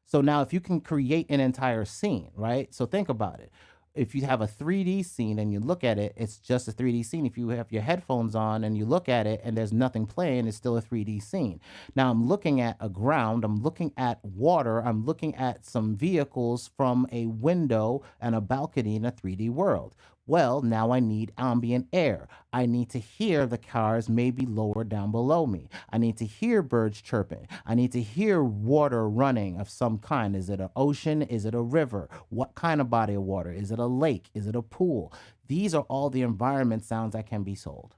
So now if you can create an entire scene, right? So think about it. If you have a 3D scene and you look at it, it's just a 3D scene. If you have your headphones on and you look at it and there's nothing playing, it's still a 3D scene. Now I'm looking at a ground, I'm looking at water, I'm looking at some vehicles from a window and a balcony in a 3D world. Well, now I need ambient air. I need to hear the cars maybe lower down below me. I need to hear birds chirping. I need to hear water running of some kind. Is it an ocean? Is it a river? What kind of body of water? Is it a lake? Is it a pool? These are all the environment sounds that can be sold.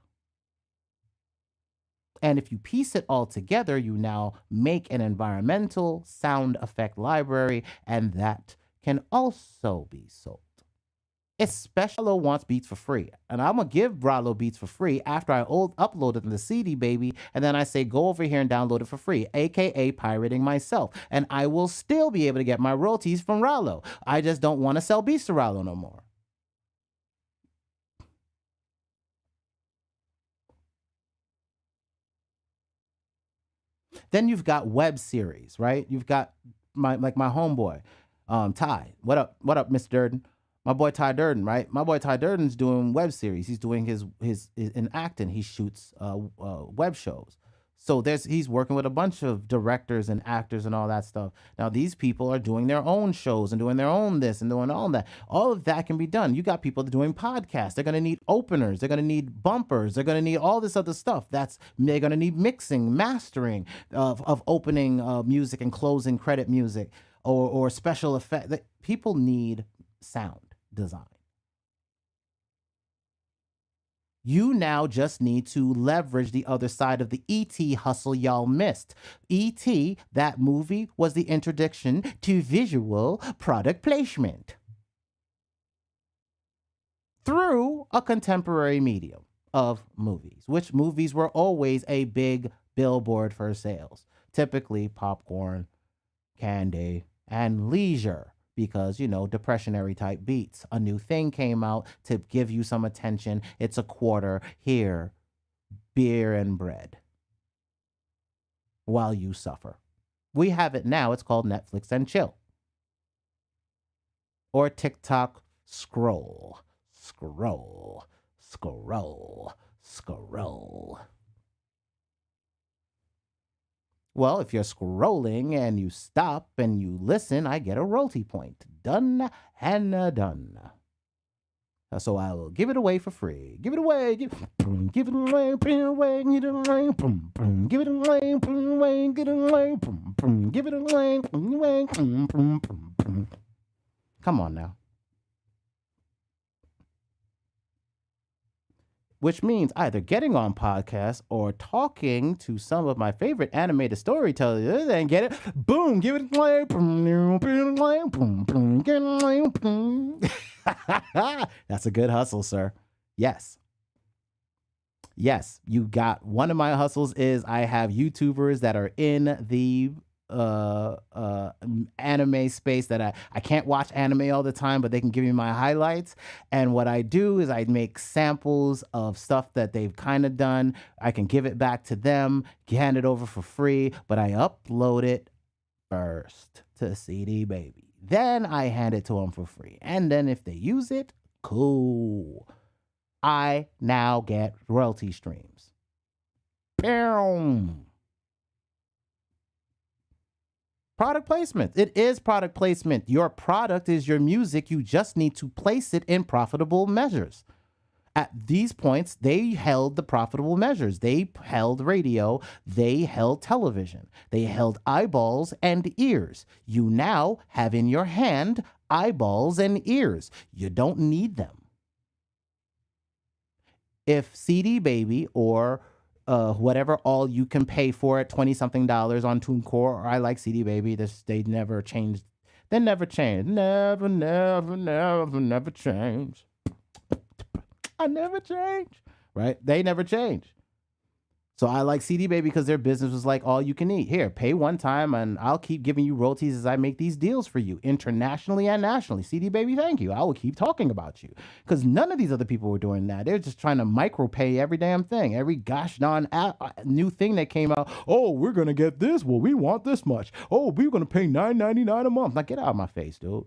And if you piece it all together, you now make an environmental sound effect library, and that can also be sold. Especially Bralo wants beats for free. And I'm going to give Bralo beats for free after I upload it in the CD, baby. And then I say, go over here and download it for free, aka pirating myself. And I will still be able to get my royalties from Bralo. I just don't want to sell beats to Bralo no more. Then you've got web series, right? You've got my homeboy, Ty. What up, Mr. Durden? My boy Ty Durden, right? My boy Ty Durden's doing web series. He's doing his in acting. He shoots web shows. So he's working with a bunch of directors and actors and all that stuff. Now these people are doing their own shows and doing their own this and doing all that. All of that can be done. You got people that are doing podcasts. They're going to need openers. They're going to need bumpers. They're going to need all this other stuff. They're going to need mixing, mastering of opening music and closing credit music or special effect. People need sound design. You now just need to leverage the other side of the E.T. hustle y'all missed. E.T., that movie, was the introduction to visual product placement through a contemporary medium of movies, which movies were always a big billboard for sales. Typically popcorn, candy, and leisure. Because, depressionary type beats. A new thing came out to give you some attention. It's a quarter. Here, beer and bread. While you suffer. We have it now. It's called Netflix and chill. Or TikTok scroll. Scroll. Scroll. Scroll. Well, if you're scrolling and you stop and you listen, I get a royalty point. Done and done. So I will give it away for free. Give it away. Give it away. Give it away. Give it away. Give it away. Give it away. Give it away. Come on now. Which means either getting on podcasts or talking to some of my favorite animated storytellers and get it. Boom, give it away. That's a good hustle, sir. Yes. Yes, you got one of my hustles is I have YouTubers that are in the anime space that I can't watch anime all the time, but they can give me my highlights. And what I do is I make samples of stuff that they've kind of done. I can give it back to them, hand it over for free, but I upload it first to CD Baby. Then I hand it to them for free. And then if they use it, cool. I now get royalty streams. Boom. Product placement. It is product placement. Your product is your music. You just need to place it in profitable measures. At these points, they held the profitable measures. They held radio. They held television. They held eyeballs and ears. You now have in your hand eyeballs and ears. You don't need them. If CD Baby or whatever all you can pay for it, $20-something on TuneCore, or I like CD Baby. They never changed. They never changed. Never change. I never change. Right? They never change. So I like CD Baby because their business was like all you can eat. Here, pay one time and I'll keep giving you royalties as I make these deals for you internationally and nationally. CD Baby, thank you. I will keep talking about you because none of these other people were doing that. They're just trying to micro pay every damn thing. Every gosh darn new thing that came out. Oh, we're going to get this. Well, we want this much. Oh, we're going to pay $9.99 a month. Like, get out of my face, dude.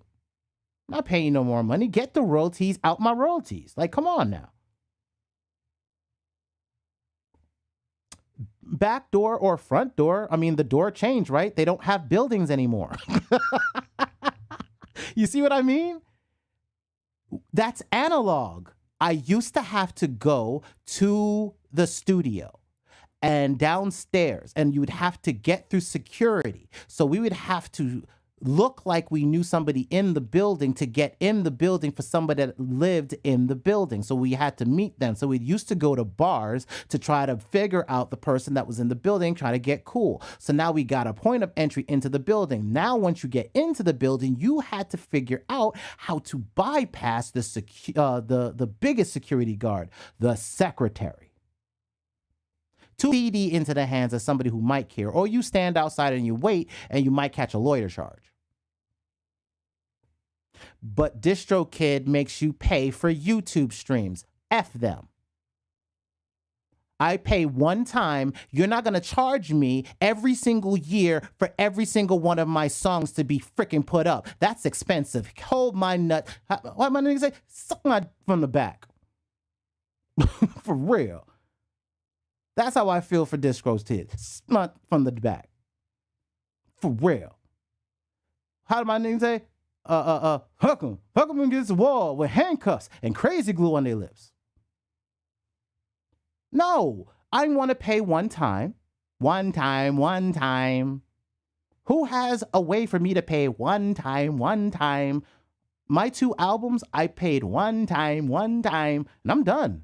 I'm not paying no more money. Get the royalties out my royalties. Like, come on now. Back door or front door, I mean, the door changed, right? They don't have buildings anymore. You see what I mean? That's analog. I used to have to go to the studio and downstairs, and you would have to get through security. So we would have to look like we knew somebody in the building to get in the building for somebody that lived in the building. So we had to meet them. So we used to go to bars to try to figure out the person that was in the building, try to get cool. So now we got a point of entry into the building. Now, once you get into the building, you had to figure out how to bypass the biggest security guard, the secretary. To CD into the hands of somebody who might care, or you stand outside and you wait and you might catch a lawyer charge. But DistroKid makes you pay for YouTube streams. F them. I pay one time. You're not going to charge me every single year for every single one of my songs to be freaking put up. That's expensive. Hold my nut. What my nigga say? Suck my from the back. For real. That's how I feel for Distro's tits. Smut from the back. For real. How did my nigga say? Hook 'em against the wall with handcuffs and crazy glue on their lips. No, I want to pay one time. One time. Who has a way for me to pay one time? My 2 albums, I paid one time, and I'm done.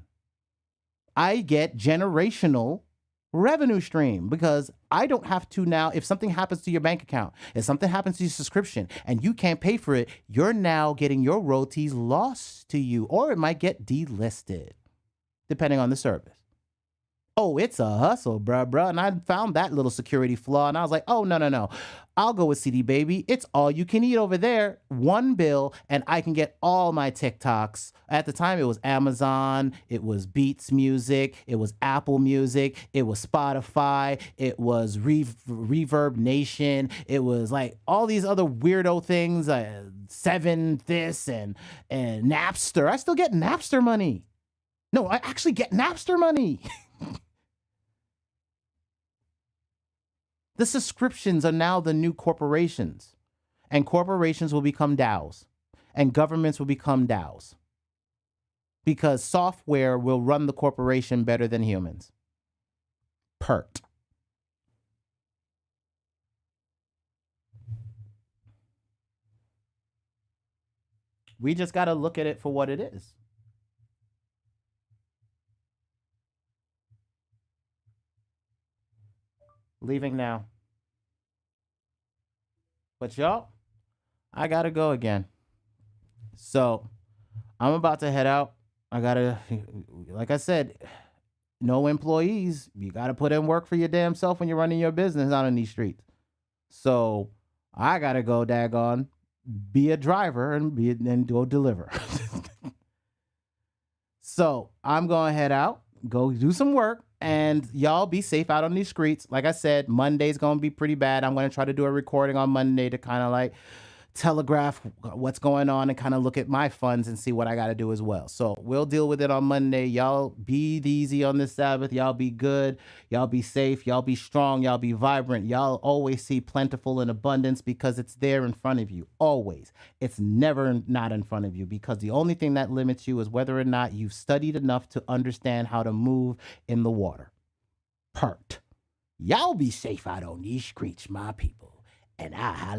I get generational revenue stream because I don't have to now. If something happens to your bank account, if something happens to your subscription and you can't pay for it, you're now getting your royalties lost to you, or it might get delisted depending on the service. Oh, it's a hustle, bruh. And I found that little security flaw and I was like, oh, no. I'll go with CD Baby. It's all you can eat over there. One bill and I can get all my TikToks. At the time, it was Amazon. It was Beats Music. It was Apple Music. It was Spotify. It was Reverb Nation. It was like all these other weirdo things. 7 this and Napster. I still get Napster money. No, I actually get Napster money. The subscriptions are now the new corporations, and corporations will become DAOs, and governments will become DAOs, because software will run the corporation better than humans. Pert. We just got to look at it for what it is. Leaving now. But y'all, I gotta go again. So I'm about to head out. I gotta, like I said, no employees. You gotta put in work for your damn self when you're running your business out on these streets. So I gotta go daggone, be a driver and go deliver. So I'm gonna head out, go do some work. And y'all be safe out on these streets. Like I said, Monday's going to be pretty bad. I'm going to try to do a recording on Monday to kind of like telegraph what's going on and kind of look at my funds and see what I got to do as well. So we'll deal with it on Monday. Y'all be easy on this Sabbath. Y'all be good. Y'all be safe. Y'all be strong. Y'all be vibrant. Y'all always see plentiful and abundance because it's there in front of you. Always. It's never not in front of you, because the only thing that limits you is whether or not you've studied enough to understand how to move in the water. Y'all be safe out on these streets, my people. And I